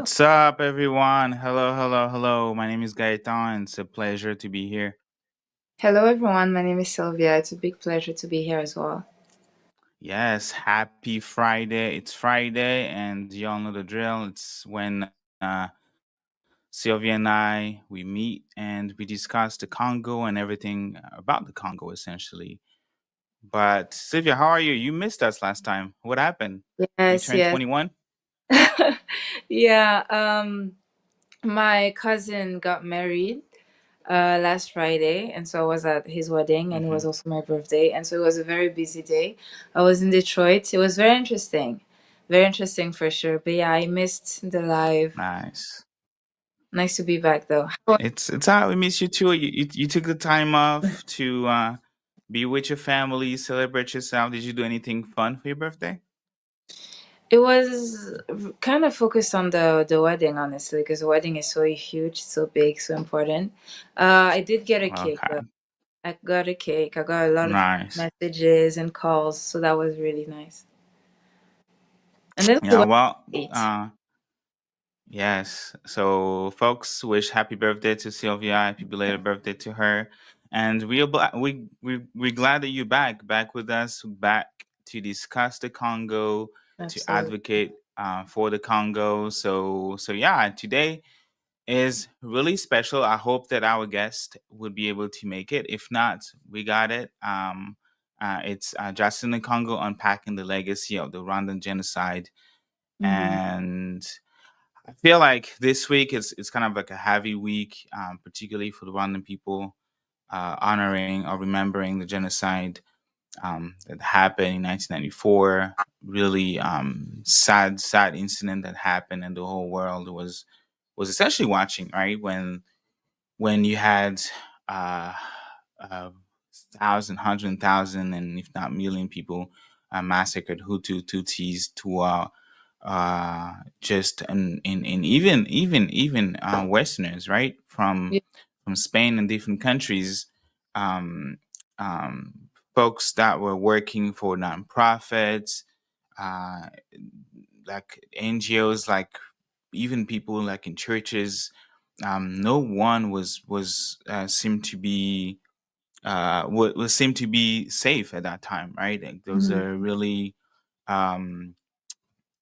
Hello. What's up, everyone? Hello, hello, hello. My name is Gaetan. It's a pleasure to be here. Hello, everyone. My name is Sylvia. It's a big pleasure to be here as well. Yes, happy Friday. It's Friday, and y'all know the drill. It's when Sylvia and I we meet and we discuss the Congo and everything about the Congo, essentially. But Sylvia, how are you? You missed us last time. What happened? You Yes, turned yes. 21? Yeah, my cousin got married last Friday, and so I was at his wedding, and it was Mm-hmm. also my birthday, and so it was a very busy day. I was in Detroit. It was very interesting. Very interesting for sure. But yeah, I missed the live. Nice. Nice to be back though. How It's how we miss you too. You took the time off to be with your family, celebrate yourself. Did you do anything fun for your birthday? It was kind of focused on the wedding, honestly, because the wedding is so huge, so big, so important. I did get a cake, though. Okay, I got a cake. I got a lot of nice. messages and calls, so that was really nice. And then we Yeah, went well, to eat. yes. So, folks, wish happy birthday to Sylvia. Happy belated birthday to her. And we're glad that you're back with us, back to discuss the Congo, to Absolutely. advocate for the Congo. So yeah, today is really special. I hope that our guest would be able to make it. If not, we got it. It's Justin the Congo unpacking the legacy of the Rwandan genocide, Hmm. and I feel like this week is it's kind of like a heavy week, particularly for the Rwandan people, honoring or remembering the genocide that happened in 1994. Really sad incident that happened, and the whole world was essentially watching, right? When you had uh, uh, thousand, hundred thousand, and if not million people massacred, Hutu, Tutsis, Tua, just and even Westerners, right? Yeah. From Spain and different countries, um, um, folks that were working for nonprofits, uh, like NGOs, like even people like in churches. No one was seemed to be was seemed to be safe at that time, right? Like those Hmm. are really um,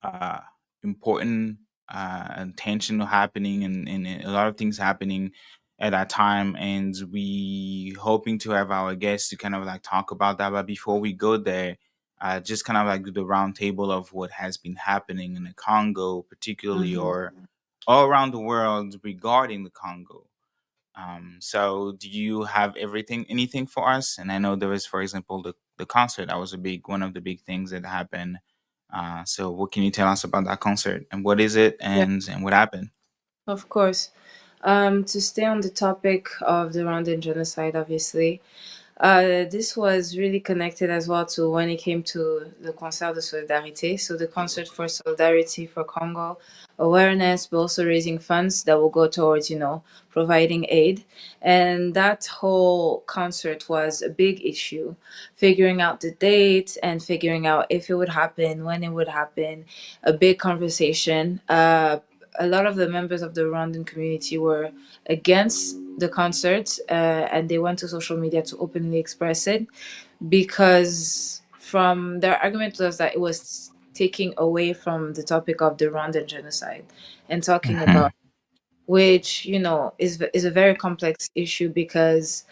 uh, important and tension happening and a lot of things happening at that time, and we hoping to have our guests to kind of like talk about that. But before we go there, just kind of like do the round table of what has been happening in the Congo, particularly, Hmm. or all around the world regarding the Congo. So do you have anything for us? And I know there was, for example, the concert. That was a big one of the big things that happened. So what can you tell us about that concert and what is it Yeah, and what happened? of course. To stay on the topic of the Rwandan genocide, obviously, this was really connected as well to when it came to the Concert de Solidarité. So the concert for solidarity for Congo, awareness, but also raising funds that will go towards, providing aid. And that whole concert was a big issue, figuring out the date and figuring out if it would happen, when it would happen, a big conversation. A lot of the members of the Rwandan community were against the concert, and they went to social media to openly express it because from their argument was that it was taking away from the topic of the Rwandan genocide and talking about, Hmm. which is a very complex issue because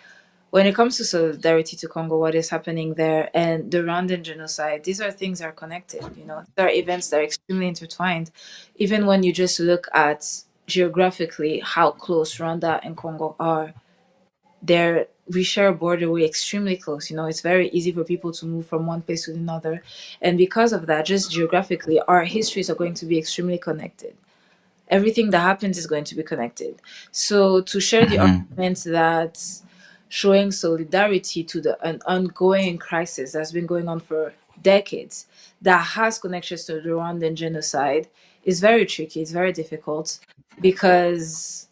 when it comes to solidarity to Congo, what is happening there, and the Rwandan genocide, these are things that are connected. There are events that are extremely intertwined. Even when you just look at geographically how close Rwanda and Congo are, we share a border. We're extremely close. It's very easy for people to move from one place to another, and because of that, just geographically, our histories are going to be extremely connected. Everything that happens is going to be connected. So to share the Hmm. argument that showing solidarity to an ongoing crisis that's been going on for decades, that has connections to the Rwandan genocide, is very tricky. It's very difficult because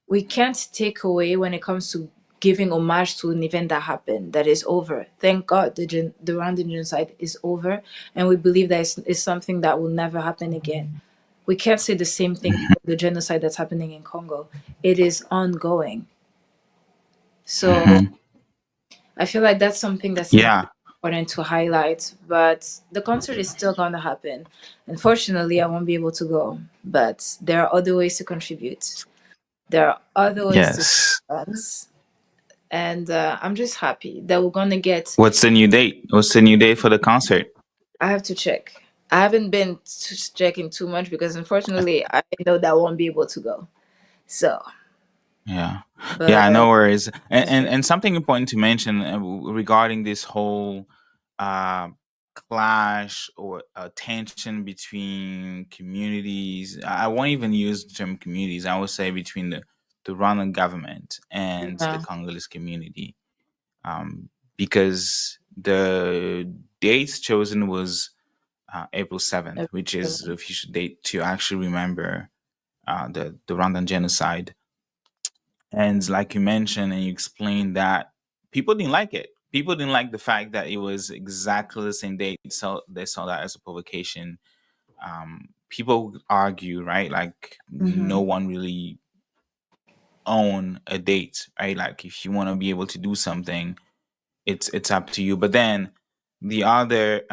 we can't take away when it comes to giving homage to an event that happened, that is over. Thank God the Rwandan genocide is over, and we believe that it's something that will never happen again. We can't say the same thing Hmm. for the genocide that's happening in Congo. It is ongoing. So Hmm. I feel like that's something that's Yeah. important to highlight. But the concert is still gonna happen. Unfortunately, I won't be able to go. But there are other ways to contribute. There are other ways to see Yes. friends. And I'm just happy that we're gonna get. What's the new date? What's the new date for the concert? I have to check. I haven't been checking too much because unfortunately I know that I won't be able to go. So, Yeah, yeah, but no worries. And just and, check. and something important to mention regarding this whole uh, clash or tension between communities. I won't even use the term communities. I would say between the Rwandan government and the Yeah, Congolese community, um, because the dates chosen was April 7th, which is the official date to actually remember the Rwandan genocide. And like you mentioned and you explained that people didn't like it. People didn't like the fact that it was exactly the same date. So they saw that as a provocation. People would argue, right? Like no mm-hmm. one really own a date, right? Like if you want to be able to do something, it's up to you. But then the other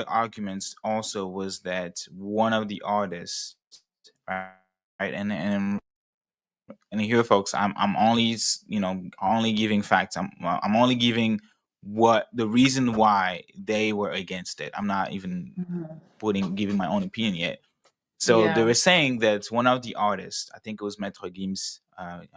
arguments also was that one of the artists, right? And here, folks, I'm only only giving facts. I'm only giving what the reason why they were against it. I'm not even Mm-hmm. putting giving my own opinion yet. So they Yeah, were saying that one of the artists, I think it was Metro Gims. I'm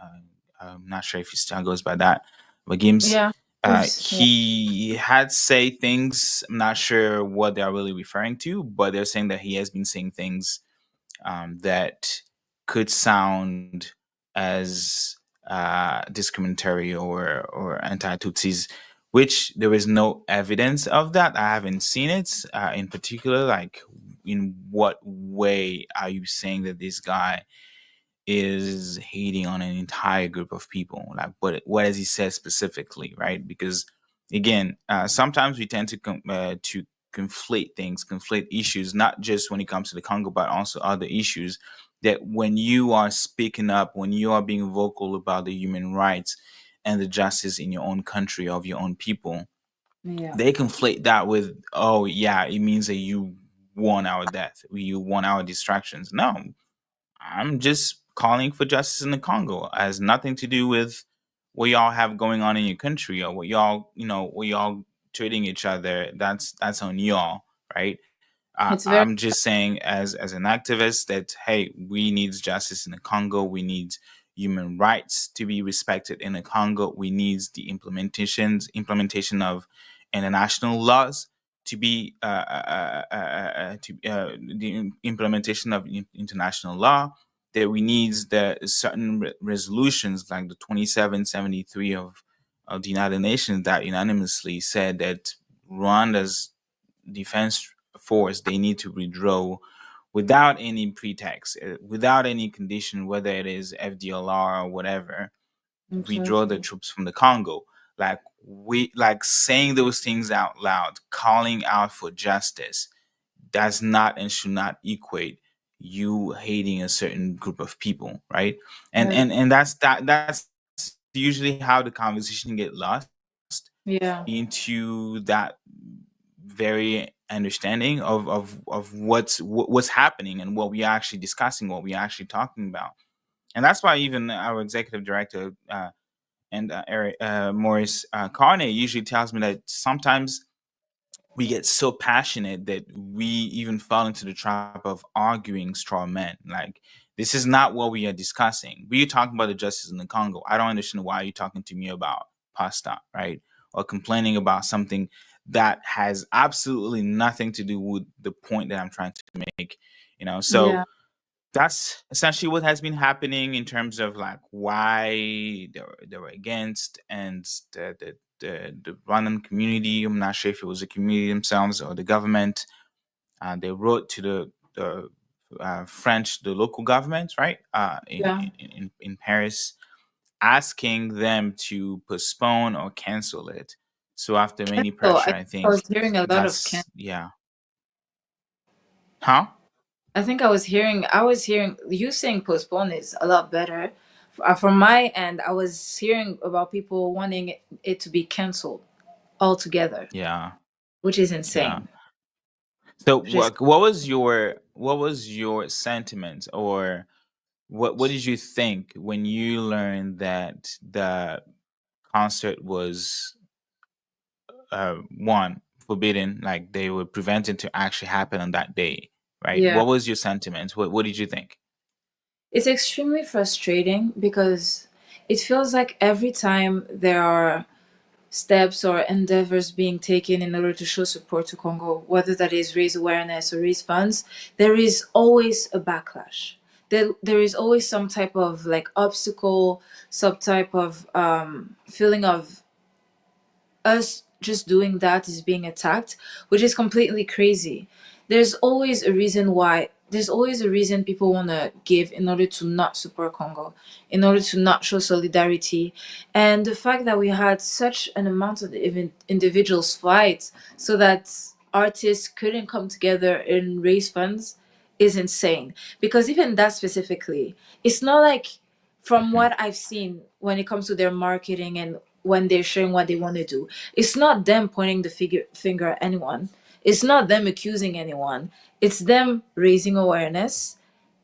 not sure if he still goes by that, but Gims. yeah, of course. Yeah, He had say things. I'm not sure what they are really referring to, but they're saying that he has been saying things that could sound as discriminatory or anti-Tutsis, which there is no evidence of that. I haven't seen it in particular. Like, in what way are you saying that this guy is hating on an entire group of people? Like, what does he say specifically, right? Because again, sometimes we tend to conflate things, conflate issues, not just when it comes to the Congo, but also other issues. That when you are speaking up, when you are being vocal about the human rights and the justice in your own country of your own people, yeah. they conflate that with, oh yeah, it means that you want our death, you want our distractions. No, I'm just calling for justice in the Congo. It has nothing to do with what y'all have going on in your country or what y'all, what y'all treating each other. That's on y'all, right? It's very I'm just saying, as an activist, that hey, we need justice in the Congo. We need human rights to be respected in the Congo. We need the implementation of international laws to be the implementation of international law. That we need the certain resolutions like the 2773 of the United Nations that unanimously said that Rwanda's defense force, they need to withdraw without any pretext, without any condition, whether it is FDLR or whatever. Withdraw the exactly. troops from the Congo. Like we like saying those things out loud, calling out for justice, does not and should not equate you hating a certain group of people, right? And Right. and and that's usually how the conversation get lost Yeah, into that very understanding of what's happening and what we're actually discussing, what we're actually talking about. And that's why even our executive director and Eric, Maurice Carney usually tells me that sometimes we get so passionate that we even fall into the trap of arguing straw men. Like, this is not what we are discussing. We are talking about the justice in the Congo. I don't understand why you're talking to me about pasta, right? Or complaining about something that has absolutely nothing to do with the point that I'm trying to make. So yeah, that's essentially what has been happening in terms of like why they were against, and the Rwandan community. I'm not sure if it was the community themselves or the government. They wrote to the local government, right, yeah. in Paris, asking them to postpone or cancel it. So after many So pressure, I I was think hearing a lot of that's, yeah. Huh? I was hearing you saying postpone is a lot better. From my end, I was hearing about people wanting it to be canceled altogether, Yeah, which is yeah. insane. So Which is what was your sentiment, or what did you think when you learned that the concert was one forbidden, like they were preventing to actually happen on that day, right? Yeah. What was your sentiment? What did you think? It's extremely frustrating because it feels like every time there are steps or endeavors being taken in order to show support to Congo, whether that is raise awareness or raise funds, there is always a backlash. There is always some type of like obstacle, some type of feeling of us just doing that is being attacked, which is completely crazy. There's always a reason people want to give in order to not support Congo, in order to not show solidarity. And the fact that we had such an amount of even individuals fight so that artists couldn't come together and raise funds is insane. Because even that specifically, it's not like, from Hmm. what I've seen when it comes to their marketing and when they're showing what they want to do, it's not them pointing the finger at anyone. It's not them accusing anyone. It's them raising awareness,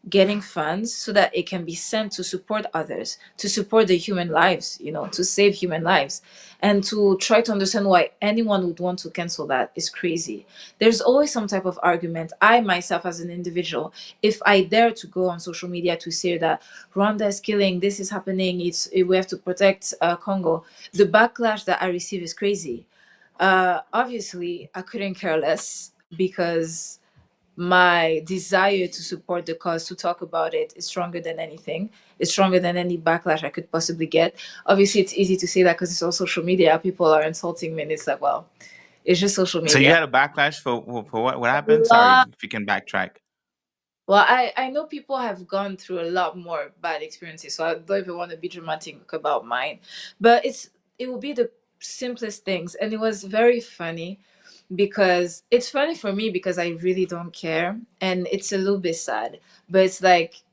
getting funds so that it can be sent to support others, to support the human lives, to save human lives. And to try to understand why anyone would want to cancel that is crazy. There's always some type of argument. I myself, as an individual, if I dare to go on social media to say that Rwanda is killing, this is happening, we have to protect Congo, the backlash that I receive is crazy. Obviously, I couldn't care less because my desire to support the cause, to talk about it, is stronger than anything. It's stronger than any backlash I could possibly get. Obviously, it's easy to say that because it's on social media. People are insulting me, and it's like, well, it's just social So you media. had a backlash for what? What A happened? Sorry, lot. if you can backtrack. Well, I know people have gone through a lot more bad experiences, so I don't even want to be dramatic about mine. But it will be the simplest things, and it was very funny because it's funny for me because I really don't care, and it's a little bit sad. But it's like,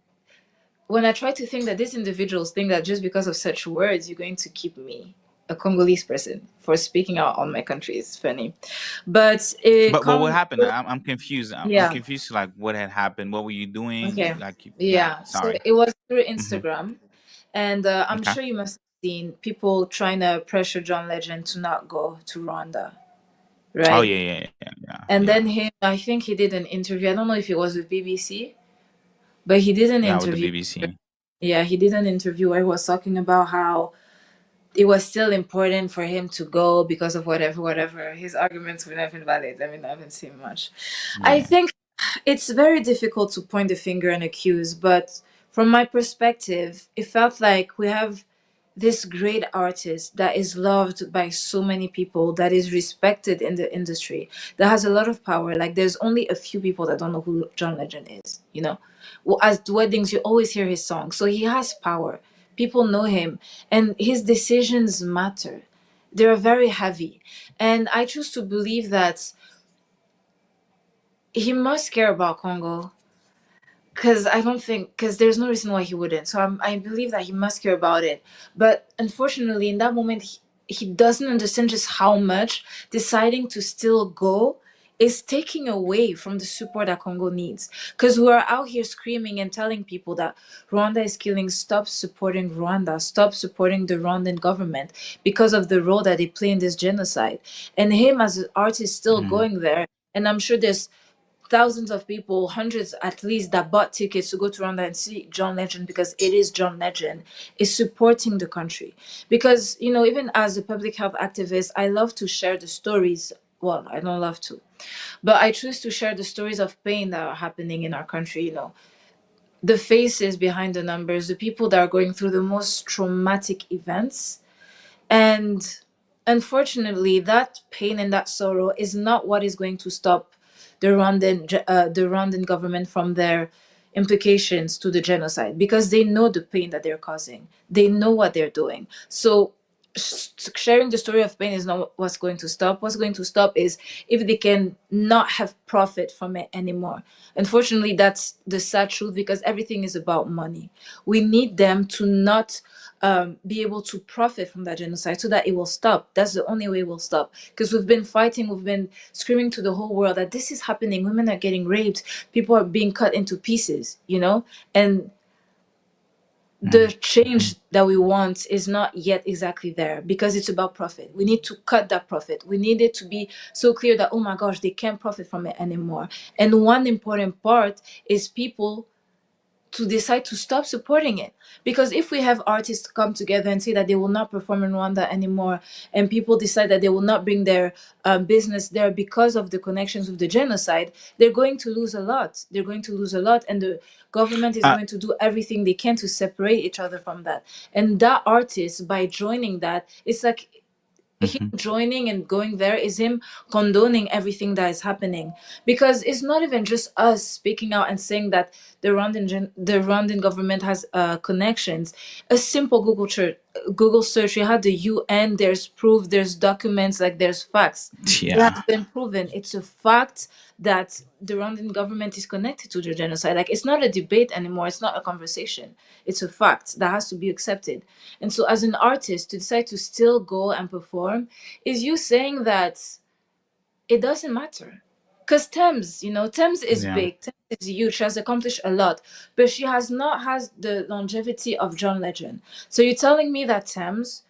when I try to think that these individuals think that just because of such words, you're going to keep me, a Congolese person, for speaking out on my country, is funny. But it But what comes, happened? I'm confused. I'm yeah, confused. Like what had happened? What were you doing? okay, Like yeah. yeah. So Sorry. it was through Hmm. Instagram, and I'm Okay. sure you must have seen people trying to pressure John Legend to not go to Rwanda, Oh right? yeah, yeah, yeah, yeah, And yeah. then I think he did an interview. I don't know if it was with BBC, but he did an Yeah, with the interview. BBC. Yeah, he did an interview where he was talking about how it was still important for him to go because of whatever. His arguments were not invalid. I mean, I haven't seen much. I Yeah. think it's very difficult to point the finger and accuse, but from my perspective, it felt like we have this great artist that is loved by so many people, that is respected in the industry, that has a lot of power. Like, there's only a few people that don't know who John Legend is. Well, at weddings you always hear his song, so he has power. People know him, and his decisions matter. They're very heavy, and I choose to believe that he must care about Congo, because I don't think, because there's no reason why he wouldn't. So I believe that he must care about it. But unfortunately, in that moment, he doesn't understand just how much deciding to still go is taking away from the support that Congo needs. Because we're out here screaming and telling people that Rwanda is killing, stop supporting Rwanda, stop supporting the Rwandan government because of the role that they play in this genocide. And him as an artist still Hmm. going there. And I'm sure there's thousands of people, hundreds at least, that bought tickets to go to Rwanda and see John Legend because it is John Legend, is supporting the country. Because, even as a public health activist, I love to share the stories. Well, I don't love to, but I choose to share the stories of pain that are happening in our country, the faces behind the numbers, the people that are going through the most traumatic events. And unfortunately, that pain and that sorrow is not what is going to stop the Rwandan government from their implications to the genocide, because they know the pain that they're causing. They know what they're doing. So sharing the story of pain is not what's going to stop. What's going to stop is if they can not have profit from it anymore. Unfortunately, that's the sad truth, because everything is about money. We need them to not be able to profit from that genocide so that it will stop. That's the only way it will stop. Because we've been fighting, we've been screaming to the whole world that this is happening. Women are getting raped, people are being cut into pieces, you know? And the Mhm. change that we want is not yet exactly there because it's about profit. We need to cut that profit. We need it to be so clear that, oh my gosh, they can't profit from it anymore. And one important part is people to decide to stop supporting it. Because if we have artists come together and say that they will not perform in Rwanda anymore, and people decide that they will not bring their business there because of the connections with the genocide, they're going to lose a lot. They're going to lose a lot, and the government is Uh, going to do everything they can to separate each other from that. And that artist, by joining that, it's like him mhm. joining and going there is him condoning everything that is happening, because it's not even just us speaking out and saying that the Rwandan government has connections. A simple Google search, you had the UN, there's proof, there's documents, like there's facts. It Yeah. has been proven. It's a fact that the Rwandan government is connected to the genocide. Like, it's not a debate anymore, it's not a conversation. It's a fact that has to be accepted. And so, as an artist, to decide to still go and perform is you saying that it doesn't matter. Because Thames, Thames is Yeah. big, Thames is huge, she has accomplished a lot, but she has not has the longevity of John Legend. So you're telling me that Thames,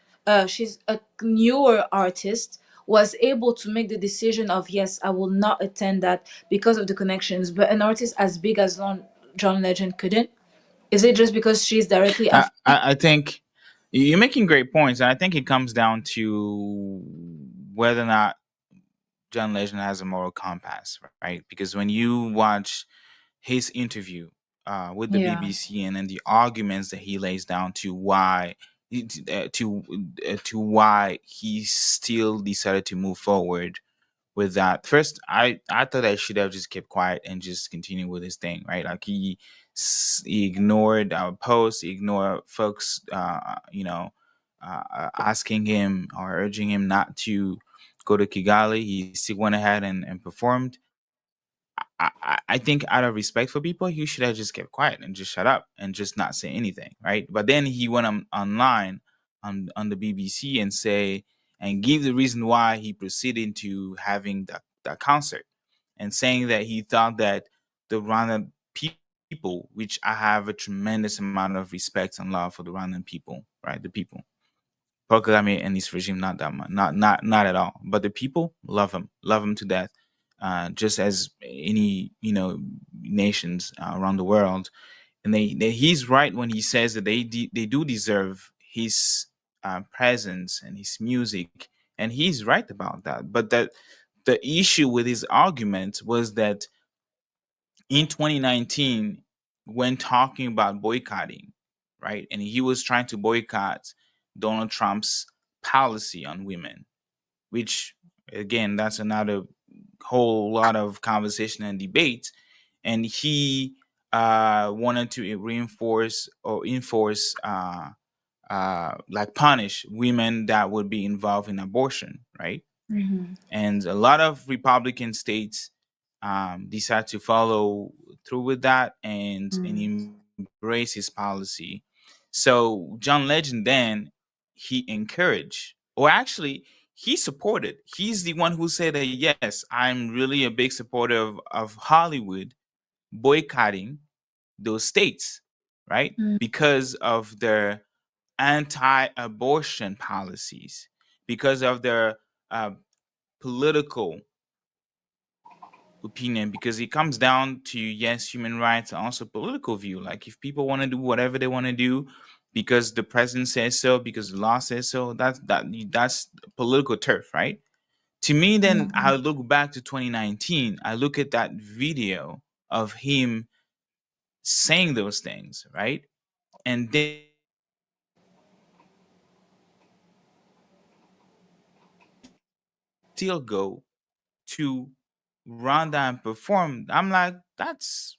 she's a newer artist, was able to make the decision of, yes, I will not attend that because of the connections, but an artist as big as John Legend couldn't? Is it just because she's directly affected? I think you're making great points, and I think it comes down to whether or not John Legend has a moral compass, right? Because when you watch his interview with the Yeah. BBC, and then the arguments that he lays down to why to why he still decided to move forward with that. First, I thought I should have just kept quiet and just continued with his thing, right? Like he ignored our posts, he ignored folks, asking him or urging him not to go to Kigali. He still went ahead and performed. I think out of respect for people, he should have just kept quiet and just shut up and just not say anything, right? But then he went online on the BBC and say and give the reason why he proceeded to having that concert, and saying that he thought that the Rwandan people, which I have a tremendous amount of respect and love for the Rwandan people, right? The people, Paul Kagame and his regime, not that much, not at all. But the people love him to death, just as any nations around the world. And he's right when he says that they do deserve his presence and his music, and he's right about that. But that the issue with his argument was that in 2019, when talking about boycotting, right, and he was trying to boycott Donald Trump's policy on women, which again, that's another whole lot of conversation and debate. And he wanted to reinforce or enforce, like punish women that would be involved in abortion, right? Mm-hmm. And a lot of Republican states decide to follow through with that and embrace his policy. So John Legend then he encouraged, or actually he supported. He's the one who said that yes, I'm really a big supporter of Hollywood boycotting those states, right? Because of their anti-abortion policies, because of their uh, political opinion, because it comes down to yes, human rights and also political view. Like if people want to do whatever they want to do because the president says so, because the law says so, that's political turf, right? To me, then I look back to 2019. I look at that video of him saying those things, right? And then still go to Rwanda and perform. I'm like, that's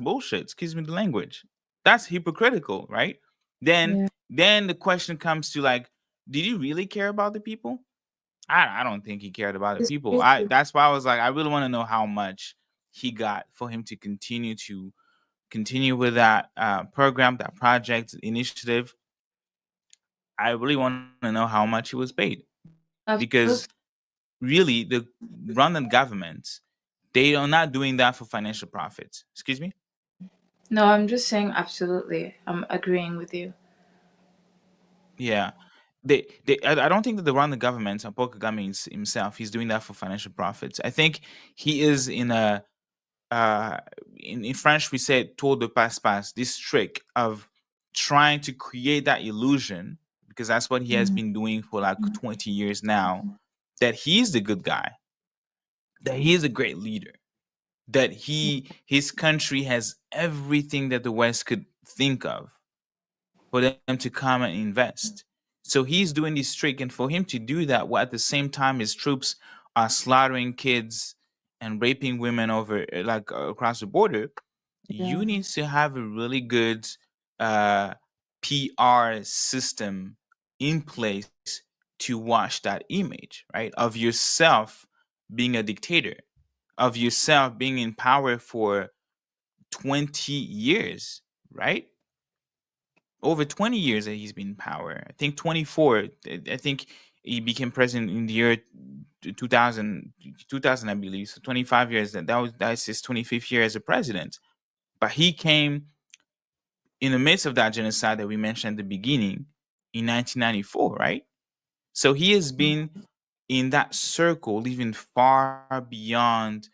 bullshit. Excuse me the language. That's hypocritical, right? Then Yeah. then the question comes to like, Did he really care about the people? I don't think he cared about the It's people. I crazy. That's why I was like, I really want to know how much he got for him to continue with that program, that project, initiative. I really want to know how much he was paid because Absolutely. really the Rwandan government, they are not doing that for financial profits. Excuse me. No, I'm just saying absolutely. I'm agreeing with you. Yeah, I don't think that the Rwandan government, Paul Kagame himself, he's doing that for financial profits. I think he is in a uh, in French we say tour de passe passe, this trick of trying to create that illusion, because that's what he has Mhm. been doing for like 20 years now, that he's the good guy, that he is a great leader, that his country has everything that the West could think of for them to come and invest. So he's doing this trick, and for him to do that, while at the same time his troops are slaughtering kids and raping women over across the border, Yeah. you need to have a really good uh, PR system in place to wash that image, right, of yourself being a dictator, of yourself being in power for 20 years, right? Over 20 years that he's been in power. I think 24. I think he became president in the year 2000, 2000, I believe. So 25 years. That's his 25th year as a president. But he came in the midst of that genocide that we mentioned at the beginning in 1994, right? So he has been in that circle, even far beyond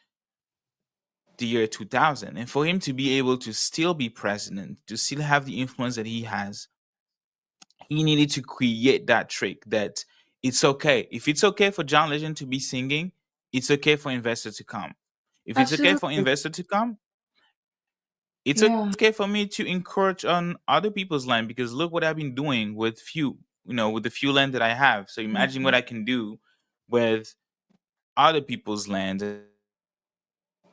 the year 2000. And for him to be able to still be president, to still have the influence that he has, he needed to create that trick that it's okay. If it's okay for John Legend to be singing, it's okay for investors to come. If it's okay for Absolutely. investor to come, it's Yeah. okay for me to encroach on other people's land, because look what I've been doing with with the few land that I have. So imagine what I can do with other people's land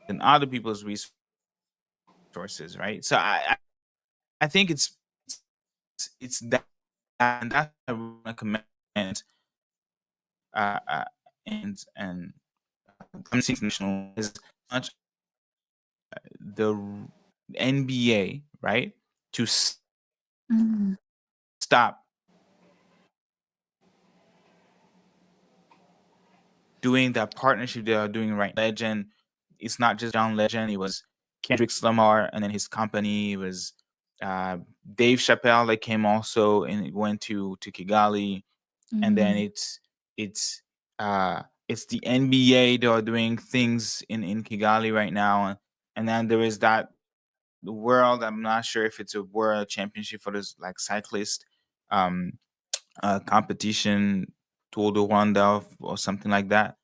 and other people's resources, right? So I think it's that, and that's why I really want to commend and Amnesty International as much the NBA, right, to stop doing that partnership they are doing right now. Legend, it's not just John Legend. It was Kendrick Lamar, and then his company. It was Dave Chappelle that came also and went to Kigali, and then Mm. it's the NBA that are doing things in Kigali right now, and then there is that the world. I'm not sure if it's a world championship for this like cyclist um, competition, Tour de Rwanda or something like that,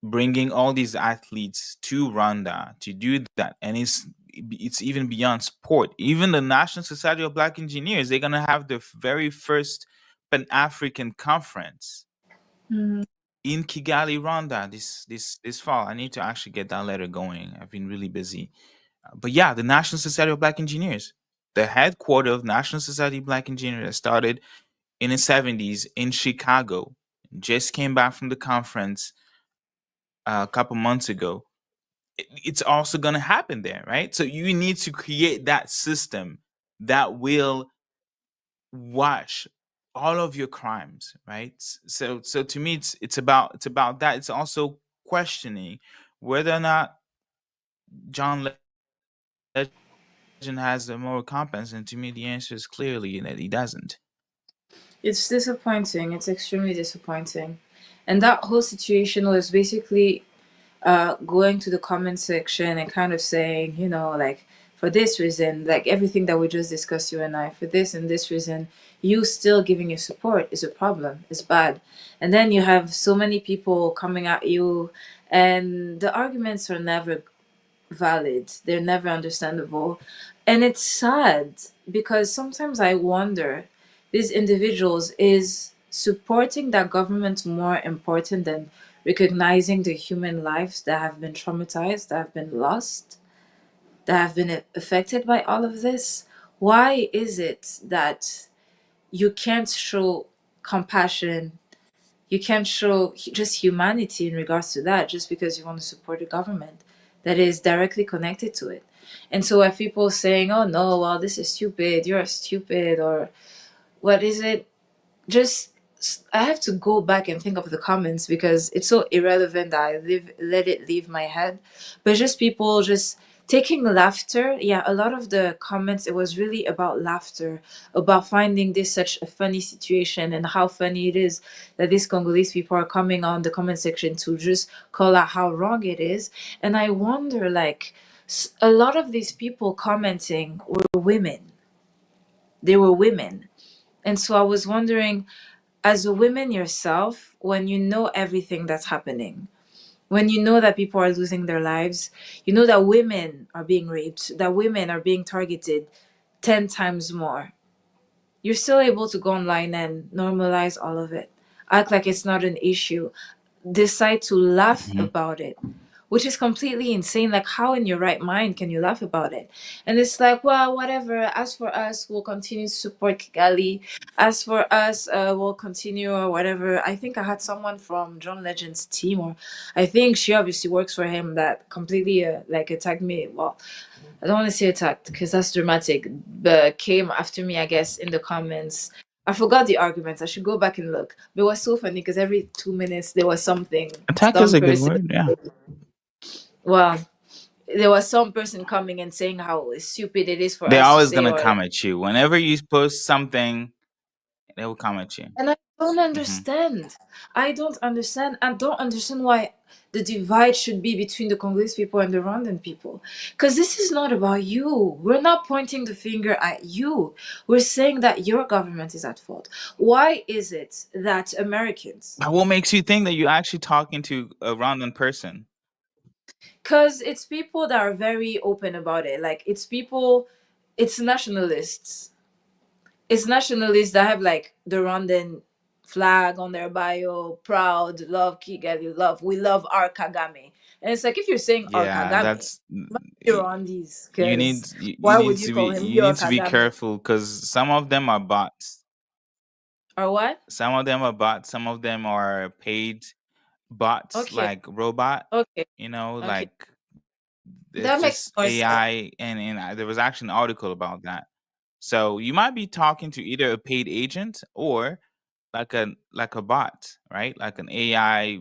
bringing all these athletes to Rwanda to do that, and it's even beyond sport. Even the National Society of Black Engineers, they're gonna have the very first Pan African conference Mm. in Kigali, Rwanda this fall. I need to actually get that letter going. I've been really busy, but yeah, the National Society of Black Engineers, the headquarter of National Society of Black Engineers, that started in the 70s in Chicago, just came back from the conference a couple months ago. It's also going to happen there, right? So you need to create that system that will wash all of your crimes, right? So to me, it's about that. It's also questioning whether or not John Legend has a moral compass, and to me, the answer is clearly that he doesn't. It's disappointing. It's extremely disappointing. And that whole situation was basically going to the comment section and kind of saying, like, for this reason, like everything that we just discussed, you and I, for this and this reason, you still giving your support is a problem, it's bad. And then you have so many people coming at you, and the arguments are never valid, they're never understandable. And it's sad because sometimes I wonder, these individuals, is supporting that government more important than recognizing the human lives that have been traumatized, that have been lost, that have been affected by all of this? Why is it that you can't show compassion. You can't show just humanity in regards to that just because you want to support a government that is directly connected to it. And so, if people saying, "Oh no, well, this is stupid. You're stupid," or what is it? Just I have to go back and think of the comments because it's so irrelevant that let it leave my head. But just people just taking laughter. Yeah, a lot of the comments, it was really about laughter, about finding this such a funny situation and how funny it is that these Congolese people are coming on the comment section to just call out how wrong it is. And I wonder, like, a lot of these people commenting were women. They were women. And so I was wondering, as a woman yourself, when you know everything that's happening, when you know that people are losing their lives, you know that women are being raped, that women are being targeted 10 times more, you're still able to go online and normalize all of it, act like it's not an issue, decide to laugh Mhm. about it, which is completely insane. Like, how in your right mind can you laugh about it? And it's like, well, whatever. As for us, we'll continue to support Kigali. As for us, we'll continue or whatever. I think I had someone from John Legend's team, or I think she obviously works for him, that completely like attacked me. Well, I don't want to say attacked because that's dramatic, but came after me, I guess, in the comments. I forgot the arguments. I should go back and look. But it was so funny because every 2 minutes there was something. Attack is Some a good person, word. Yeah, well, there was some person coming and saying how stupid it is for they're us to always say, gonna or like, come at you whenever you post something. They will come at you. and I don't Hmm. understand. I don't understand. I don't understand why the divide should be between the Congolese people and the Rwandan people. Because this is not about you. We're not pointing the finger at you. We're saying that your government is at fault. Why is it that Americans, But what makes you think that you're actually talking to a random person? because it's people that are very open about it, like it's people, it's nationalists. It's nationalists that have like the Rwandan flag on their bio, proud, love Kigali, love, we love our Kagame. And it's like, if you're saying our Yeah, Kagame, that's must be Rwandese, you because need why would you call him you your need to be Kagame? careful because some of them are bots. Or what? Some of them are bots. Some of them are paid bots, Okay, like robot. okay, okay. Like it's That makes just more sense. AI, and there was actually an article about that. So you might be talking to either a paid agent or like a bot, right? Like an AI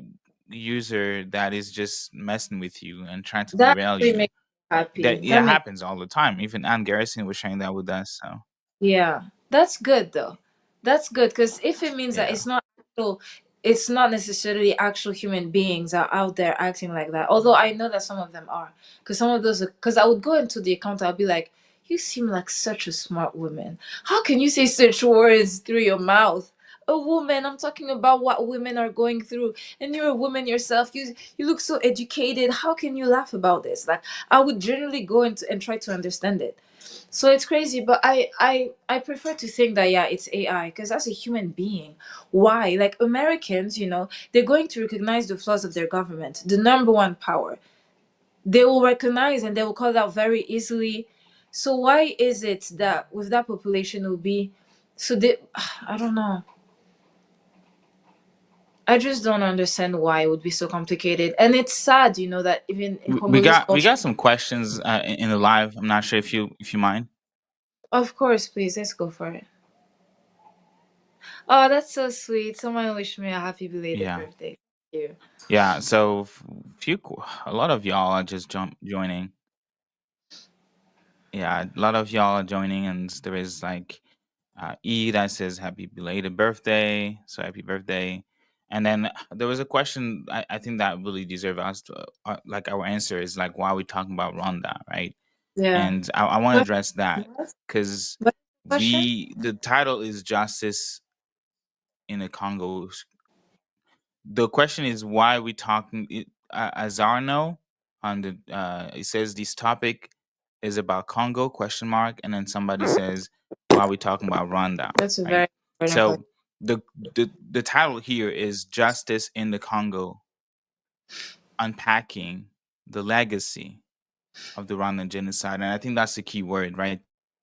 user that is just messing with you and trying to That derail actually you. makes me happy. That That yeah makes happens all the time. Even Anne Garrison was sharing that with us. So Yeah, that's good though. That's good because if it means that yeah. actual, it's not necessarily actual human beings are out there acting like that. Although I know that some of them are, because some of those, because I would go into the account, I'll be like, "You seem like such a smart woman. How can you say such words through your mouth?" A woman, I'm talking about what women are going through, and you're a woman yourself. You look so educated. How can you laugh about this? Like, I would generally go into and try to understand it. So it's crazy, but I prefer to think that yeah, it's AI, because as a human being, why? Like Americans, they're going to recognize the flaws of their government, the number one power. They will recognize and they will call it out very easily. So why is it that with that population will be so they I don't know. I just don't understand why it would be so complicated. And it's sad, that even in Congolese We culture. got some questions in the live. I'm not sure if you mind. Of course, please, let's go for it. Oh, that's so sweet. Someone wished me a happy belated Yeah. birthday. Thank you. Yeah, so a lot of y'all are just joining. Yeah, a lot of y'all are joining, and there is like E that says happy belated birthday. So happy birthday. And then there was a question I think that really deserve us to, like our answer is like why are we talking about Rwanda, right? Yeah. And I want to What, address that what's because the question? the title is justice in the Congo. The question is why we talking Azarno on the it says this topic is about Congo question mark, and then somebody says why we talking about Rwanda, That's a right? very important question. So the title here is justice in the Congo, unpacking the legacy of the Rwandan genocide, and I think that's the key word right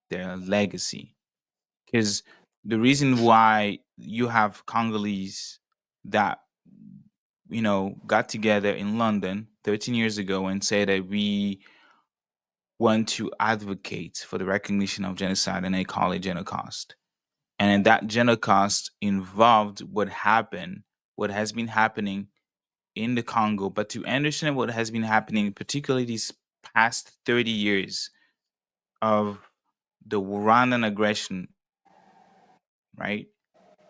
there, legacy. Because the reason why you have Congolese that got together in London 13 years ago and said that we want to advocate for the recognition of genocide, and they call it Genocost. And that Genocost involved what has been happening in the Congo. But to understand what has been happening, particularly these past 30 years of the Rwandan aggression, right,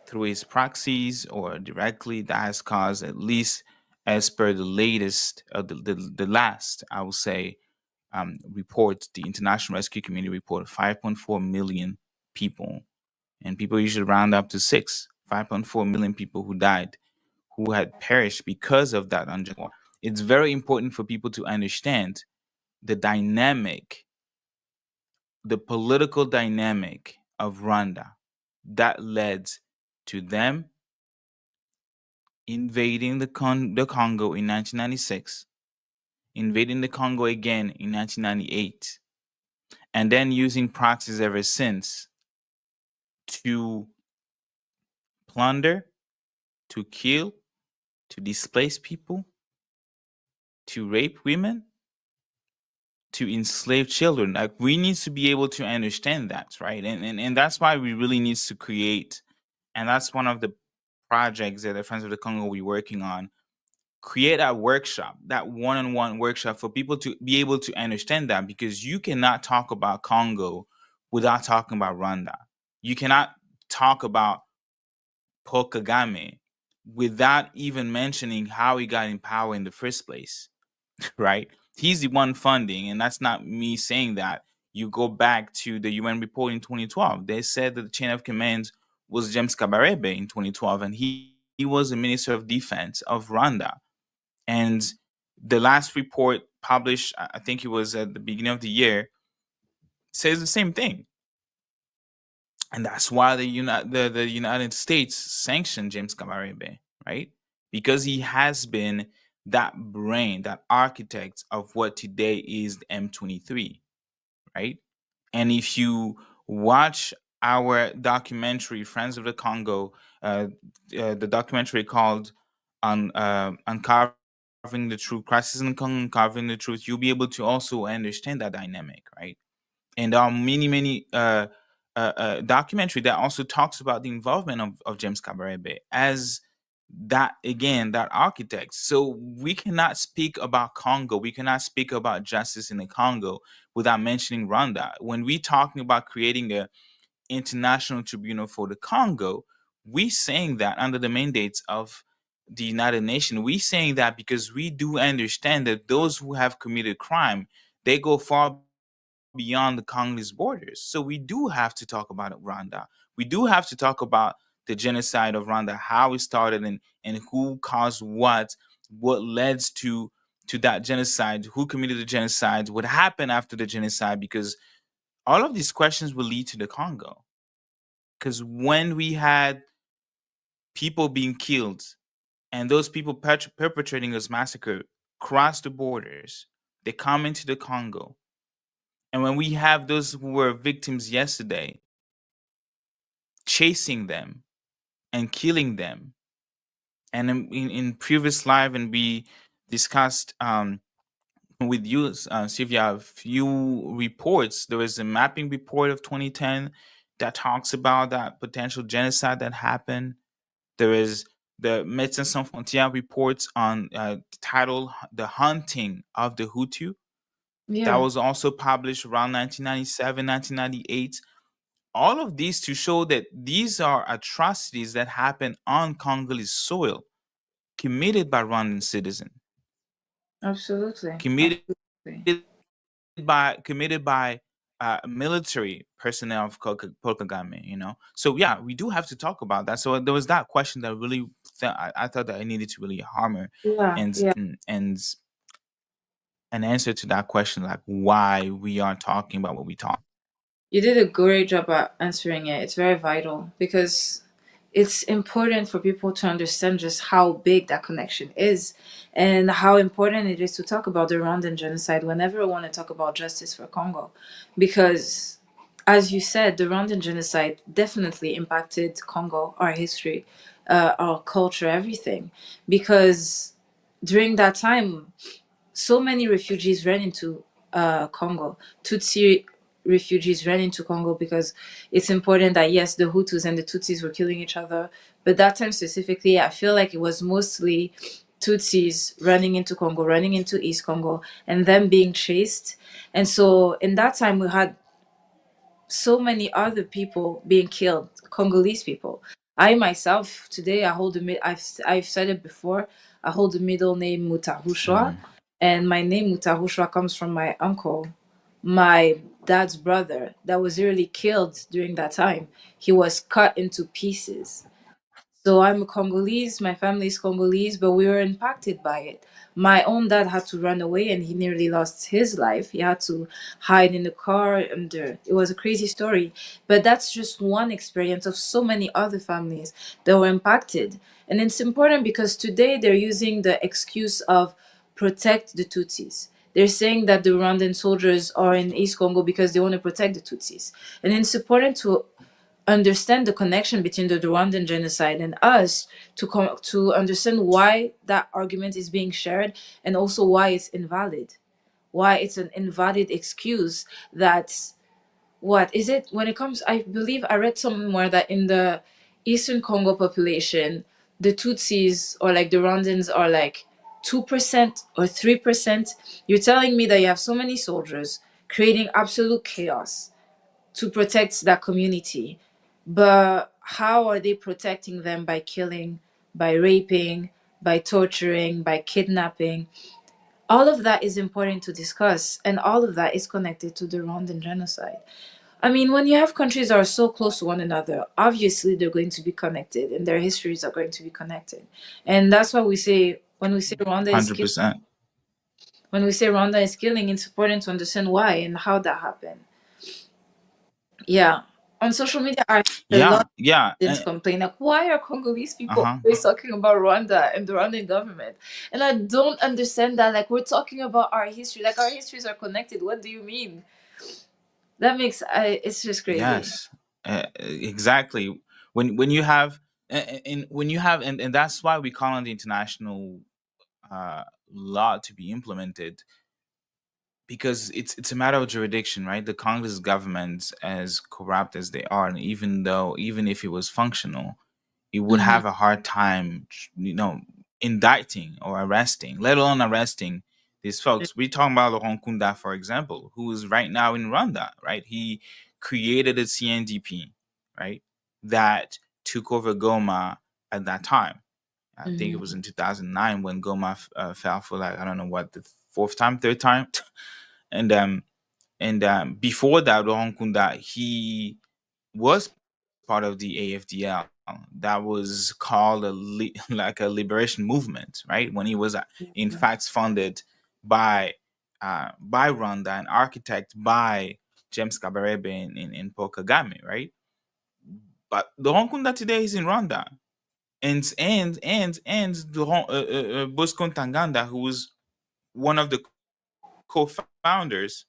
through its proxies or directly, that has caused, at least as per the latest, the last, I will say, report, the International Rescue Committee report, 5.4 million people, and people usually round up to 5.4 million people who died, who had perished because of that unjust war. It's very important for people to understand the dynamic, the political dynamic of Rwanda that led to them invading the Congo in 1996, invading the Congo again in 1998, and then using proxies ever since to plunder, to kill, to displace people, to rape women, to enslave children. Like, we need to be able to understand that, right? And that's why we really need to create, and that's one of the projects that the Friends of the Congo we're working on. Create a workshop, that one-on-one workshop, for people to be able to understand that, because you cannot talk about Congo without talking about Rwanda. You cannot talk about Paul Kagame without even mentioning how he got in power in the first place, right? He's the one funding, and that's not me saying that. You go back to the UN report in 2012. They said that the chain of command was James Kabarebe in 2012, and he was the Minister of Defense of Rwanda. And the last report published, I think it was at the beginning of the year, says the same thing. And that's why the United States sanctioned James Kabarebe, right? Because he has been that brain, that architect of what today is the M23, right? And if you watch our documentary, Friends of the Congo, the documentary called Uncovering the Truth, Crisis in Congo, Uncovering the Truth, you'll be able to also understand that dynamic, right? And there are many documentary that also talks about the involvement of James Kabarebe as that, again, that architect. So we cannot speak about Congo, we cannot speak about justice in the Congo without mentioning Rwanda. When we're talking about creating a international tribunal for the Congo, we saying that under the mandates of the United Nations. We saying that because we do understand that those who have committed crime, they go far beyond the Congolese borders. So we do have to talk about Rwanda. We do have to talk about the genocide of Rwanda, how it started, and who caused what led to that genocide, who committed the genocide, what happened after the genocide, because all of these questions will lead to the Congo. Because when we had people being killed and those people perpetrating this massacre cross the borders, they come into the Congo. And when we have those who were victims yesterday chasing them and killing them, and in previous live, and we discussed with you, Sylvia, a few reports. There was a mapping report of 2010 that talks about that potential genocide that happened. There is the Médecins Sans Frontières reports on titled "The Hunting of the Hutu." That Yeah, was also published around 1997, 1998. All of these to show that these are atrocities that happen on Congolese soil, committed by Rwandan citizens, absolutely. committed Absolutely. committed by military personnel of Paul Kagame. So yeah, we do have to talk about that. So there was that question that really I thought that I needed to really hammer, Yeah, and yeah. and an answer to that question, like why we aren't talking about what we talk. You did a great job at answering it. It's very vital because it's important for people to understand just how big that connection is and how important it is to talk about the Rwandan genocide whenever I want to talk about justice for Congo. Because as you said, the Rwandan genocide definitely impacted Congo, our history, our culture, everything. Because during that time, so many refugees ran into Congo. Tutsi refugees ran into Congo because it's important that, yes, the Hutus and the Tutsis were killing each other. But that time specifically, I feel like it was mostly Tutsis running into Congo, running into East Congo, and them being chased. And so in that time, we had so many other people being killed, Congolese people. I myself today I hold I've said it before. I hold the middle name Mutahushwa, Mm. and my name Mutahushwa comes from my uncle, my dad's brother, that was really killed during that time. He was cut into pieces. So I'm Congolese, my family is Congolese, but we were impacted by it. My own dad had to run away and he nearly lost his life. He had to hide in the car, and it was a crazy story. But that's just one experience of so many other families that were impacted. And it's important because today they're using the excuse of protect the Tutsis. They're saying that the Rwandan soldiers are in East Congo because they want to protect the Tutsis. And it's important to understand the connection between the Rwandan genocide and us to understand why that argument is being shared and also why it's invalid, why it's an invalid excuse. That what is it when it comes? I believe I read somewhere that in the Eastern Congo population, the Tutsis or like the Rwandans are like 2% or 3%. You're telling me that you have so many soldiers creating absolute chaos to protect that community. But how are they protecting them? By killing, by raping, by torturing, by kidnapping? All of that is important to discuss, and all of that is connected to the Rwandan genocide. I mean, when you have countries that are so close to one another, obviously they're going to be connected and their histories are going to be connected. And that's why we say, Hundred percent. when we say Rwanda is killing, it's important to understand why and how that happened. Yeah. On social media, I hear a lot Yeah, of yeah. Congolese complain, like, why are Congolese Uh people huh. always talking about Rwanda and the Rwandan government? And I don't understand that. Like, we're talking about our history. Like, our histories are connected. What do you mean? It's just crazy. Yes, exactly. When you have and when you have and that's why we call on the international law to be implemented, because it's a matter of jurisdiction, right? The Congolese government, as corrupt as they are, and even if it was functional, it would Hmm. have a hard time, indicting or arresting, let alone arresting these folks. We're talking about Laurent Kunda, for example, who is right now in Rwanda, right? He created a CNDP, right, that took over Goma at that time. I think it Hmm. was in 2009 when Goma fell for, like, I don't know what, the fourth time, third time, and before that, Laurent Kunda, he was part of the AFDL that was called like a liberation movement, right? When he was in fact funded by Rwanda and architect by James Kabarebe in Paul Kagame, right? But Laurent Kunda today is in Rwanda, and Bosco Ntaganda, who was one of the co-founders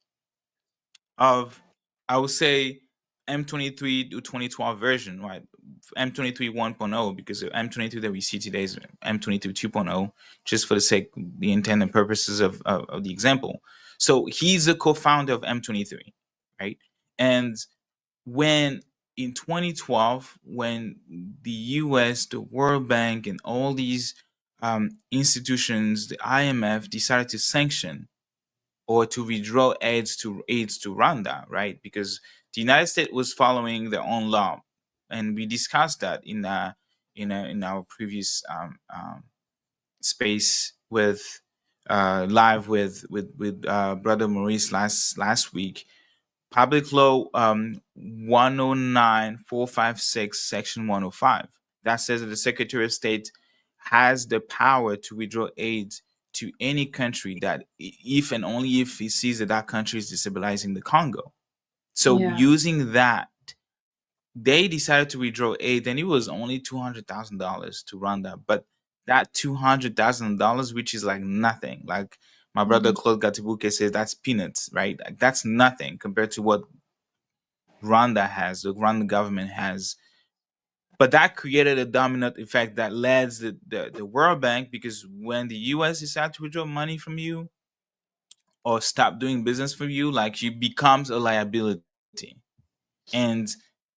of, I would say, M23 to 2012 version, right? M23 1.0, because the M23 that we see today is M23 2.0, just for the sake, the intent and purposes of the example. So he's a co-founder of M23, right? And when in 2012, when the US, the World Bank, and all these institutions, the IMF, decided to sanction or to withdraw aids to Rwanda, right? Because the United States was following their own law, and we discussed that in our previous space with live with brother Maurice last week. Public Law 109456 Section 105, that says that the Secretary of State has the power to withdraw aid to any country that, if and only if he sees that that country is destabilizing the Congo. So Yeah. using that, they decided to withdraw aid, and it was only $200,000 to Rwanda. But that $200,000, which is like nothing, like my brother Hmm. Claude Gatibuke says, that's peanuts, right? Like, that's nothing compared to what Rwanda has, the Rwanda government has. But that created a dominant effect that led the World Bank, because when the US decided to withdraw money from you or stop doing business for you, like, you becomes a liability. And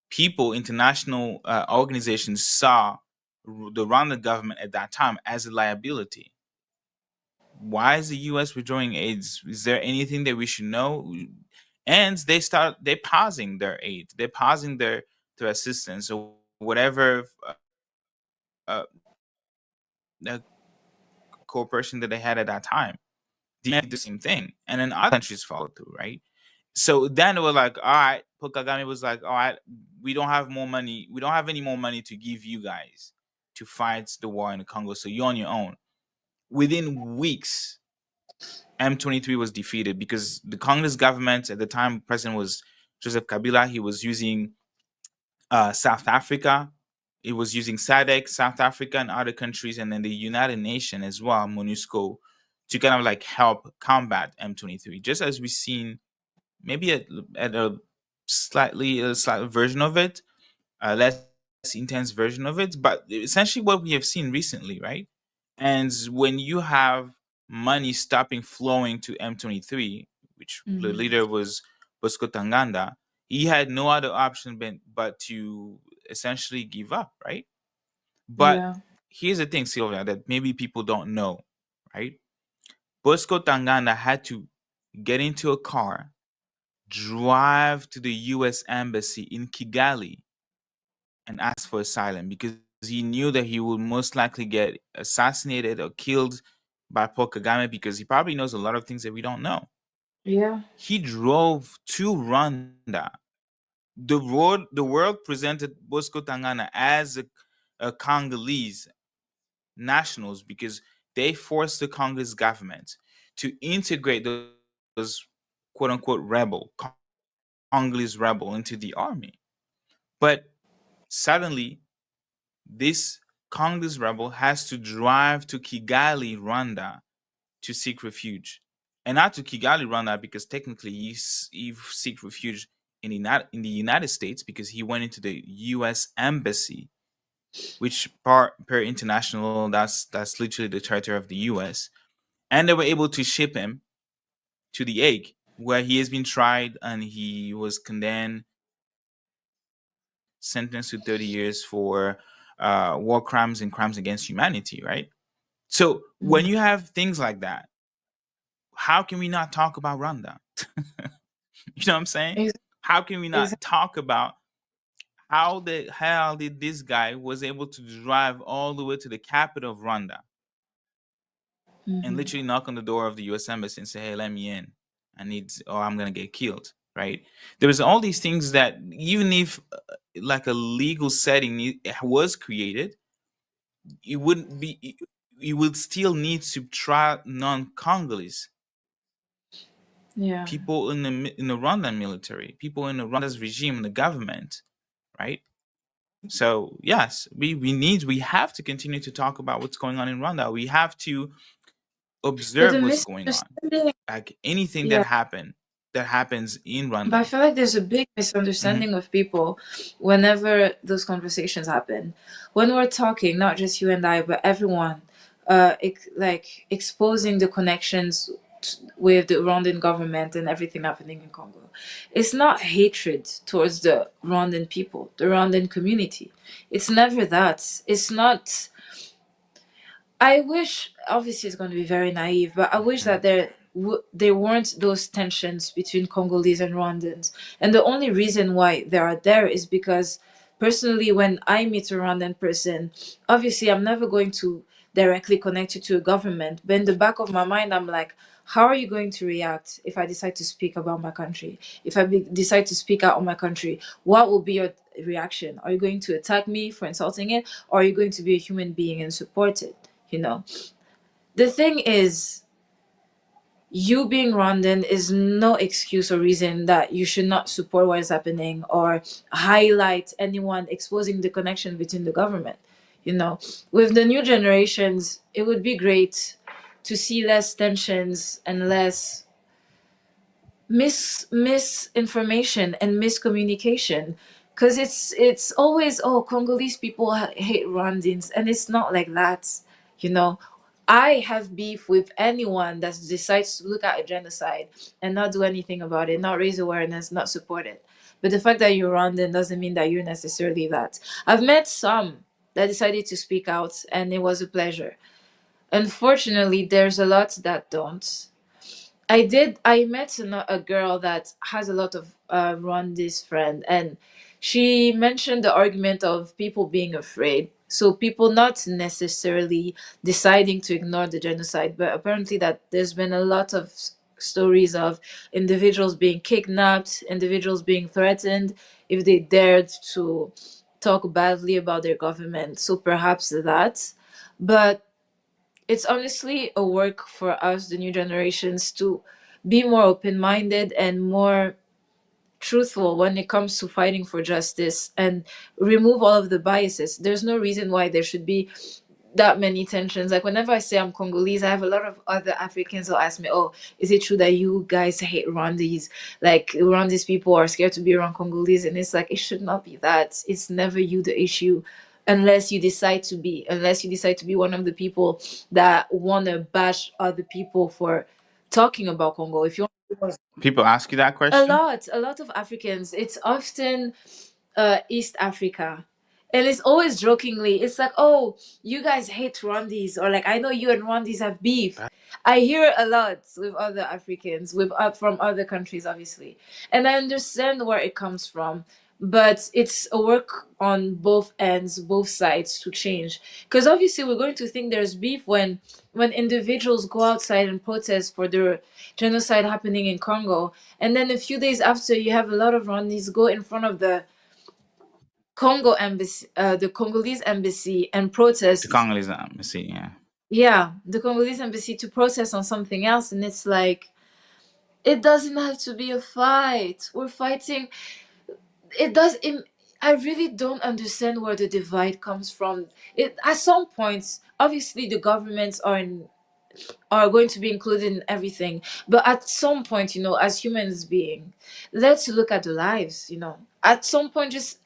people, international organizations saw the Rwanda government at that time as a liability. Why is the US withdrawing aid? Is there anything that we should know? And they pausing their aid, they're pausing their assistance, or whatever uh, cooperation that they had at that time. The US did the same thing, and then other countries followed through, right? So then they were like, all right, Paul Kagame was like, all right, we don't have more money, we don't have any more money to give you guys to fight the war in the Congo, so you're on your own. Within weeks, M23 was defeated, because the Congress government at the time, president was Joseph Kabila. He was using South Africa. It was using SADC, South Africa, and other countries, and then the United Nations as well, MONUSCO, to kind of like help combat M23. Just as we've seen, maybe at a slight version of it, a less intense version of it, but essentially what we have seen recently, right? And when you have money stopping flowing to M23, which the Mm-hmm. leader was Bosco Tanganda, he had no other option but to essentially give up, right? But Yeah. here's the thing, Sylvia, that maybe people don't know, right? Bosco Tanganda had to get into a car, drive to the US embassy in Kigali, and ask for asylum, because he knew that he would most likely get assassinated or killed by Paul Kagame, because he probably knows a lot of things that we don't know. Yeah. He drove to Rwanda. The world presented Bosco Tangana as a Congolese nationals, because they forced the Congolese government to integrate those quote unquote Congolese rebel into the army. But suddenly, this Congolese rebel has to drive to Kigali, Rwanda, to seek refuge, and not to Kigali, Rwanda, because technically he seek refuge in the United States, because he went into the U.S. embassy, which per international law, that's literally the territory of the U.S. And they were able to ship him to the Hague, where he has been tried and he was condemned, sentenced to 30 years for war crimes and crimes against humanity, right? So when you have Mm. things like that, how can we not talk about Rwanda? You know what I'm saying? Ex- How can we not ex- talk about how the hell did this guy was able to drive all the way to the capital of Rwanda and mhm. literally knock on the door of the US embassy and say, "Hey, let me in. I need, or I'm going to get killed," right? There was all these things that, even if like a legal setting was created, it wouldn't be you would still need to try non-Congolese Yeah. people in the Rwandan military, people in the Rwanda's regime, the government, right? So yes, we have to continue to talk about what's going on in Rwanda. We have to But observe the what's going on. misunderstanding, Like anything yeah. that happens in But I Rwanda. feel like there's a big Hmm. misunderstanding of people whenever those conversations happen. When we're talking, not just you and I, but everyone, like exposing the connections with the Rwandan government and everything happening in Congo. It's not hatred towards the Rwandan people, the Rwandan community. It's never that. It's not. I wish, obviously, it's going to be very naive, but I wish that there weren't those tensions between Congolese and Rwandans. And the only reason why there are there is because, personally, when I meet a Rwandan person, obviously, I'm never going to directly connect you to a government. But in the back of my mind, I'm like, how are you going to react if I decide to speak about my country? If decide to speak out on my country, what will be your reaction? Are you going to attack me for insulting it? Or are you going to be a human being and support it? You know, the thing is, you being Rwandan is no excuse or reason that you should not support what is happening or highlight anyone exposing the connection between the government. You know, with the new generations, it would be great to see less tensions and less misinformation and miscommunication, because it's always, oh, Congolese people hate Rwandans, and it's not like that, you know. I have beef with anyone that decides to look at a genocide and not do anything about it, not raise awareness, not support it. But the fact that you're Rwandan doesn't mean that you're necessarily that. I've met some that decided to speak out, and it was a pleasure. Unfortunately, there's a lot that don't. I met a girl that has a lot of Rwandese friend, and she mentioned the argument of people being afraid. So people not necessarily deciding to ignore the genocide, but apparently that there's been a lot of stories of individuals being kidnapped, individuals being threatened if they dared to talk badly about their government. So perhaps that, but it's honestly a work for us, the new generations, to be more open minded and more truthful when it comes to fighting for justice and remove all of the biases. There's no reason why there should be that many tensions. Like whenever I say I'm Congolese, I have a lot of other Africans who ask me, "Oh, is it true that you guys hate Rwandese? Like Rwandese people are scared to be around Congolese?" And it's like it should not be that. It's never you the issue, unless you decide to be one of the people that want to bash other people for talking about Congo. If you People ask you that question. a lot of Africans, it's often East Africa. And it's always jokingly, it's like, oh, you guys hate Rwandese, or like, I know you and Rwandese have beef. I hear a lot with other Africans, with from other countries, obviously, and I understand where it comes from. But it's a work on both ends, both sides to change. Because obviously, we're going to think there's beef when individuals go outside and protest for the genocide happening in Congo, and then a few days after, you have a lot of Rwandese go in front of the Congo embassy, the Congolese embassy, and The protest. Congolese, see, yeah. Yeah, the Congolese embassy to protest on something else, and it's like it doesn't have to be a fight. We're fighting. It does. I really don't understand where the divide comes from. It at some points, obviously, the governments are going to be included in everything. But at some point, as humans being, let's look at the lives, At some point, just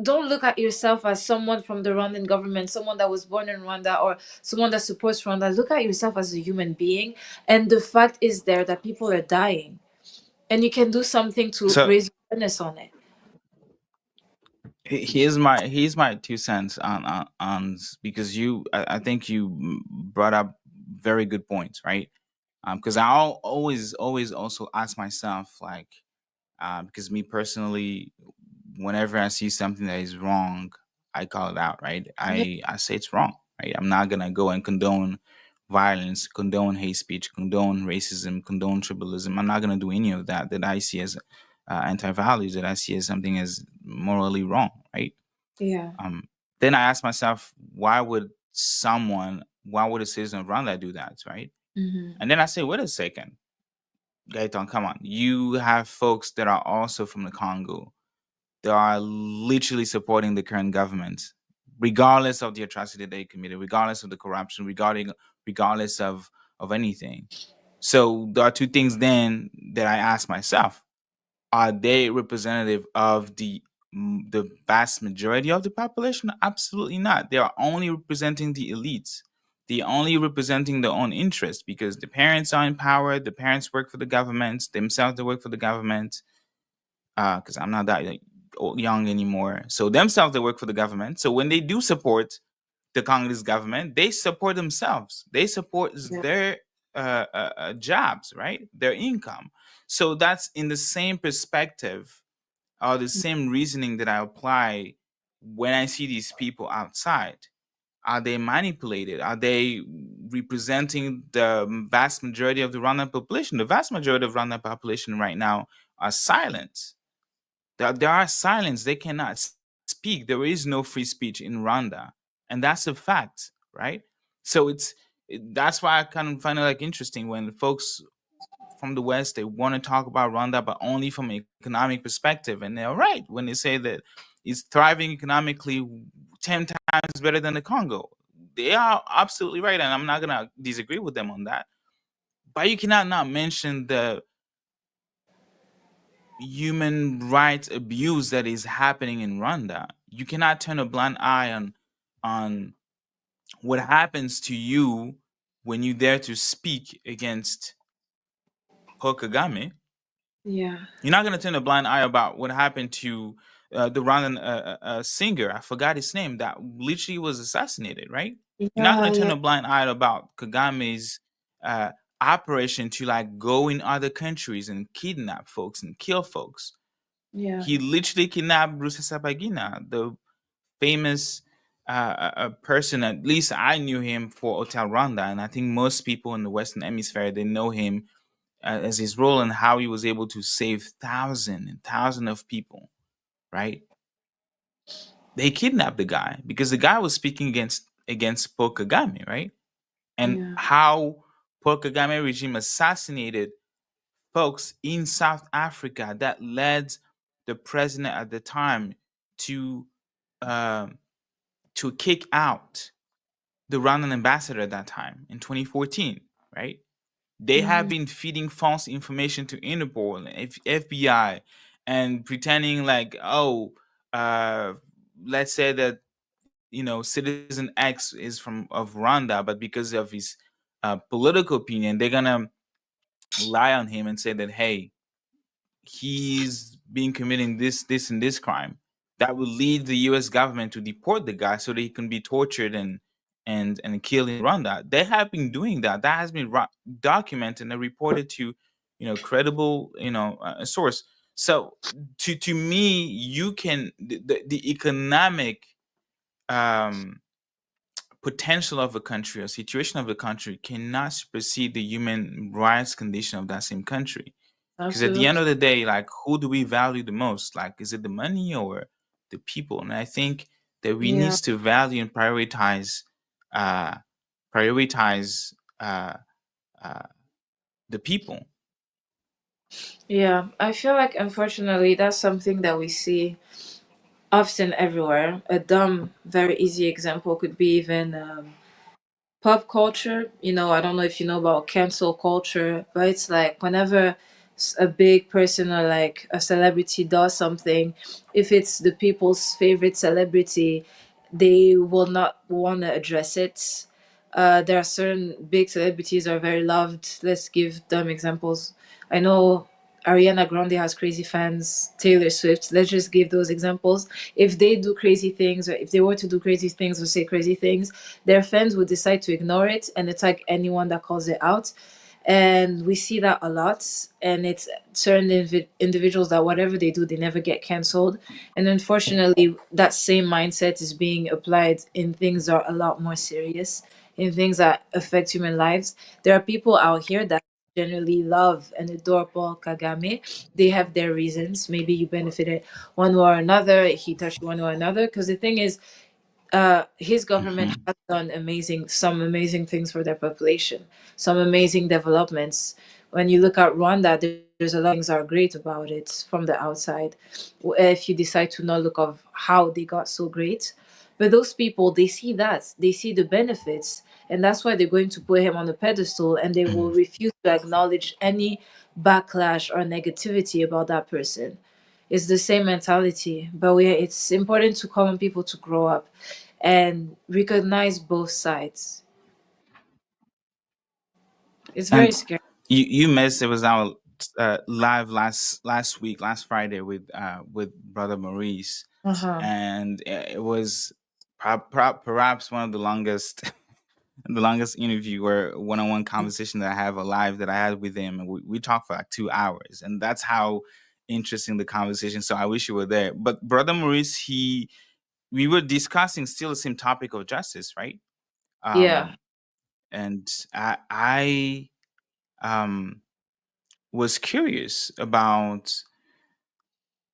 don't look at yourself as someone from the Rwandan government, someone that was born in Rwanda, or someone that supports Rwanda. Look at yourself as a human being. And the fact is there that people are dying. And you can do something to So raise awareness on it. here's my 2 cents on because I think you brought up very good points, right? Because always also ask myself, like, because me personally, whenever I see something that is wrong, I call it out, right? Yeah. I say it's wrong, right? I'm not gonna go and condone violence, condone hate speech, condone racism, condone tribalism. I'm not gonna do any of that I see as anti-values, that I see as something as morally wrong, right? Yeah. Um, then I ask myself, why would a citizen of Rwanda do that, right? Hmm. And then I say, wait a second, Gaetan, come on. You have folks that are also from the Congo. They are literally supporting the current government, regardless of the atrocity they committed, regardless of the corruption, regardless of anything. So there are two things then that I ask myself: are they representative of the vast majority of the population? Absolutely not. They are only representing the elites. They only representing their own interests because the parents are in power. The parents work for the government themselves. They work for the government. Because I'm not that young anymore. So themselves, they work for the government. So when they do support the Congolese government, they support themselves. They support Yeah. their jobs, right? Their income. So that's in the same perspective or the same reasoning that I apply when I see these people outside. Are they manipulated? Are they representing the vast majority of the Rwandan population? The vast majority of Rwandan population right now are silent. There are silence. They cannot speak. There is no free speech in Rwanda, and that's a fact, right? So that's why I kind of find it like interesting when folks from the West, they want to talk about Rwanda, but only from an economic perspective, and they're right when they say that it's thriving economically 10 times better than the Congo. They are absolutely right, and I'm not gonna disagree with them on that. But you cannot not mention human rights abuse that is happening in Rwanda. You cannot turn a blind eye on what happens to you when you dare to speak against Paul Kagame. Yeah. You're not going to turn a blind eye about what happened to the Rwandan singer. I forgot his name. That literally was assassinated. Right? You're not Yeah. going to turn Yeah. a blind eye about Kagame's uh, operation to like go in other countries and kidnap folks and kill folks. Yeah. He literally kidnapped Rusesabagina, the famous person. At least I knew him for Hotel Rwanda, and I think most people in the Western Hemisphere they know him as his role and how he was able to save thousands and thousands of people. Right? They kidnapped the guy because the guy was speaking against Paul Kagame, right? And Yeah. how Paul Kagame regime assassinated folks in South Africa that led the president at the time to um, to kick out the Rwandan ambassador at that time in 2014, right? They have Hmm. been feeding false information to Interpol and FBI and pretending like, oh, uh, let's say that citizen X is from of Rwanda, but because of his political opinion, they're gonna lie on him and say that, hey, he's been committing this and this crime that will lead the US government to deport the guy so that he can be tortured and killed in Rwanda. They have been doing that. That has been documented and reported to credible source. So to me, you can the economic um potential of a country or situation of a country cannot supersede the human rights condition of that same country, because at the end Absolutely. of the day, like, who do we value the most? Like, is it the money or the people? And I think that we Yeah. needs to value and uh prioritize uh, uh the people. Yeah. I feel like unfortunately that's something that we see often everywhere. A dumb, very easy example could be even pop culture. I don't know if you know about cancel culture, but it's like whenever a big person or like a celebrity does something, if it's the people's favorite celebrity, they will not want to address it. There are certain big celebrities that are very loved. Let's give them examples. I know Ariana Grande has crazy fans, Taylor Swift. Let's just give those examples. If they do crazy things, or if they were to do crazy things or say crazy things, their fans would decide to ignore it and attack anyone that calls it out. And we see that a lot. And it's certain individuals that whatever they do, they never get canceled. And unfortunately, that same mindset is being applied in things that are a lot more serious, in things that affect human lives. There are people out here that generally love and adore Paul Kagame. They have their reasons. Maybe you benefited one way or another, he touched you one way or another. Because the thing is, his government Hmm. has done some amazing things for their population, some amazing developments. When you look at Rwanda, there's a lot of things that are great about it from the outside. If you decide to not look of how they got so great, but those people they see that they see the benefits, and that's why they're going to put him on a pedestal, and they will refuse to acknowledge any backlash or negativity about that person. It's the same mentality, but it's important to call on people to grow up and recognize both sides. It's very And scary. you missed, it was our live last week, last Friday, with brother Maurice, Uh-huh. and it was perhaps one of the longest the longest interview or one-on-one conversation that I have alive that I had with him, and we talked for like 2 hours, and that's how interesting the conversation. So I wish you were there. But brother Maurice, he we were discussing still the same topic of justice, right? Yeah. um and I um was curious about,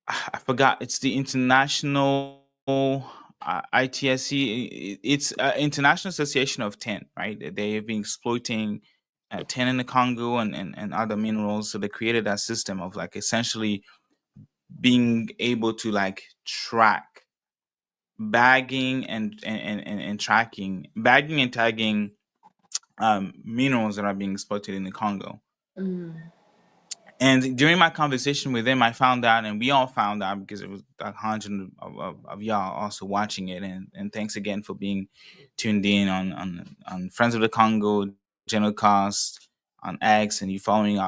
I forgot, it's the international ITSC. It's International Association of Tin, right? They have been exploiting tin in the Congo and other minerals. So they created that system of like essentially being able to like track bagging and tracking, bagging and tagging minerals that are being exploited in the Congo. Mm. And during my conversation with him, I found out, and we all found out because it was like hundreds of y'all also watching it. And thanks again for being tuned in on Friends of the Congo, Genocast, on X, and you following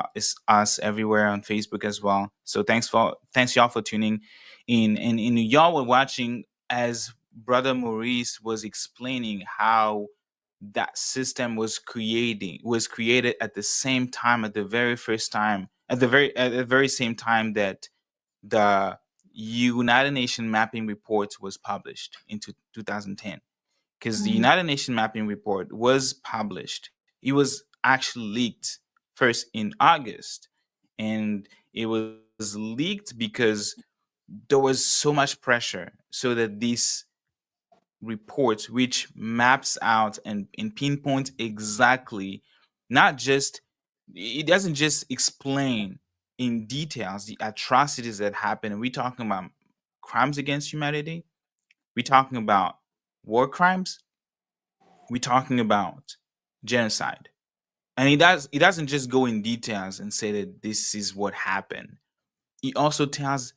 us everywhere on Facebook as well. So thanks y'all for tuning in. And y'all were watching as Brother Maurice was explaining how that system was created at the same time, at the very first time, at the very same time that the United Nations mapping report was published in 2010. Because the Mhm. United Nations mapping report was published, it was actually leaked first in August, and it was leaked because there was so much pressure so that this report which maps out and pinpoints exactly, not just, it doesn't just explain in details the atrocities that happen. We're talking about crimes against humanity, we're talking about war crimes, we're talking about genocide. And it doesn't just go in details and say that this is what happened. It also tells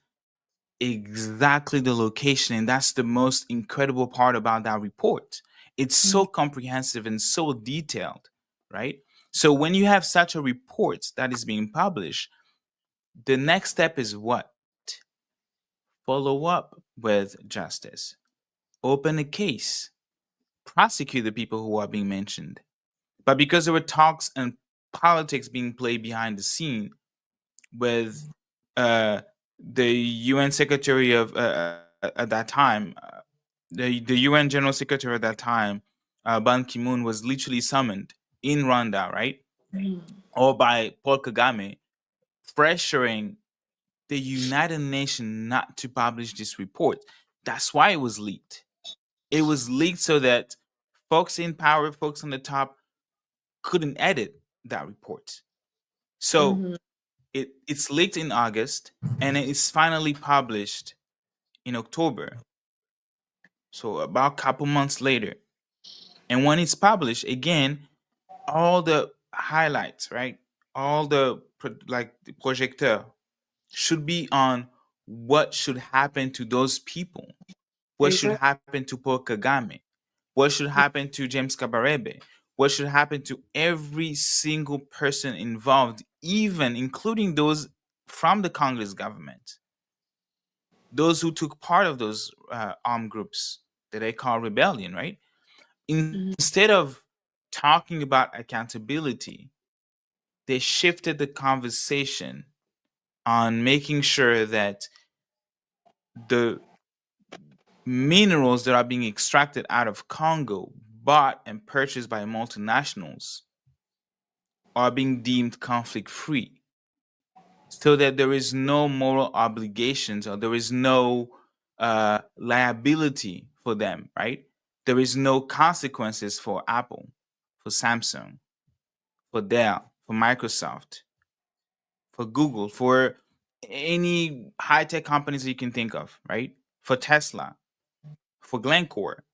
exactly the location, and that's the most incredible part about that report. It's so comprehensive and so detailed, right? So when you have such a report that is being published, the next step is what? Follow up with justice, open a case, prosecute the people who are being mentioned. But because there were talks and politics being played behind the scene with uh, the UN Secretary of at that time, the UN General Secretary at that time, Ban Ki-moon, was literally summoned in Rwanda, right, or by Paul Kagame, pressuring the United Nations not to publish this report. That's why it was leaked. It was leaked so that folks in power, folks on the top, couldn't edit that report. So Mhm. it's leaked in August and it's finally published in October. So about a couple months later. And when it's published, again, all the highlights, right? All the like the projector should be on what should happen to those people. What should Exactly. happen to Paul Kagame? What should happen to James Kabarebe? What should happen to every single person involved, even including those from the Congolese government, those who took part of those armed groups that they call rebellion, right? Mhm. Instead of talking about accountability, they shifted the conversation on making sure that the minerals that are being extracted out of Congo, bought and purchased by multinationals, are being deemed conflict free, so that there is no moral obligations or there is no liability for them, right? There is no consequences for Apple, for Samsung, for Dell, for Microsoft, for Google, for any high tech companies that you can think of, right? For Tesla, for Glencore,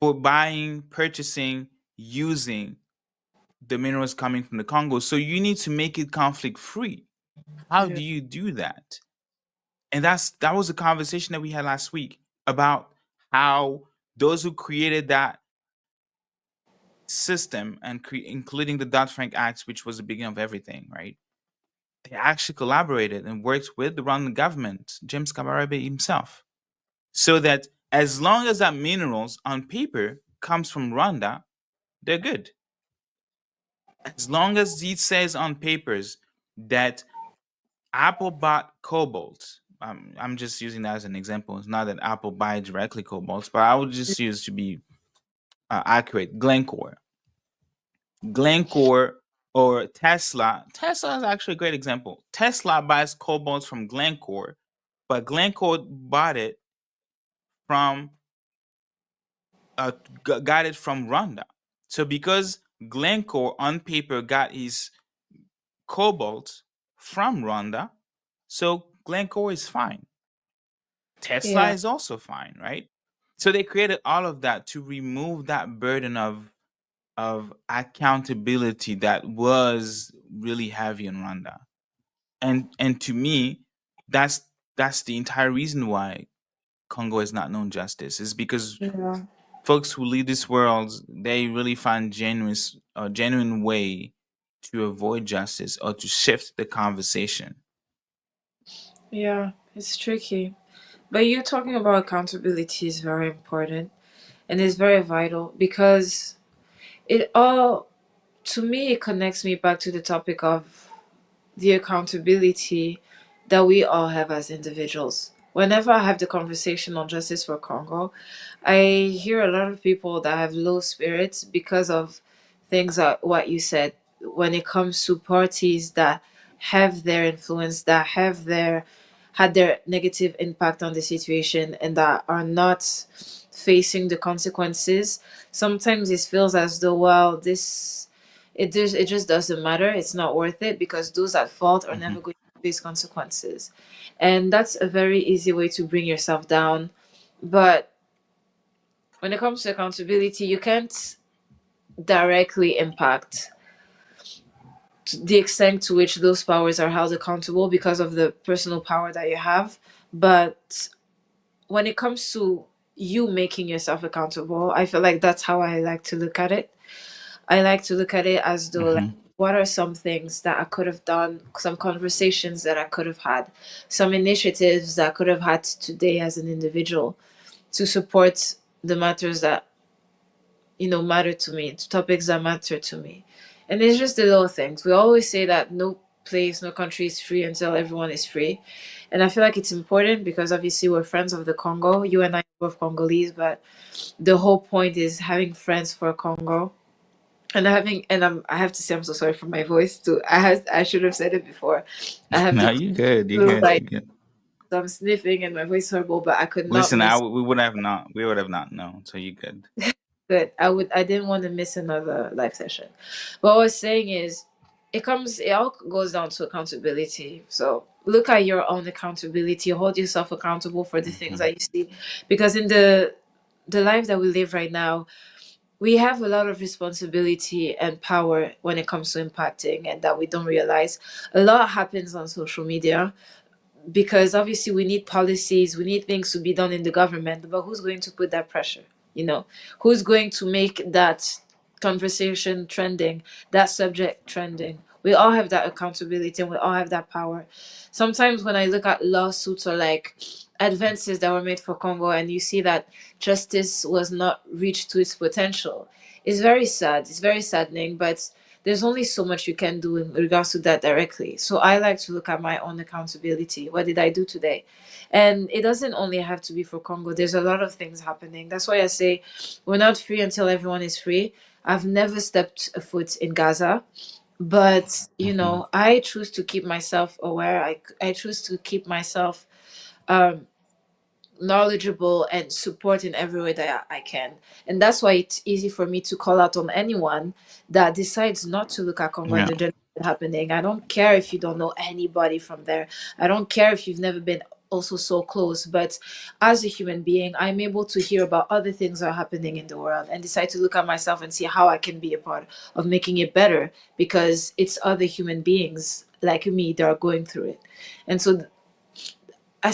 for buying, purchasing, using the minerals coming from the Congo. So you need to make it conflict free. How Yeah. do you do that? And that was a conversation that we had last week about how those who created that system and including the Dodd-Frank Act, which was the beginning of everything, right? They actually collaborated and worked with the Rwandan government, James Kabarebe himself, so that as long as that minerals on paper comes from Rwanda, they're good. As long as it says on papers that Apple bought cobalt, I'm just using that as an example. It's not that Apple buy directly cobalt, but I would just use to be accurate. Glencore or Tesla. Tesla is actually a great example. Tesla buys cobalt from Glencore, but Glencore bought it from uh, got it from Rwanda. So because Glencore on paper got his cobalt from Rwanda, so Glencore is fine. Tesla Yeah. is also fine, right? So they created all of that to remove that burden of accountability that was really heavy in Rwanda. And to me, that's that's the entire reason why Congo has not known justice, is because Yeah. folks who lead this world, they really find a genuine way to avoid justice or to shift the conversation. Yeah, it's tricky. But you talking about accountability is very important and it's very vital because it all, to me, it connects me back to the topic of the accountability that we all have as individuals. Whenever I have the conversation on justice for Congo, I hear a lot of people that have low spirits because of things like what you said when it comes to parties that have their influence, that have their had their negative impact on the situation and that are not facing the consequences. Sometimes it feels as though, well, it just doesn't matter. It's not worth it because those at fault are Hmm. never going to face consequences. And that's a very easy way to bring yourself down. But when it comes to accountability, you can't directly impact the extent to which those powers are held accountable because of the personal power that you have. But when it comes to you making yourself accountable, I feel like that's how I like to look at it. I like to look at it as though, like, Hmm. what are some things that I could have done, some conversations that I could have had, some initiatives that I could have had today as an individual to support the matters that, matter to me, to topics that matter to me. And it's just the little things. We always say that no place, no country is free until everyone is free. And I feel like it's important because obviously we're friends of the Congo. You and I are both Congolese, but the whole point is having friends for Congo. And I have to say I'm so sorry for my voice too. I should have said it before. I have No, the you good. You flu, good. like You good. I'm sniffing and my voice is horrible, but I could not Listen, miss. we would have not known. So you good. Good. I didn't want to miss another live session. What I was saying is it all goes down to accountability. So look at your own accountability, hold yourself accountable for the things Hmm. that you see. Because in the life that we live right now, we have a lot of responsibility and power when it comes to impacting and that we don't realize. A lot happens on social media because obviously we need policies, we need things to be done in the government, but who's going to put that pressure? You know, who's going to make that conversation trending, that subject trending? We all have that accountability and we all have that power. Sometimes when I look at lawsuits or like advances that were made for Congo and you see that justice was not reached to its potential, it's very sad. It's very saddening, but there's only so much you can do in regards to that directly. So I like to look at my own accountability. What did I do today? And it doesn't only have to be for Congo. There's a lot of things happening. That's why I say we're not free until everyone is free. I've never stepped a foot in Gaza, but Hmm. I choose to keep myself aware. I choose to keep myself um knowledgeable and support in every way that I can. And that's why it's easy for me to call out on anyone that decides not to look at Congo and Yeah. the genocide happening. I don't care if you don't know anybody from there. I don't care if you've never been also so close. But as a human being, I'm able to hear about other things that are happening in the world and decide to look at myself and see how I can be a part of making it better because it's other human beings like me that are going through it. And so I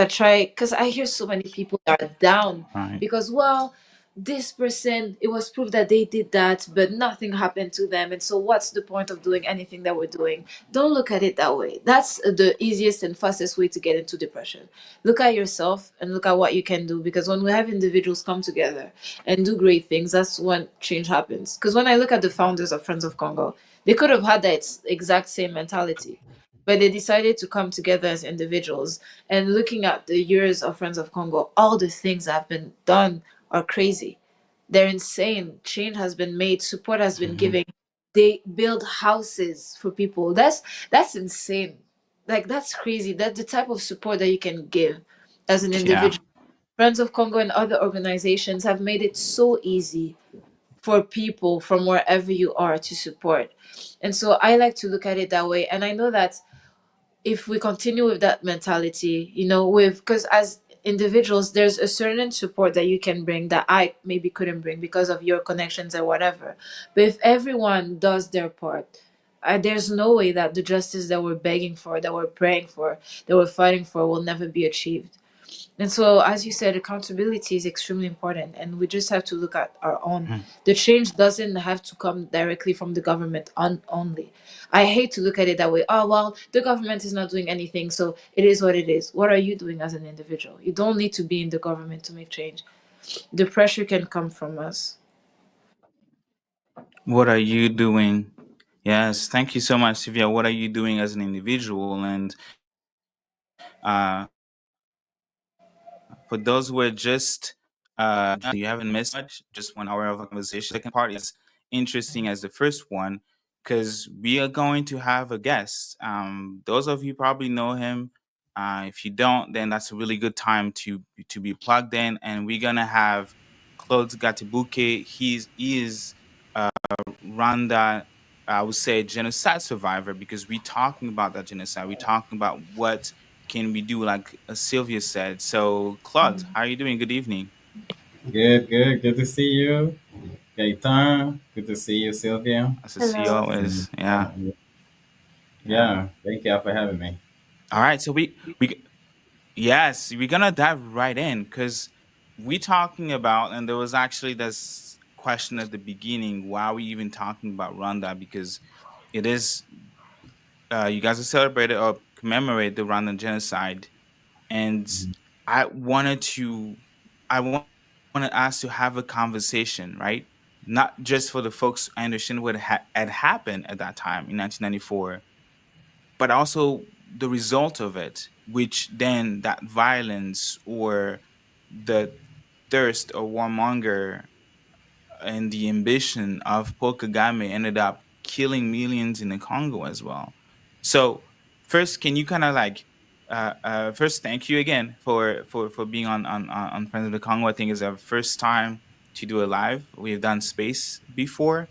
try because I hear so many people that are down All right. because, well, this person, it was proof that they did that, but nothing happened to them. And so what's the point of doing anything that we're doing? Don't look at it that way. That's the easiest and fastest way to get into depression. Look at yourself and look at what you can do because when we have individuals come together and do great things, that's when change happens. Because when I look at the founders of Friends of Congo, they could have had that exact same mentality, but they decided to come together as individuals. And looking at the years of Friends of Congo, all the things that have been done are crazy. They're insane. Change has been made, support has been Hmm. given. They build houses for people. That's insane. Like that's crazy. That the type of support that you can give as an Yeah. individual. Friends of Congo and other organizations have made it so easy for people from wherever you are to support. And so I like to look at it that way. And I know that if we continue with that mentality, with because as individuals, there's a certain support that you can bring that I maybe couldn't bring because of your connections or whatever. But if everyone does their part, There's no way that the justice that we're begging for, that we're praying for, that we're fighting for will never be achieved. And so, as you said, accountability is extremely important, and we just have to look at our own. Mhm. The change doesn't have to come directly from the government only. I hate to look at it that way. Oh, well, the government is not doing anything, so it is what it is. What are you doing as an individual? You don't need to be in the government to make change. The pressure can come from us. What are you doing? Yes, thank you so much, Sylvia. What are you doing as an individual? And for those who are just you haven't missed much, just 1 hour of a conversation. Second part is interesting as the first one because we are going to have a guest. Those of you probably know him. If you don't, then that's a really good time to be plugged in. And we're gonna have Claude Gatibuke. He is Rwanda, I would say, genocide survivor because we're talking about that genocide. We're talking about what can we do, like Sylvia said. So, Claude, how are you doing? Good evening. Good, good. Good to see you. Gaetan, good to see you, Sylvia. Nice to see you Hello. And, always. Yeah, yeah. yeah, thank you for having me. All right, so we yes, we're gonna dive right in because we talking about, and there was actually this question at the beginning: why are we even talking about Rwanda? Because it is you guys have celebrated or commemorate the Rwandan genocide, and I wanted to I wanted us to have a conversation, right? Not just for the folks I understand what had happened at that time in 1994, but also the result of it, which then that violence or the thirst or warmonger and the ambition of Paul Kagame ended up killing millions in the Congo as well. So first, can you kind of like first thank you again for being on Friends of the Congo. I think it's our first time to do a live. We've done space before,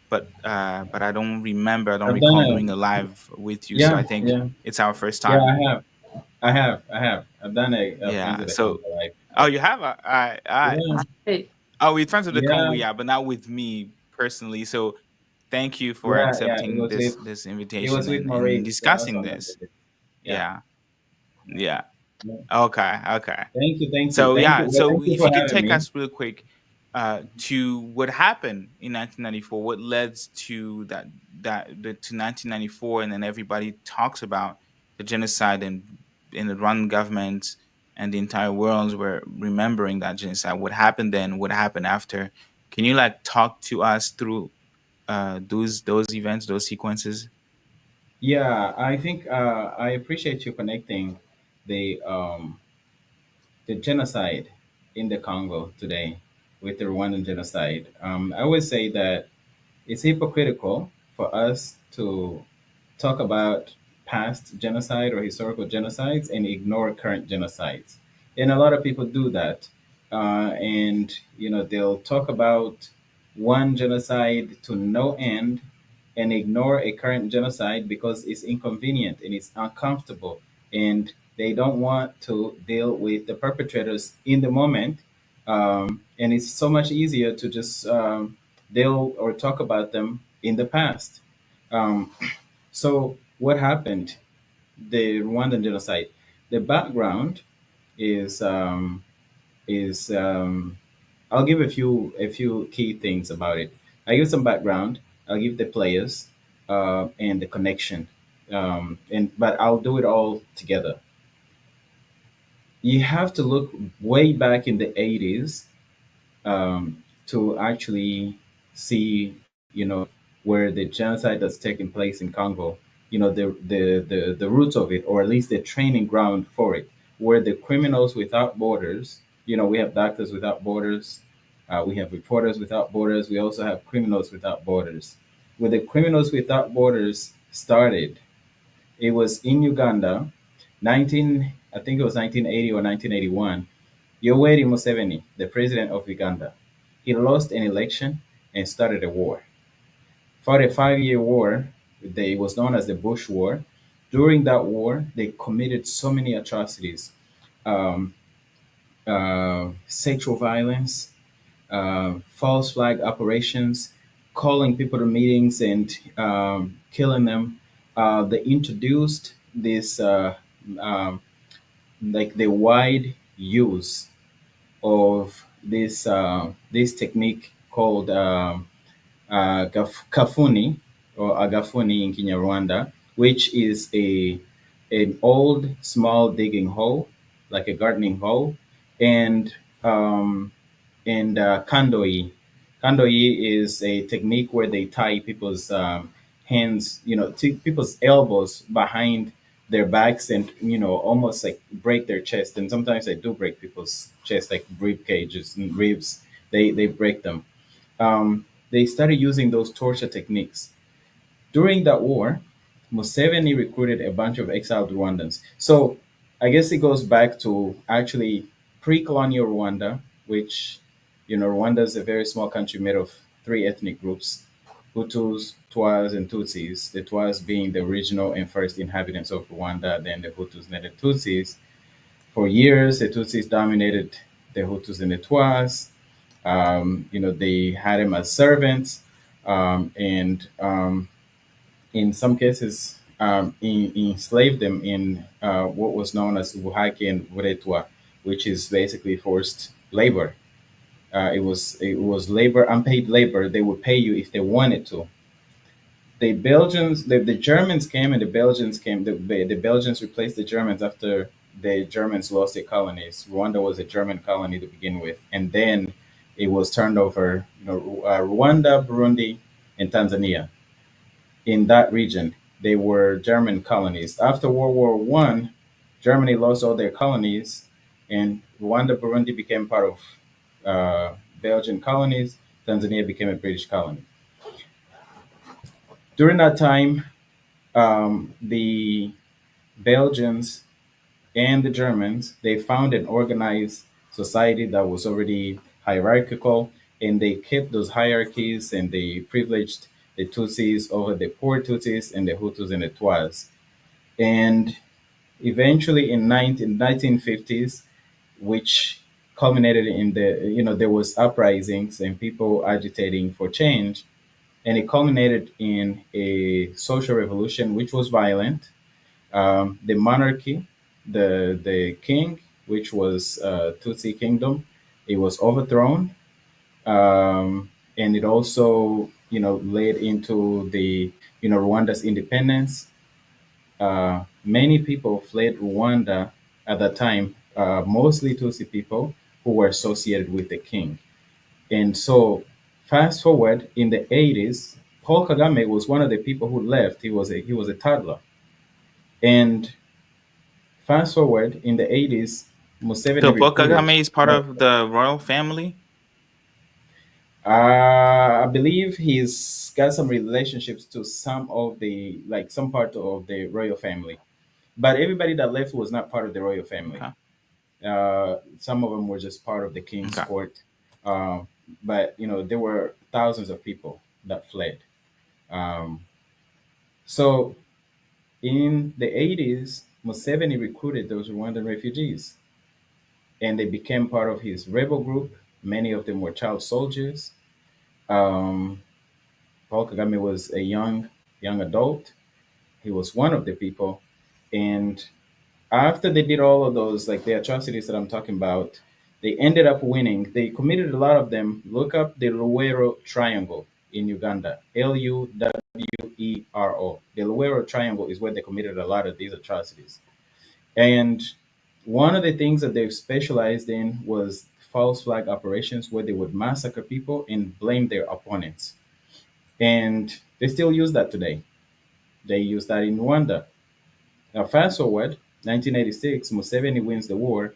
but I don't remember. I don't I've done recall it. doing a live with you. So Yeah, I think yeah, it's our first yeah. time. I have. I've done a Friends Yeah. of the So Congo life. oh, you have a all right, all right. Yeah, Hey. Oh, with friends of the Congo, yeah, yeah, but not with me personally. So thank you for yeah. It accepting was with this it was invitation with and Maurice. The last discussing one I this. did it. Yeah, Yeah. Yeah. yeah. Okay. Okay. Thank you, thank you, So thank you. yeah, Well, so thank you if for you could having take me. us real quick to what happened in 1994, what led to to 1994, and then everybody talks about the genocide and the Rwandan government and the entire world were remembering that genocide. What happened then? What happened after? Can you like talk to us through those events, those sequences? Yeah, I think I appreciate you connecting the the genocide in the Congo today with the Rwandan genocide. I always say that it's hypocritical for us to talk about past genocide or historical genocides and ignore current genocides. And a lot of people do that. And, they'll talk about one genocide to no end and ignore a current genocide because it's inconvenient and it's uncomfortable. And they don't want to deal with the perpetrators in the moment. And it's so much easier to just deal or talk about them in the past. Um, so, what happened? The Rwandan genocide. The background is um, is I'll give a few key things about it. I give some background. I'll give the players and the connection, and but I'll do it all together. You have to look way back in the 80s to actually see, where the genocide that's taking place in Congo, the roots of it, or at least the training ground for it, where the criminals without borders, we have doctors without borders, we have reporters without borders, we also have criminals without borders. Where the criminals without borders started, it was in Uganda, I think it was 1980 or 1981. Yoweri Museveni, the president of Uganda, he lost an election and started a war. Fought a 5-year war. It was known as the Bush War. During that war, they committed so many atrocities, um, sexual violence, false flag operations. calling people to meetings and killing them. They introduced this like the wide use of this technique called kafuni or agafuni in Kinyarwanda, which is a an old small digging hole, like a gardening hole, and um, kandoi. Kandoi is a technique where they tie people's hands, to people's elbows behind their backs, and almost like break their chest. And sometimes they do break people's chest, like rib cages and ribs. They break them. They started using those torture techniques. During that war, Museveni recruited a bunch of exiled Rwandans. So I guess it goes back to actually pre-colonial Rwanda, which, Rwanda is a very small country made of three ethnic groups: Hutus, Twas, and Tutsis. The Twas being the original and first inhabitants of Rwanda, then the Hutus, then the Tutsis. For years, the Tutsis dominated the Hutus and the Twas. They had them as servants, and in some cases, enslaved them in what was known as Ubuhake and Uretwa, which is basically forced labor. It was labor, unpaid labor. They would pay you if they wanted to. The Germans came, and the Belgians came. The Belgians replaced the Germans after the Germans lost their colonies. Rwanda was a German colony to begin with, and then it was turned over. Rwanda, Burundi, and Tanzania. In that region, they were German colonies. After World War One, Germany lost all their colonies, and Rwanda, Burundi became part of Belgian colonies. Tanzania became a British colony. During that time, the Belgians and the Germans, they found an organized society that was already hierarchical, and they kept those hierarchies, and they privileged the Tutsis over the poor Tutsis and the Hutus and the Twas. And eventually in 1950s, which culminated in there was uprisings and people agitating for change, and it culminated in a social revolution which was violent. The monarchy, the king, which was Tutsi kingdom, it was overthrown, and it also led into the Rwanda's independence. Many people fled Rwanda at that time, mostly Tutsi people who were associated with the king. And so, fast forward in the 80s, Paul Kagame was one of the people who left. He was a toddler. And fast forward in the 80s, So Museveni Paul recruited. Kagame is part of the royal family. I believe he's got some relationships to some of the like some part of the royal family, but everybody that left was not part of the royal family. Okay. Some of them were just part of the king's Okay. court, um, but there were thousands of people that fled. Um, so in the 80s, Museveni recruited those Rwandan refugees, and they became part of his rebel group. Many of them were child soldiers. Um, Paul Kagame was a young adult. He was one of the people, and after they did all of those, like the atrocities that I'm talking about, they ended up winning. They committed a lot of them. Look up the Luwero Triangle in Uganda. Luwero. The Luwero Triangle is where they committed a lot of these atrocities. And one of the things that they've specialized in was false flag operations, where they would massacre people and blame their opponents. And they still use that today. They use that in Rwanda. Now, fast forward, 1986, Museveni wins the war.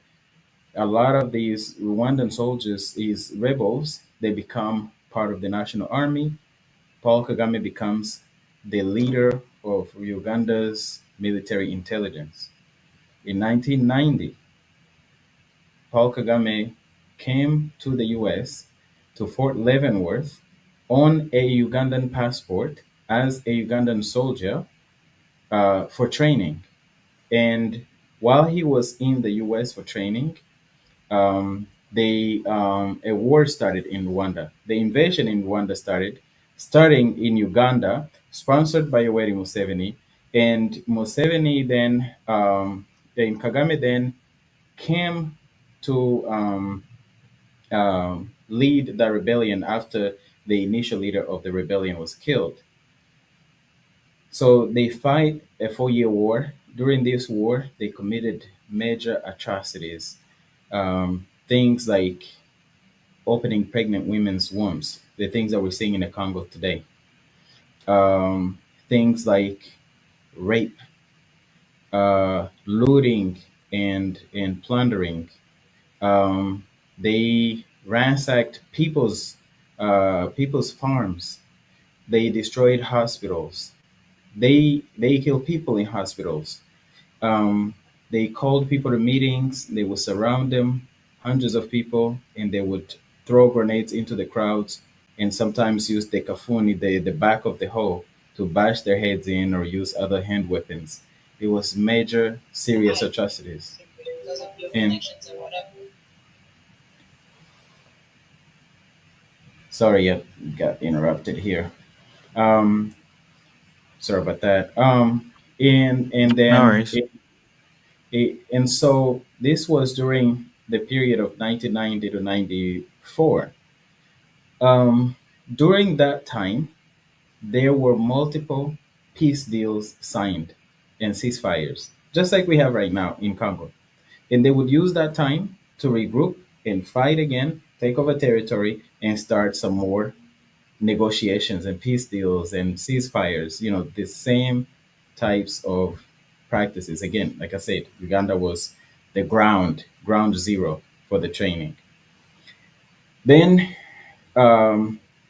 A lot of these Rwandan soldiers, these rebels, they become part of the national army. Paul Kagame becomes the leader of Uganda's military intelligence. In 1990, Paul Kagame came to the US, to Fort Leavenworth, on a Ugandan passport as a Ugandan soldier for training. And while he was in the US for training, a war started in Rwanda. The invasion in Rwanda started. starting in Uganda, sponsored by Yoweri Museveni. And Museveni then, then Kagame then came to lead the rebellion after the initial leader of the rebellion was killed. So they fight a 4 year war. During this war, they committed major atrocities. Things like opening pregnant women's wombs, the things that we're seeing in the Congo today. Things like rape, looting, and plundering. They ransacked people's farms. They destroyed hospitals. They killed people in hospitals. Um, they called people to meetings. They would surround them, hundreds of people, and they would throw grenades into the crowds, and sometimes use the kafuni, the back of the hoe, to bash their heads in, or use other hand weapons. It was major, serious atrocities. And sorry, I got interrupted here. Um, sorry about that. And No then worries. and so this was during the period of 1990 to 94. Um, During that time, there were multiple peace deals signed and ceasefires, just like we have right now in Congo. And they would use that time to regroup and fight again, take over territory, and start some more negotiations and peace deals and ceasefires. The same types of practices. Again, like I said, Uganda was the ground zero for the training. Then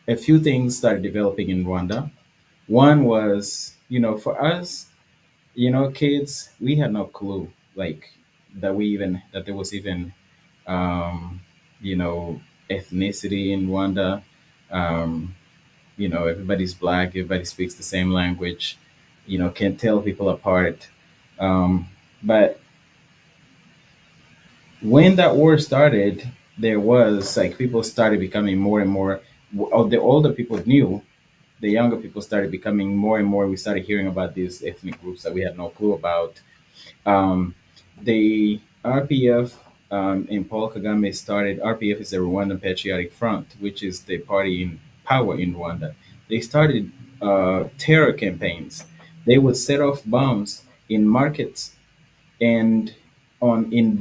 a few things started developing in Rwanda. One was, for us, kids, we had no clue, like, that there was even, um, you know, ethnicity in Rwanda. Um, Everybody's black, everybody speaks the same language, can't tell people apart. But when that war started, there was like people started becoming more and more. The older people knew, the younger people started becoming more and more. We started hearing about these ethnic groups that we had no clue about. Um, the RPF, and Paul Kagame started. RPF is the Rwandan Patriotic Front, which is the party in power in Rwanda. They started terror campaigns. They would set off bombs in markets and on in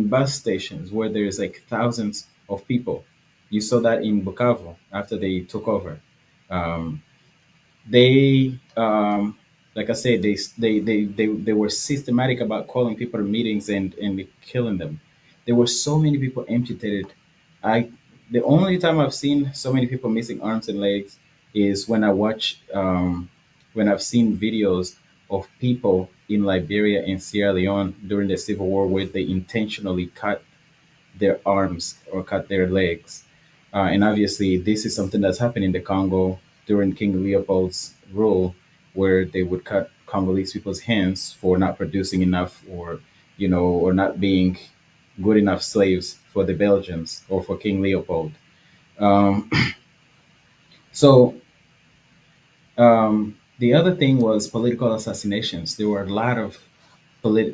bus stations where there's like thousands of people. You saw that in Bukavu after they took over. Um, they like I said, they were systematic about calling people to meetings and killing them. There were so many people amputated. I The only time I've seen so many people missing arms and legs is when I've seen videos of people in Liberia and Sierra Leone during the civil war where they intentionally cut their arms or cut their legs. And obviously, this is something that's happened in the Congo during King Leopold's rule, where they would cut Congolese people's hands for not producing enough, or not being good enough slaves for the Belgians or for King Leopold. Um, so the other thing was political assassinations. There were a lot of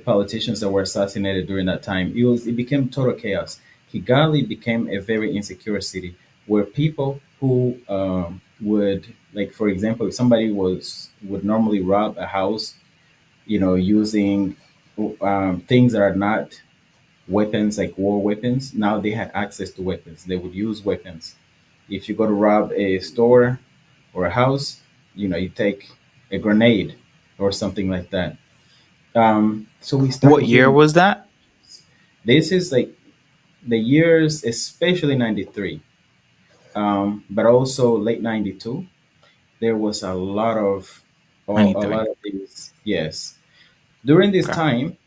politicians that were assassinated during that time. It became total chaos. Kigali became a very insecure city where people who would, like, for example, if somebody would normally rob a house, using things that are not weapons, like war weapons. Now they had access to weapons. They would use weapons. If you go to rob a store or a house, you take a grenade or something like that. So we started What year hearing was that? this is like the years, especially 93, but also late 92. There was a lot 93. of these. Yes. During this Okay. time,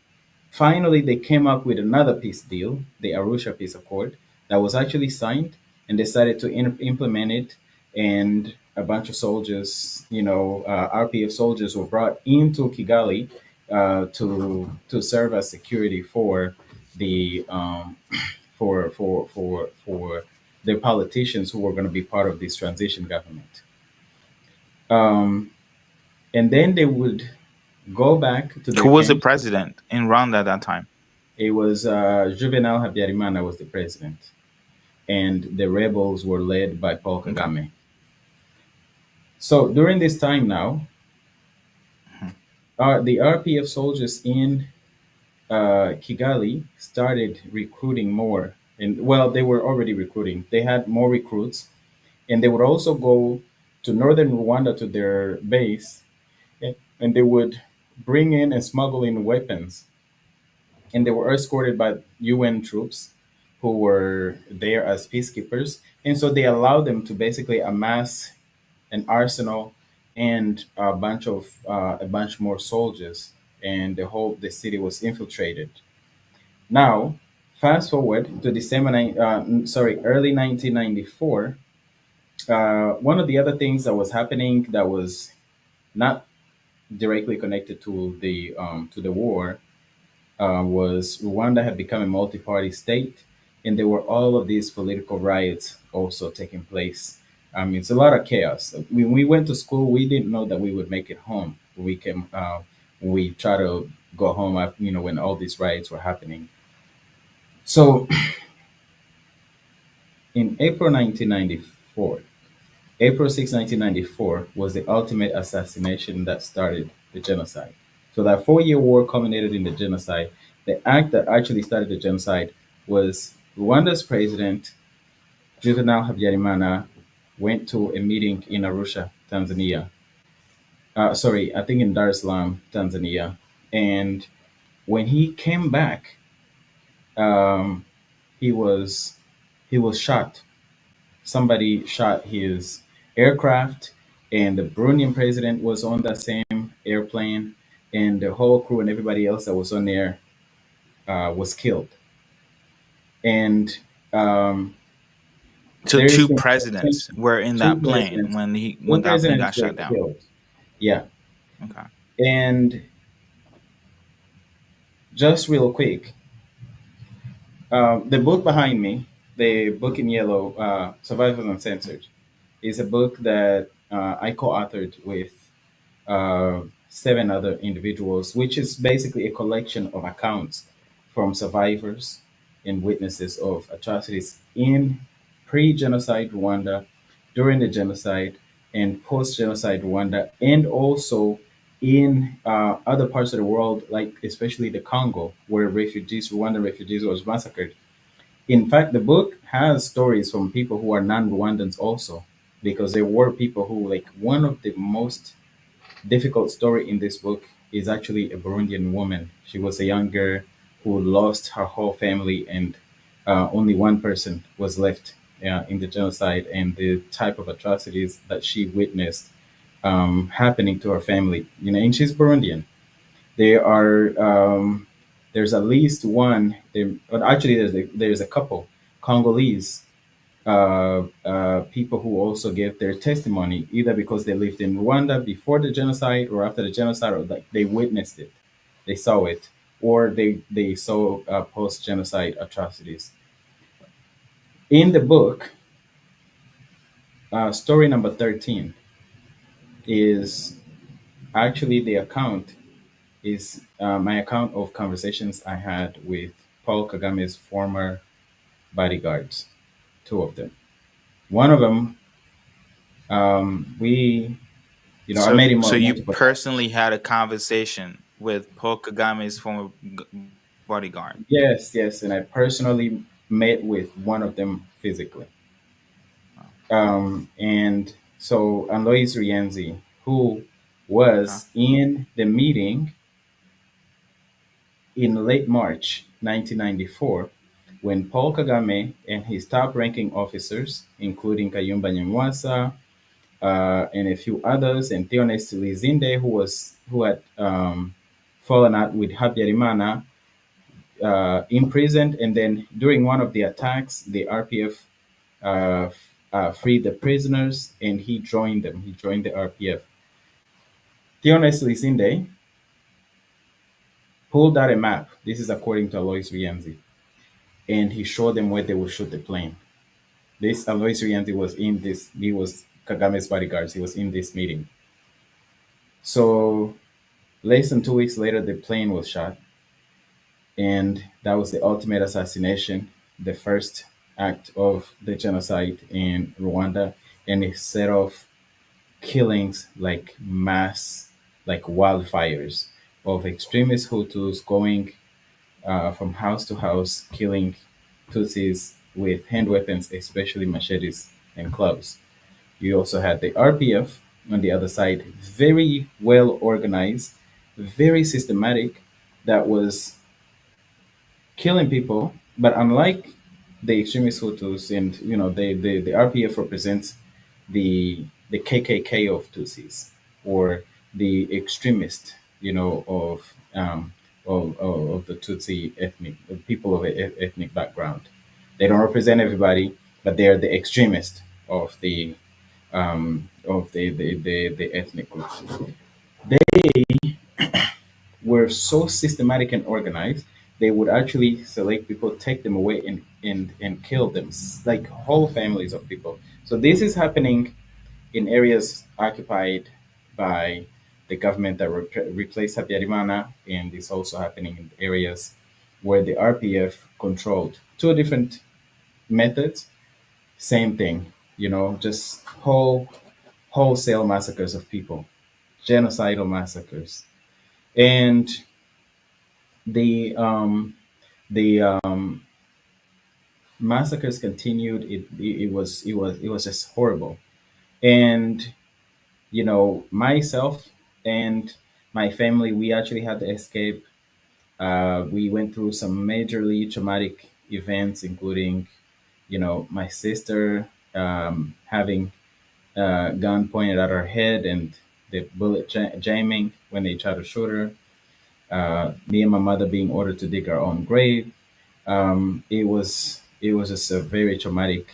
finally, they came up with another peace deal, the Arusha Peace Accord, that was actually signed and decided to implement it. And a bunch of soldiers, RPF soldiers, were brought into Kigali to serve as security for the for the politicians who were going to be part of this transition government. Um, and then they would go back to Who their was the camps. president in Rwanda at that time? It was Juvenal Habyarimana was the president, and the rebels were led by Paul Okay. Kagame. So during this time now, Mhm. the RPF soldiers in Kigali started recruiting more. And well, they were already recruiting. They had more recruits, and they would also go to northern Rwanda to their base, and they would bring in and smuggle in weapons. And they were escorted by UN troops who were there as peacekeepers. And so they allowed them to basically amass an arsenal and a bunch more soldiers, and the city was infiltrated. Now, fast forward to early 1994. One of the other things that was happening that was not directly connected to the war was Rwanda had become a multi-party state, and there were all of these political riots also taking place. I mean, it's a lot of chaos. When we went to school, we didn't know that we would make it home. We try to go home, when all these riots were happening. So in April 1994, April 6, 1994 was the ultimate assassination that started the genocide. So that 4-year war culminated in the genocide. The act that actually started the genocide was Rwanda's president, Juvenal Habyarimana, went to a meeting in Arusha, Tanzania. Sorry, I think in Dar es Salaam, Tanzania. And when he came back, um, he was he was shot. Somebody shot his aircraft, and the Burundian president was on that same airplane, and the whole crew and everybody else that was on there was killed. And um, So there's two been presidents were in two that plane presidents, when two that plane presidents got were shot down. killed. Yeah, Okay. and just real quick, the book behind me, the book in yellow, "Survivors Uncensored," is a book that I co-authored with 7 other individuals, which is basically a collection of accounts from survivors and witnesses of atrocities in pre genocide Rwanda, during the genocide, and post genocide Rwanda, and also in other parts of the world, like especially the Congo, where Rwandan refugees, was massacred. In fact, the book has stories from people who are non Rwandans also, because there were people who, like, one of the most difficult story in this book is actually a Burundian woman. She was a young girl who lost her whole family, and only one person was left in the genocide, and the type of atrocities that she witnessed happening to her family. And she's Burundian. There are there's at least one. But actually, there's a couple Congolese people who also gave their testimony, either because they lived in Rwanda before the genocide or after the genocide, or like they witnessed it, they saw it, or they saw post genocide atrocities. In the book, story number 13 is actually the account is my account of conversations I had with Paul Kagame's former bodyguards, 2 of them. One of them, I So met him so you multiple times. personally had a conversation with Paul Kagame's former bodyguard. Yes, yes, and I personally met with one of them physically. Wow. And so Alois Rienzi, who Okay. was in the meeting in late March 1994, when Paul Kagame and his top-ranking officers, including Kayumba Nyamwasa and a few others, and Theonest Lizinde, who had fallen out with Habyarimana, imprisoned, and then during one of the attacks, the RPF freed the prisoners, and he joined them. He joined the RPF. Theonest Lisinde pulled out a map. This is according to Alois Rienzi, and he showed them where they would shoot the plane. This Alois Rianti was in this. He was Kagame's bodyguards. He was in this meeting. So less than 2 weeks later, the plane was shot, and that was the ultimate assassination, the first act of the genocide in Rwanda, and it set off killings like mass, like wildfires of extremist Hutus going from house to house, killing Tutsis with hand weapons, especially machetes and clubs. You also had the RPF on the other side, very well organized, very systematic, that was killing people. But unlike the extremist Hutus, and the RPF represents the KKK of Tutsis, or the extremist, of the Tutsi ethnic people of ethnic background. They don't represent everybody, but they are the extremist of the ethnic groups. They were so systematic and organized, they would actually select people, take them away, and kill them, like whole families of people. So this is happening in areas occupied by the government that replaced Habyarimana, and it's also happening in areas where the RPF controlled. Two different methods, same thing, just wholesale massacres of people, genocidal massacres. And the massacres continued. It was just horrible. And myself and my family, we actually had to escape. We went through some majorly traumatic events, including my sister having a gun pointed at her head and the bullet jamming when they tried to shoot her. Me and my mother being ordered to dig our own grave. It was just a very traumatic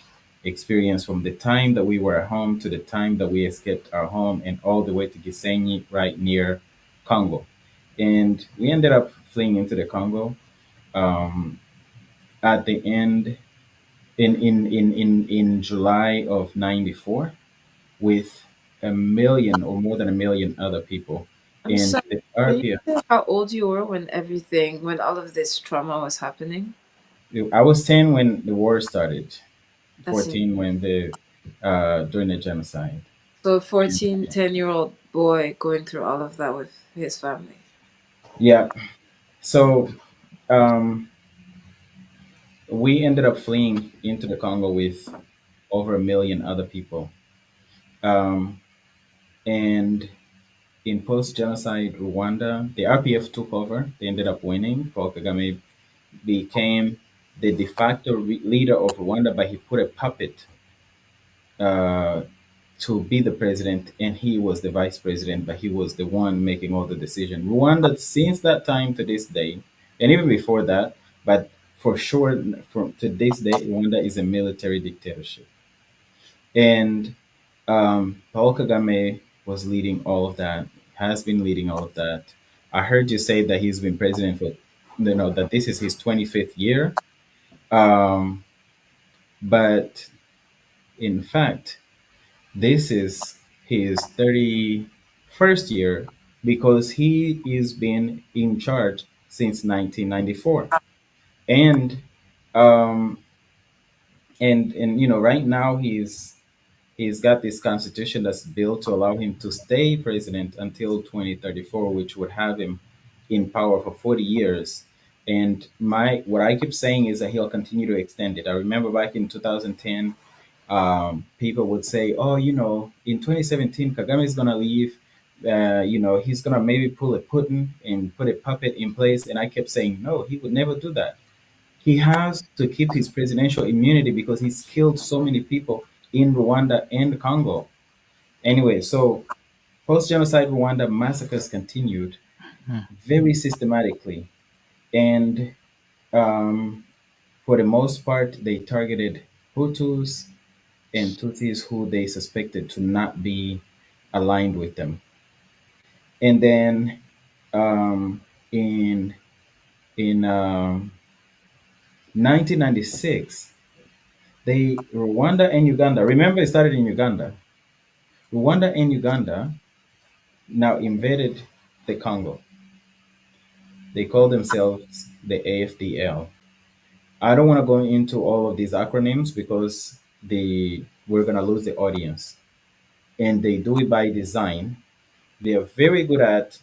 experience, from the time that we were at home to the time that we escaped our home, and all the way to Gisenyi, right near Congo. And we ended up fleeing into the Congo at the end in July of '94, with a million or more than a million other people. I'm And sorry. the Can you RPF, say how old you were when all of this trauma was happening? I was 10 when the war started, That's 14 when the during the genocide. so 14, 10-year-old boy going through all of that with his family. Yeah. So um, we ended up fleeing into the Congo with over a million other people. Um, and in post-genocide Rwanda, the RPF took over. They ended up winning. Paul Kagame became the de facto leader of Rwanda, but he put a puppet uh, to be the president, and he was the vice president, but he was the one making all the decision. Rwanda, since that time to this day, and even before that, but for sure, from to this day, Rwanda is a military dictatorship. And Paul Kagame was leading all of that, has been leading all of that. I heard you say that he's been president for, that this is his 25th year. Um, but in fact, this is his 31st year, because he is been in charge since 1994. And um, right now he's got this constitution that's built to allow him to stay president until 2034, which would have him in power for 40 years. And my what I keep saying is that he'll continue to extend it. I remember back in 2010, people would say, "Oh, in 2017, Kagame is gonna leave. He's gonna maybe pull a Putin and put a puppet in place." And I kept saying, "No, he would never do that. He has to keep his presidential immunity because he's killed so many people in Rwanda and Congo." Anyway, so post-genocide Rwanda massacres continued very systematically, and um, for the most part, they targeted Hutus and Tutsis who they suspected to not be aligned with them. And then in 1996, They Rwanda and Uganda. Remember, it started in Uganda. Rwanda and Uganda now invaded the Congo. They call themselves the AFDL. I don't want to go into all of these acronyms because we're gonna lose the audience, and they do it by design. They are very good at,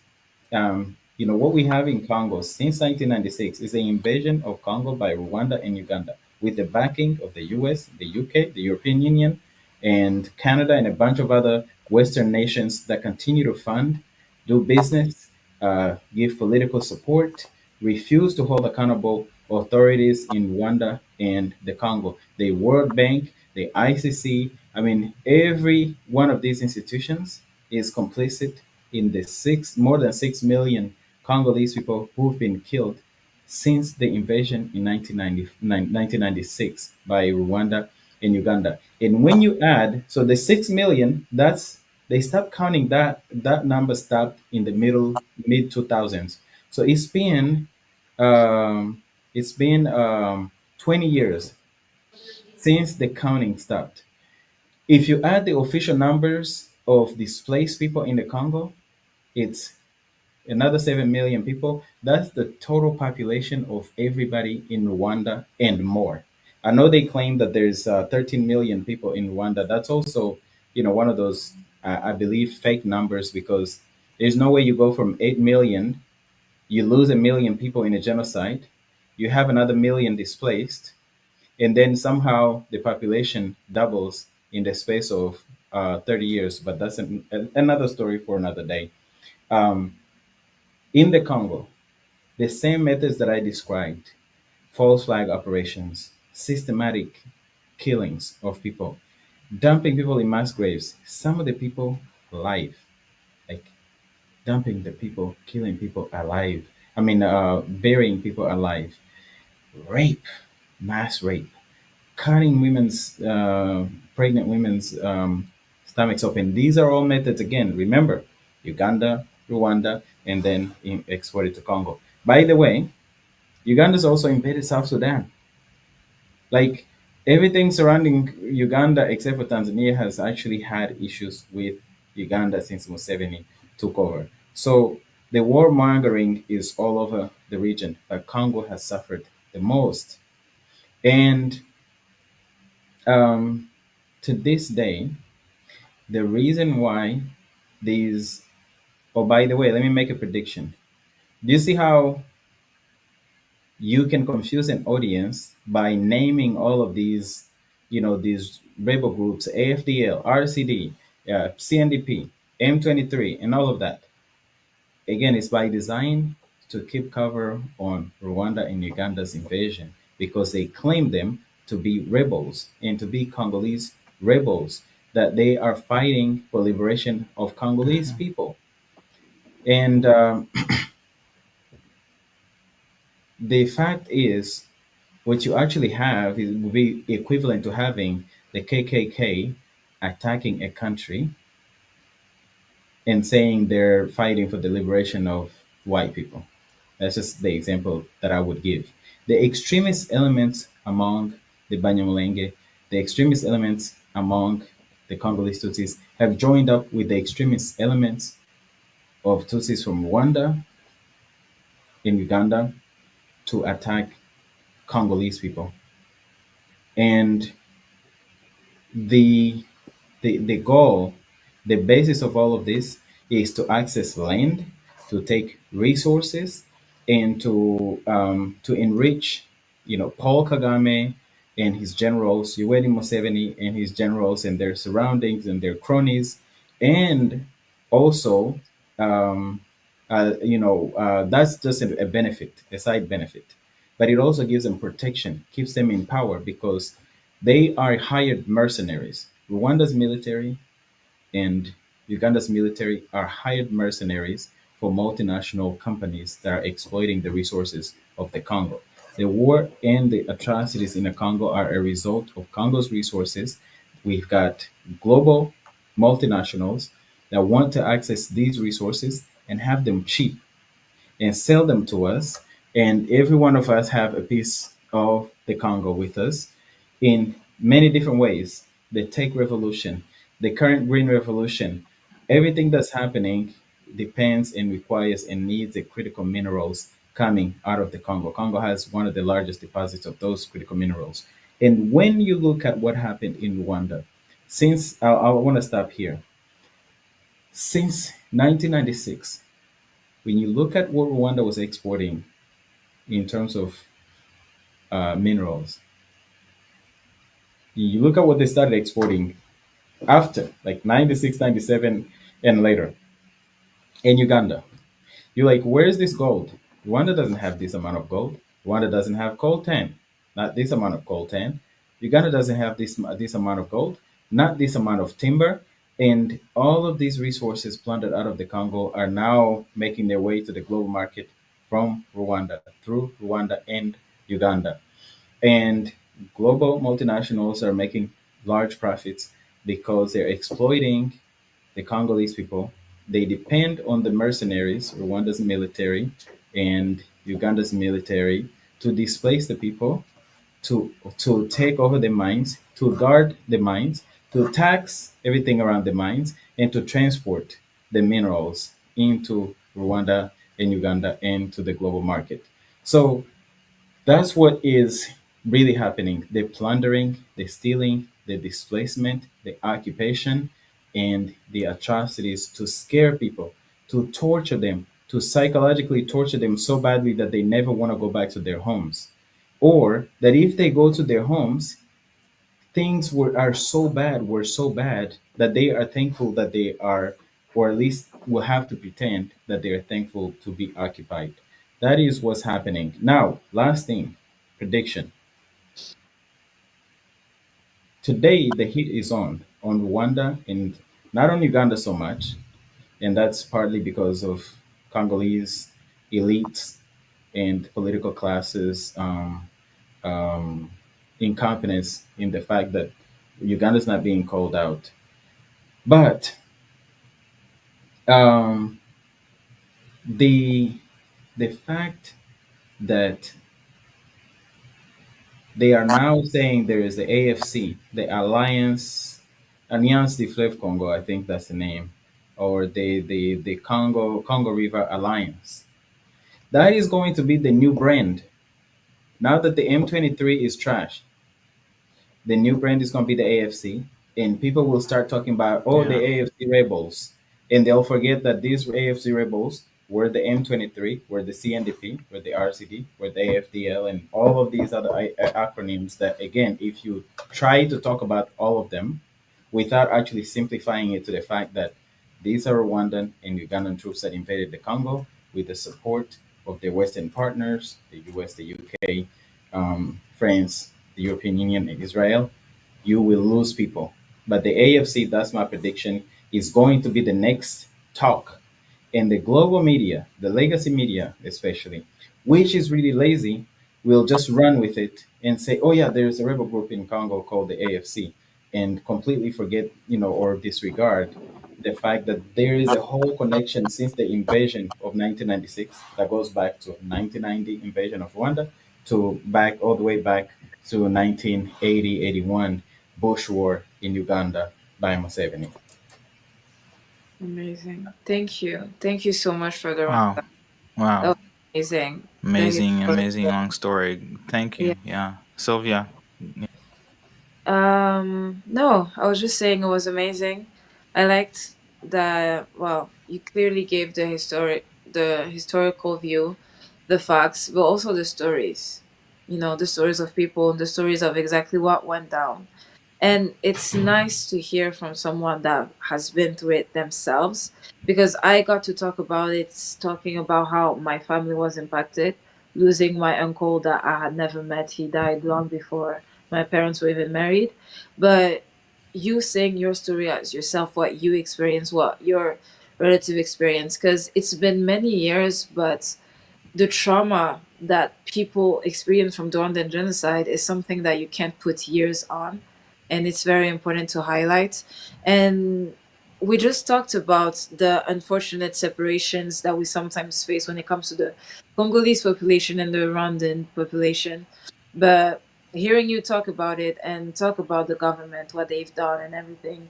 what we have in Congo since 1996 is the invasion of Congo by Rwanda and Uganda with the backing of the US, the UK, the European Union, and Canada, and a bunch of other Western nations that continue to fund, do business, give political support, refuse to hold accountable authorities in Rwanda and the Congo. The World Bank, the ICC, I mean, every one of these institutions is complicit in the more than 6 million Congolese people who've been killed since the invasion in 1996 by Rwanda and Uganda. And when you add, so the 6 million, they stopped counting that number stopped in the mid 2000s. So um, it's been 20 years since the counting stopped. If you add the official numbers of displaced people in the Congo, it's another 7 million people. That's the total population of everybody in Rwanda and more. I know they claim that there's 13 million people in Rwanda. That's also, one of those, I believe, fake numbers, because there's no way you go from 8 million, you lose a million people in a genocide, you have another million displaced, and then somehow the population doubles in the space of 30 years. But that's another story for another day. Um, in the Congo, the same methods that I described, false flag operations, systematic killings of people, dumping people in mass graves, some of the people alive, like dumping the people, killing people alive. I mean, burying people alive, rape, mass rape, cutting pregnant women's stomachs open. These are all methods, again, remember, Uganda, Rwanda, and then exported to Congo. By the way, Uganda's also invaded South Sudan. Like, everything surrounding Uganda except for Tanzania has actually had issues with Uganda since Museveni took over. So the warmongering is all over the region, but Congo has suffered the most. And um, to this day, the reason why these, oh, by the way, let me make a prediction. Do you see how you can confuse an audience by naming all of these rebel groups, AFDL, RCD, CNDP, M23, and all of that? Again, it's by design to keep cover on Rwanda and Uganda's invasion, because they claim them to be rebels and to be Congolese rebels, that they are fighting for liberation of Congolese people. And the fact is, what you actually have is would be equivalent to having the KKK attacking a country and saying they're fighting for the liberation of white people. That's just the example that I would give. The extremist elements among the Banyamulenge, the extremist elements among the Congolese Tutsis have joined up with the extremist elements of Tutsis from Rwanda and Uganda to attack Congolese people. And the the goal, the basis of all of this is to access land, to take resources, and to enrich, Paul Kagame and his generals, Yoweri Museveni and his generals and their surroundings and their cronies, and also, um, that's just a benefit, a side benefit, but it also gives them protection, keeps them in power, because they are hired mercenaries. Rwanda's military and Uganda's military are hired mercenaries for multinational companies that are exploiting the resources of the Congo. The war and the atrocities in the Congo are a result of Congo's resources. We've got global multinationals that want to access these resources and have them cheap and sell them to us. And every one of us have a piece of the Congo with us. And many different ways. The tech revolution, the current green revolution, everything that's happening depends and requires and needs the critical minerals coming out of the Congo. Congo has one of the largest deposits of those critical minerals. And when you look at what happened in Rwanda, since I want to stop here, since 1996, when you look at what Rwanda was exporting in terms of minerals, you look at what they started exporting after, like 96, 97, and later in Uganda. You're like, where's this gold? Rwanda doesn't have this amount of gold. Rwanda doesn't have coltan, not this amount of coltan. Uganda doesn't have this amount of gold, not this amount of timber. And all of these resources plundered out of the Congo are now making their way to the global market from Rwanda, through Rwanda and Uganda. And global multinationals are making large profits because they're exploiting the Congolese people. They depend on the mercenaries, Rwanda's military and Uganda's military, to displace the people, to take over the mines, to guard the mines, to tax everything around the mines, and to transport the minerals into Rwanda and Uganda and to the global market. So that's what is really happening: the plundering, the stealing, the displacement, the occupation, and the atrocities to scare people, to torture them, to psychologically torture them so badly that they never want to go back to their homes. Or that if they go to their homes, were so bad that they are thankful that they are, or at least will have to pretend that they are thankful to be occupied. That is what's happening. Now, last thing, prediction. Today, the heat is on Rwanda and not on Uganda so much, and that's partly because of Congolese elites and political classes um, incompetence in the fact that Uganda's not being called out. But um, the the fact that they are now saying there is the AFC, the Alliance du Fleuve Congo, I think that's the name, or the Congo River Alliance. That is going to be the new brand. Now that the M23 is trash, the new brand is going to be the AFC, and people will start talking about, oh, the Yeah. AFC rebels, and they'll forget that these AFC rebels were the M23, were the CNDP, were the RCD, were the AFDL, and all of these other acronyms. That again, if you try to talk about all of them without actually simplifying it to the fact that these are Rwandan and Ugandan troops that invaded the Congo with the support of their Western partners, the US, the UK, France, the European Union, and Israel, you will lose people. But the AFC, that's my prediction, is going to be the next talk. And the global media, the legacy media especially, which is really lazy, will just run with it and say, oh, yeah, there's a rebel group in Congo called the AFC, and completely forget, or disregard the fact that there is a whole connection since the invasion of 1996 that goes back to 1990 invasion of Rwanda to back all the way back to 1980, 81 Bush War in Uganda by Museveni. Amazing. Thank you. Thank you so much for the Wow. rundown. That Wow. was amazing. The Amazing, historical. amazing long story. Thank Yeah. you. Yeah. Sylvia. No, I was just saying it was amazing. I liked that, well, you clearly gave the historical view, the facts, but also the stories. The stories of people, the stories of exactly what went down. And it's nice to hear from someone that has been through it themselves, because I got to talk about it, talking about how my family was impacted, losing my uncle that I had never met. He died long before my parents were even married. But you saying your story as yourself, what you experienced, what your relative experience, because it's been many years, but the trauma that people experience from the Rwandan genocide is something that you can't put years on, and it's very important to highlight. And we just talked about the unfortunate separations that we sometimes face when it comes to the Congolese population and the Rwandan population, but hearing you talk about it and talk about the government, what they've done and everything,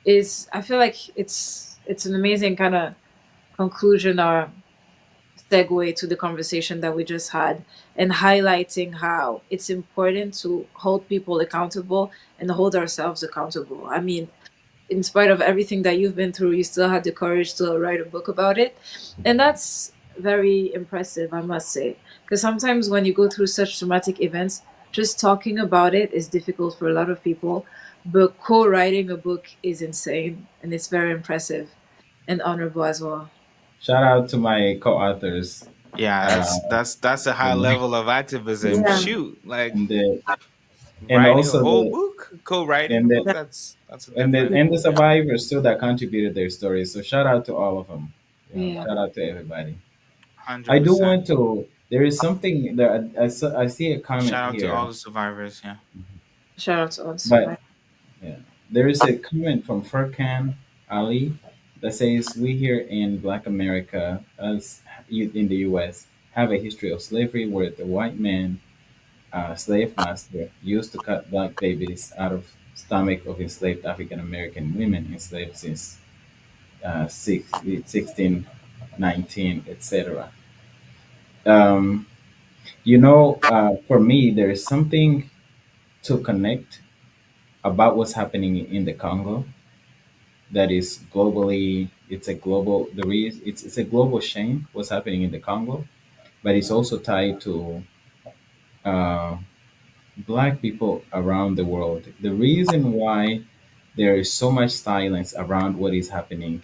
is, I feel like it's an amazing kind of conclusion or segue to the conversation that we just had, and highlighting how it's important to hold people accountable and hold ourselves accountable. I mean, in spite of everything that you've been through, you still had the courage to write a book about it. And that's very impressive, I must say. Because sometimes when you go through such traumatic events, just talking about it is difficult for a lot of people. But co writing a book is insane, and it's very impressive and honorable as well. Shout out to my co-authors, Yeah, uh, that's a high and, level of activism. Yeah. Shoot, like and the and writing a also whole the book, co-writing a and book. the That's a and the different. and the survivors too that contributed their stories. So shout out to all of them. Yeah. Shout out to everybody. Hundred I do percent. want to. There is something that I see a comment Shout out to all here, the survivors. Yeah. Shout out to all the but survivors. yeah, there is a comment from Furkan Ali that says we here in Black America, as in the U.S., have a history of slavery where the white man, slave master, used to cut black babies out of stomach of enslaved African American women enslaved since 1619, etc. Um, for me, there is something to connect about what's happening in the Congo that is globally. It's a global. It's a global shame what's happening in the Congo, but it's also tied to uh, Black people around the world. The reason why there is so much silence around what is happening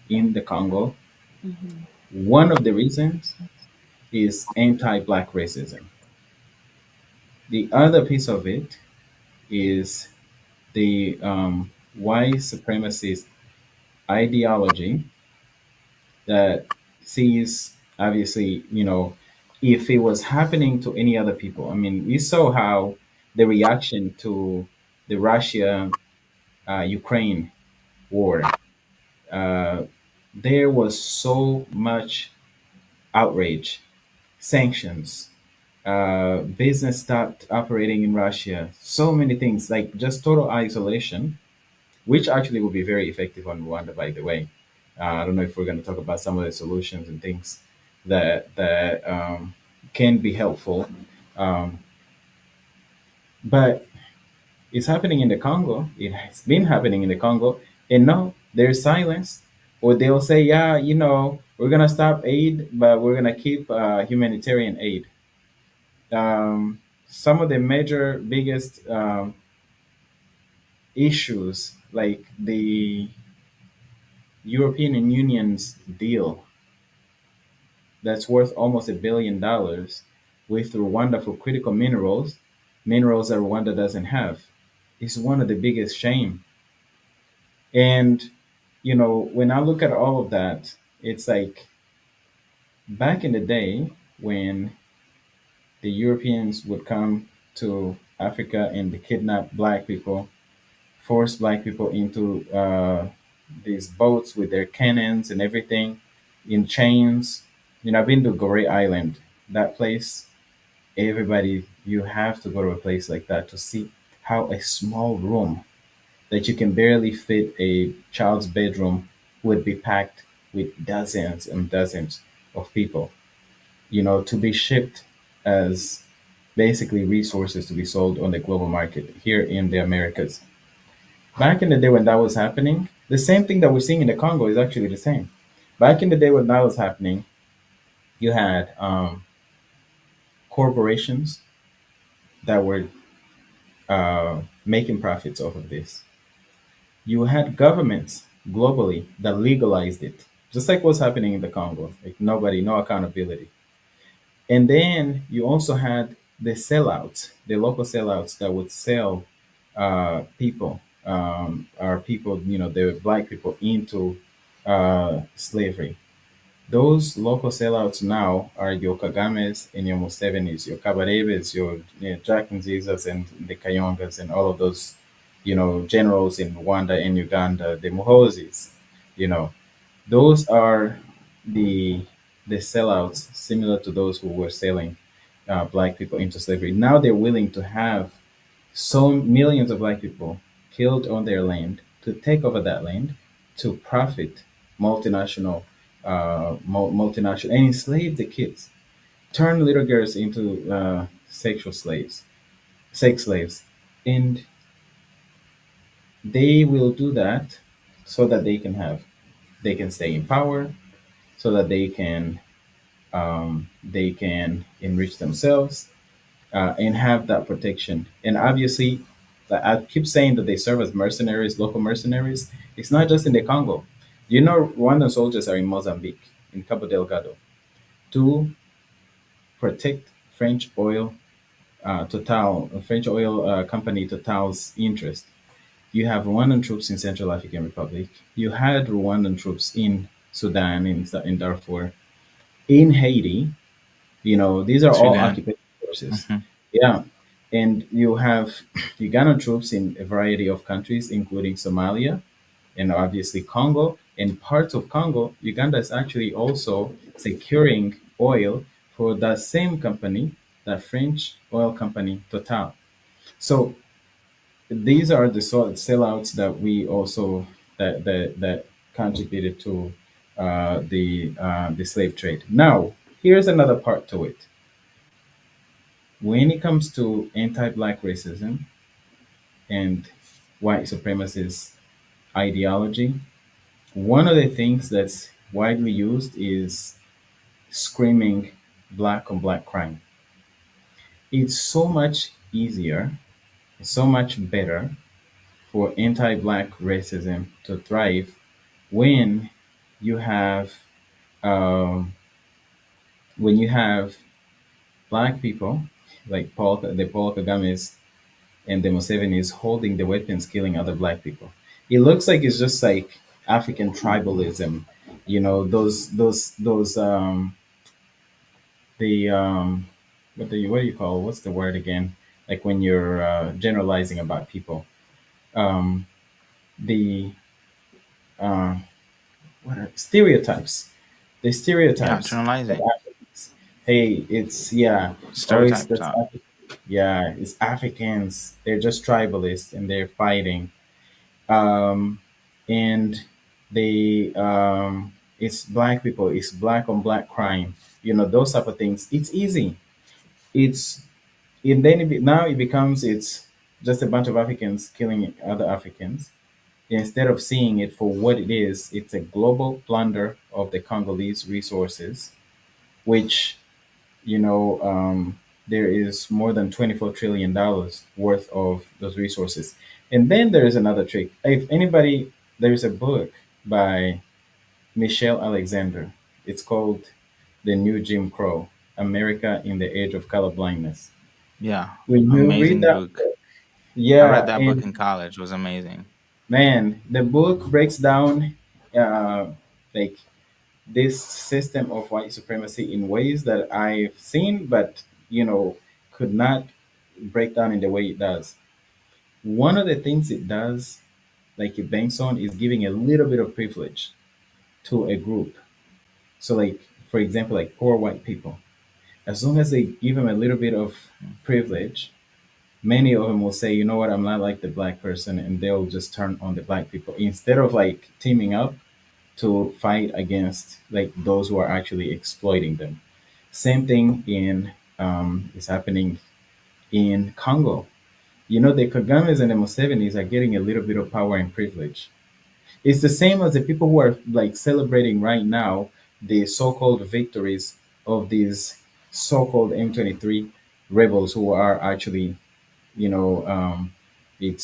in the Congo, Hmm. one of the reasons is anti-Black racism. The other piece of it is the white supremacist ideology that sees, obviously, if it was happening to any other people. I mean, we saw how the reaction to the Russia Ukraine war, uh, there was so much outrage, sanctions, business stopped operating in Russia, so many things, like just total isolation, which actually will be very effective on Rwanda, by the way. I don't know if we're going to talk about some of the solutions and things that can be helpful, um, but it's happening in the Congo. It has been happening in the Congo, and no, there's silence, or they'll say, "Yeah, we're gonna stop aid, but we're gonna keep humanitarian aid." Some of the major, biggest issues, like the European Union's deal that's worth almost $1 billion with Rwanda for critical minerals that Rwanda doesn't have, is one of the biggest shame. And when I look at all of that, it's like back in the day when the Europeans would come to Africa and they kidnap black people, force black people into these boats with their cannons and everything in chains. I've been to Goree Island. That place, everybody, you have to go to a place like that to see how a small room that you can barely fit a child's bedroom would be packed with dozens and dozens of people, to be shipped as basically resources to be sold on the global market here in the Americas. Back in the day when that was happening, the same thing that we're seeing in the Congo is actually the same. Back in the day when that was happening, you had corporations that were making profits off of this. You had governments globally that legalized it, just like what's happening in the Congo. Like nobody, no accountability. And then you also had the sellouts, the local sellouts that would sell people, our people, the black people into slavery. Those local sellouts now are your Kagames and your Musevenis, your Kabarebes, your Jack and Jesus and the Kayongas and all of those, generals in Rwanda and Uganda, the Muhozis, you know, those are the the sellouts similar to those who were selling. black people into slavery. Now they're willing to have so millions of black people killed on their land to take over that land to profit multinational, multinational, and enslave the kids, turn little girls into sexual slaves, sex slaves, and they will do that so that they can stay in power, so that they can enrich themselves and have that protection. And obviously, I keep saying that they serve as mercenaries, local mercenaries. It's not just in the Congo. You know, Rwandan soldiers are in Mozambique, in Cabo Delgado, to protect French oil, French oil company Total's interest. You have Rwandan troops in Central African Republic. You had Rwandan troops in Sudan, in Darfur, in Haiti. You know, these are all Sudan. occupation forces. Hmm. Yeah. And you have Ugandan troops in a variety of countries, including Somalia and obviously Congo. And parts of Congo, Uganda is actually also securing oil for that same company, that French oil company, Total. So these are the sort of sellouts that we also that contributed to the slave trade. Now, here's another part to it. When it comes to anti-black racism and white supremacist ideology, one of the things that's widely used is screaming black on black crime. It's so much easier, so much better for anti-black racism to thrive when you have um, when you have black people like Paul Kagame's and the Museveni's holding the weapons, killing other black people. It looks like it's just like African tribalism, you know, those the what do you call, what's the word again? Like when you're generalizing about people, um, the uh, what are stereotypes? The Yeah, stereotypes of generalizing. Africans. Hey, it's yeah. Oh, it's Stereotypes that's are. yeah. It's Africans. They're just tribalists and they're fighting. Um, and they it's black people. It's black on black crime. You know those type of things. It's easy. It's and then now it becomes it's just a bunch of Africans killing other Africans. Instead of seeing it for what it is, it's a global plunder of the Congolese resources, which, you know, there is more than $24 trillion worth of those resources. And then there is another trick. If anybody, there's a book by Michelle Alexander. It's called The New Jim Crow: America in the Age of Colorblindness. Yeah, When you read amazing that, book. I read yeah, that book and in college. It was amazing. man, the book breaks down uh, like this system of white supremacy in ways that I've seen, but you know, could not break down in the way it does. One of the things it does, like it banks on, is giving a little bit of privilege to a group. So, like for example, like poor white people, as long as they give them a little bit of privilege, many of them will say, you know what, I'm not like the black person, and they'll just turn on the black people instead of like teaming up to fight against like those who are actually exploiting them. Same thing in is happening in Congo. You know, the Kagames and the Musevenis are getting a little bit of power and privilege. It's the same as the people who are like celebrating right now the so-called victories of these so-called M23 rebels who are actually, you know,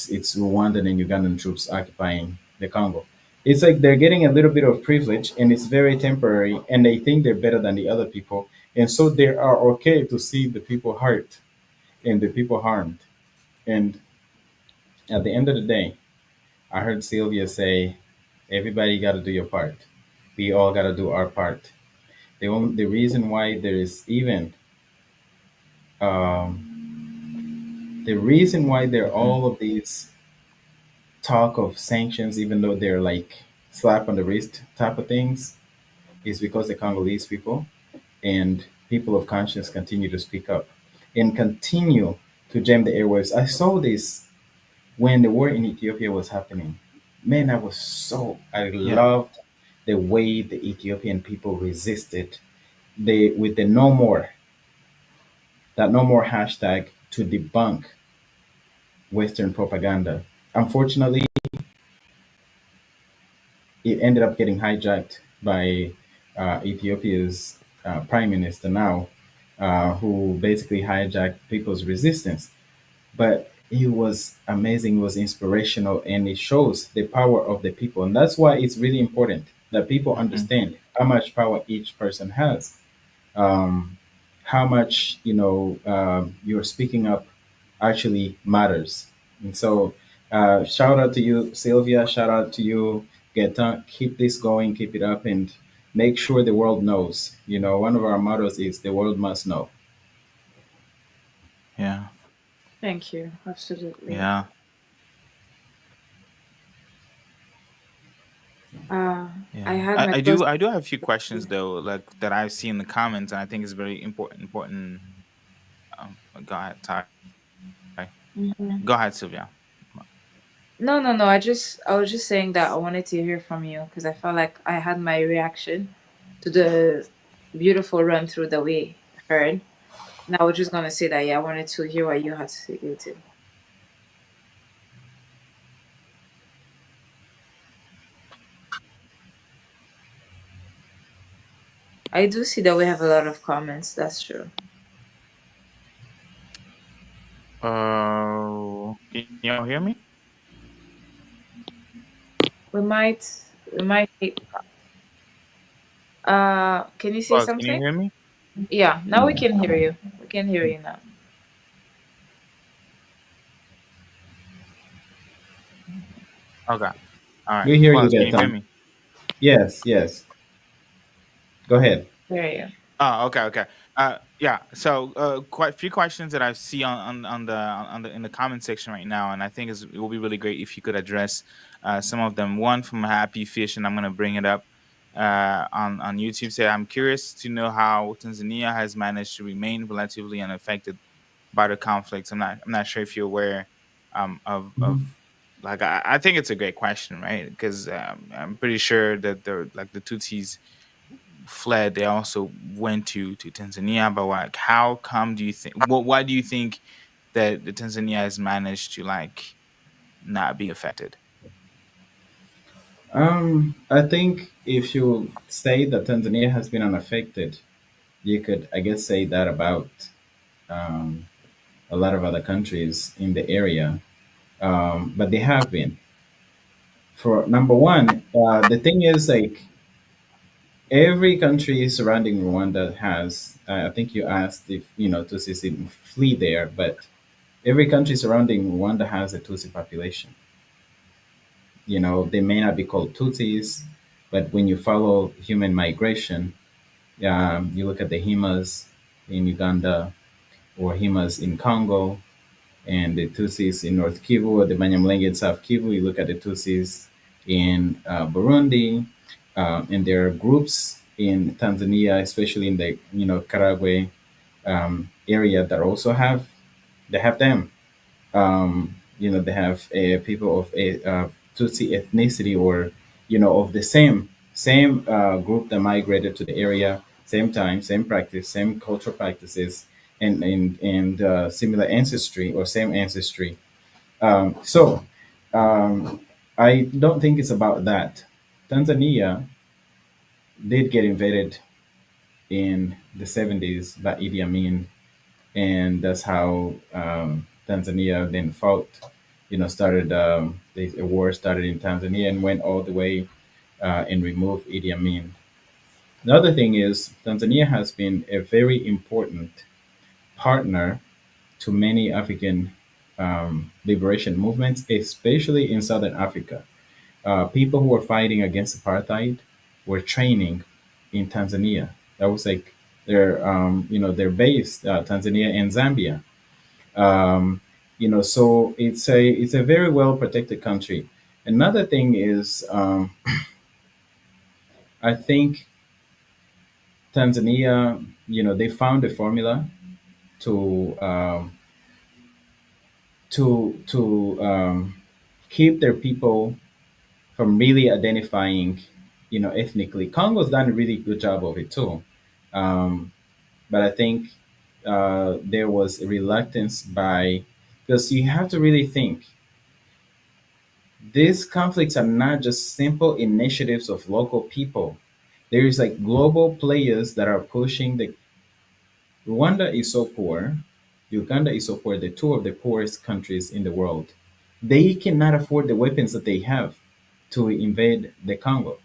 it's Rwandan and Ugandan troops occupying the Congo. It's like they're getting a little bit of privilege and it's very temporary and they think they're better than the other people. And so they are okay to see the people hurt and the people harmed. And at the end of the day, I heard Sylvia say, everybody got to do your part. We all got to do our part. The reason why there is even, um, the reason why there are Hmm. all of these talk of sanctions, even though they're like slap on the wrist type of things, is because the Congolese people and people of conscience continue to speak up and continue to jam the airwaves. I saw this when the war in Ethiopia was happening. Man, I Yeah. loved the way the Ethiopian people resisted with the no more, that no more hashtag to debunk Western propaganda. Unfortunately, it ended up getting hijacked by Ethiopia's prime minister now, who basically hijacked people's resistance. But he was amazing, it was inspirational, and it shows the power of the people. And that's why it's really important that people Hmm. understand how much power each person has, um, how much you're speaking up actually matters. And so, shout out to you, Sylvia. Shout out to you, Geta. Keep this going, keep it up, and make sure the world knows. One of our mottos is the world must know. Yeah. Thank you. Absolutely. Yeah. Uh, I Yeah. had I, my I do first. I do have a few questions though, like that I've seen in the comments, and I think it's very important. Go ahead, Ty. Mhm. Go ahead, Sylvia. No, no, no. I was just saying that I wanted to hear from you because I felt like I had my reaction to the beautiful run through that we heard. And I was just gonna say that, yeah, I wanted to hear what you had to say too. I do see that we have a lot of comments. That's true. Can you all hear me? We might. Can you say Oh, can you something? hear me? Yeah. Now we can hear you. We can hear you now. Okay. All right. We hear you, Plus, can you hear Geta. me? Yes, yes. Go ahead. Hear you. Oh, okay, okay. Yeah. So, quite a few questions that I see on the in the comment section right now, and I think it will be really great if you could address some of them. One from Happy Fish, and I'm gonna bring it up on YouTube. Say, I'm curious to know how Tanzania has managed to remain relatively unaffected by the conflicts. I'm not sure if you're aware of Mhm. like I think it's a great question, right? Because I'm pretty sure that the Tutsis fled, they also went to Tanzania. But like, how come do you think? Why do you think that the Tanzania has managed to like not be affected? I think if you say that Tanzania has been unaffected, you could, I guess, say that about um, a lot of other countries in the area. But they have been. For number one, the thing is like every country surrounding Rwanda has. I think you asked if Tutsis didn't flee there, but every country surrounding Rwanda has a Tutsi population. They may not be called Tutsis, but when you follow human migration, you look at the Himas in Uganda or Himas in Congo and the Tutsis in North Kivu or the Banyamulenge in South Kivu. You look at the Tutsis in Burundi, and there are groups in Tanzania, especially in the Karagwe area that also have them. They have people of a Tutsi ethnicity or of the same group that migrated to the area, same time, same practice, same cultural practices, and similar ancestry or same ancestry. So um, I don't think it's about that. Tanzania did get invaded in the 70s by Idi Amin, and that's how Tanzania then fought. Started the war started in Tanzania and went all the way and removed Idi Amin. The other thing is Tanzania has been a very important partner to many African liberation movements, especially in Southern Africa. People who were fighting against apartheid were training in Tanzania. That was like their base, Tanzania and Zambia. So it's a very well protected country. Another thing is, I think Tanzania. they found a formula to keep their people from really identifying, ethnically. Congo's done a really good job of it too. Um, but I think there was a reluctance by, because you have to really think, these conflicts are not just simple initiatives of local people. There is like global players that are pushing the. Rwanda is so poor, Uganda is so poor, they're two of the poorest countries in the world. They cannot afford the weapons that they have to invade the Congo.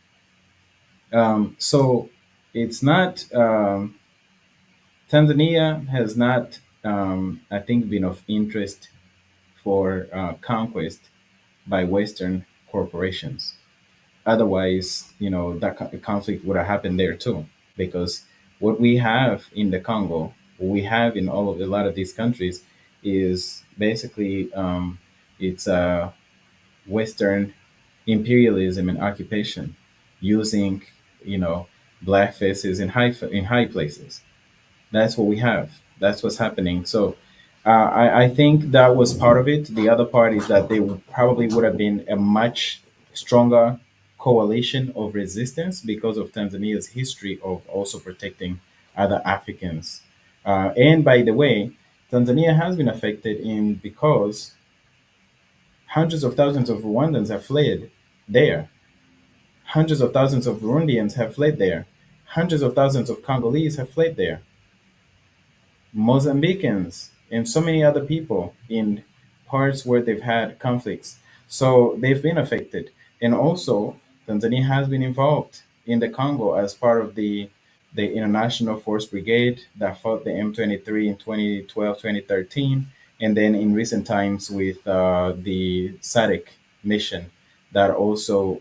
So it's not, Tanzania has not, I think, been of interest for conquest by Western corporations. Otherwise, that conflict would have happened there too, because what we have in the Congo, what we have in a lot of these countries, is basically, it's Western imperialism and occupation, using, you know black faces in high places. That's what we have. That's what's happening. So I think that was part of it. The other part is that they probably would have been a much stronger coalition of resistance because of Tanzania's history of also protecting other Africans. And by the way, Tanzania has been affected in because hundreds of thousands of Rwandans have fled there. Hundreds of thousands of Burundians have fled there. Hundreds of thousands of Congolese have fled there. Mozambicans, and so many other people in parts where they've had conflicts. So they've been affected. And also, Tanzania has been involved in the Congo as part of the International Force Brigade that fought the M23 in 2012, 2013, and then in recent times with the SADC mission that also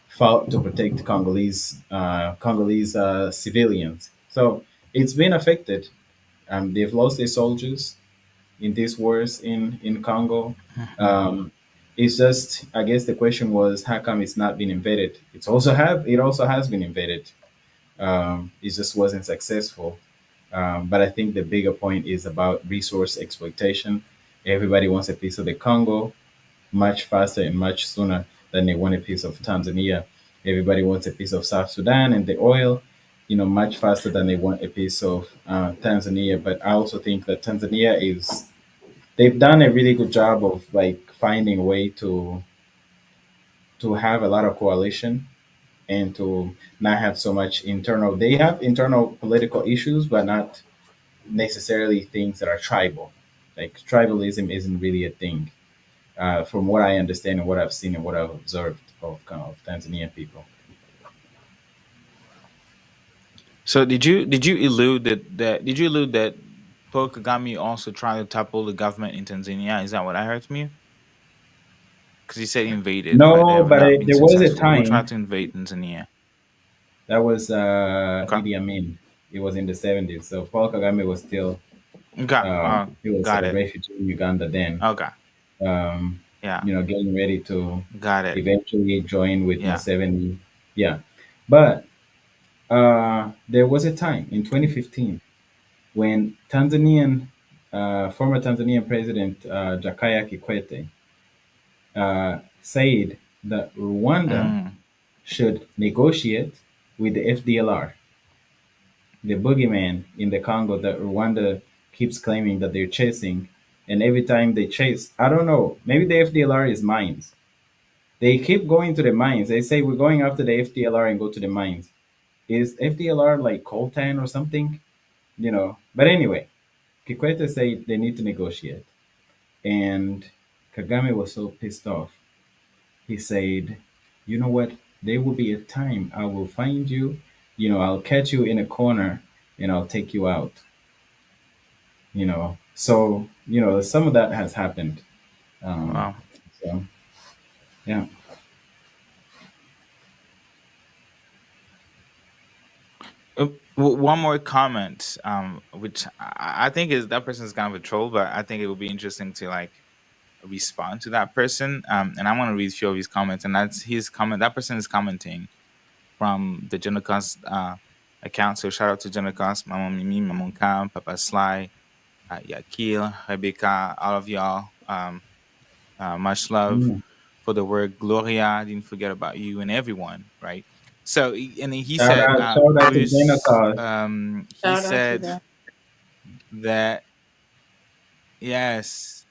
fought to protect Congolese civilians. So it's been affected. They've lost their soldiers in these wars in Congo. Mhm. Um, it's just, I guess the question was, how come it's not been invaded? It also has been invaded. It just wasn't successful. But I think the bigger point is about resource exploitation. Everybody wants a piece of the Congo much faster and much sooner than they want a piece of Tanzania. Everybody wants a piece of South Sudan and the oil, much faster than they want a piece of Tanzania. But I also think that they've done a really good job of like finding a way to have a lot of coalition and to not have so much internal. They have internal political issues, but not necessarily things that are tribal. Like tribalism isn't really a thing, from what I understand and what I've seen and what I've observed of Tanzanian people. So did you allude that Paul Kagame also tried to topple the government in Tanzania? Is that what I heard from you? Because you said invaded, but they No, have but not been there was a successful. Who tried time to invade Tanzania? that was Okay. Idi Amin. It was in the 70s. So Paul Kagame was still Okay. he was Got a it. refugee in Uganda then, Okay. um, Yeah. getting ready to Got it. eventually join with Yeah. Museveni. Yeah, but there was a time in 2015 when former Tanzanian President Jakaya Kikwete said that Rwanda Mm. should negotiate with the FDLR, the boogeyman in the Congo that Rwanda keeps claiming that they're chasing. And every time they chase, I don't know, maybe the FDLR is mines. They keep going to the mines. They say we're going after the FDLR and go to the mines. Is FDLR like coltan or something? But anyway, Kikwete said they need to negotiate. And Kagame was so pissed off. He said, you know what? There will be a time I will find you, I'll catch you in a corner and I'll take you out. So, some of that has happened. Um, Wow. so, yeah. One more comment, which I think is that person is kind of a troll, but I think it would be interesting to like respond to that person. And I want to read a few of his comments, and that's his comment. That person is commenting from the Genocost. account. So shout out to Jenna Mama Mimi, Mama Cam, Papa Sly, Yakil, Rebecca, all of y'all. Much love Mm. for the word Gloria. I didn't forget about you and everyone, right? So, and then he said, Shout out to Bruce, Jenna. he Shout out to said that. that, yes,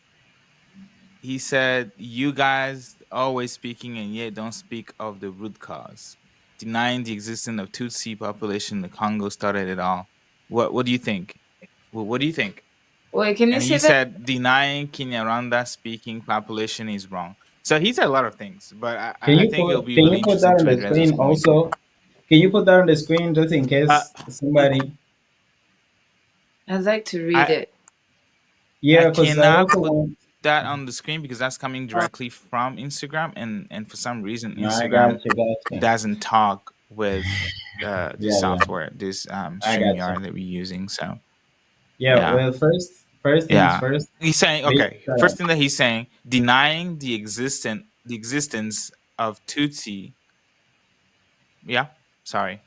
he said, you guys always speaking and yet don't speak of the root cause. Denying the existence of Tutsi population in the Congo started it all. What do you think? What do you think? Wait, can you And he say that? said denying Kinyarwanda speaking population is wrong. So he said a lot of things, but I think it'll be Can really you put interesting that on to the address those screen points. also? Can you put that on the screen just in Uh, case it, somebody? I'd like to read I it. I Yeah, because I cannot also put want. that on the screen because that's coming Oh, directly from Instagram, and for some reason No, I Instagram got you. doesn't talk with this Yeah, yeah, software, this I got you. StreamYard that we're using. So Yeah, yeah, well, first things yeah. first. He's saying, Big okay, shout. first thing that he's saying, denying the existence of Tutsi. Yeah, sorry.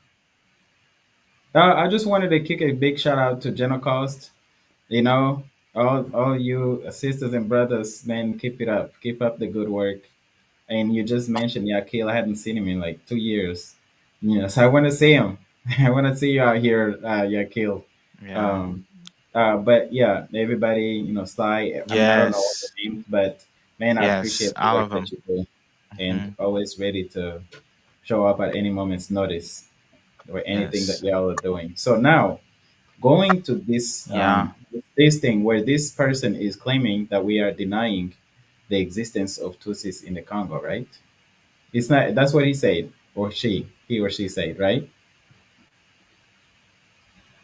I just wanted to kick a big shout out to Jenna Cost. You know, all you sisters and brothers, man, keep it up. Keep up the good work. And you just mentioned Yakil. I hadn't seen him in like 2 years. So I want to see him. I want to see you out here, Yakil. Yeah. Um, but yeah, everybody, Sly. I don't know all the Yes. names, but man, I Yes. appreciate the All work of that them. you do, and Hmm. always ready to show up at any moment's notice or anything that Yes. y'all are doing. So now, going to Yeah. this thing where this person is claiming that we are denying the existence of Tutsis in the Congo, right? It's not. That's what he said, or he or she said, right?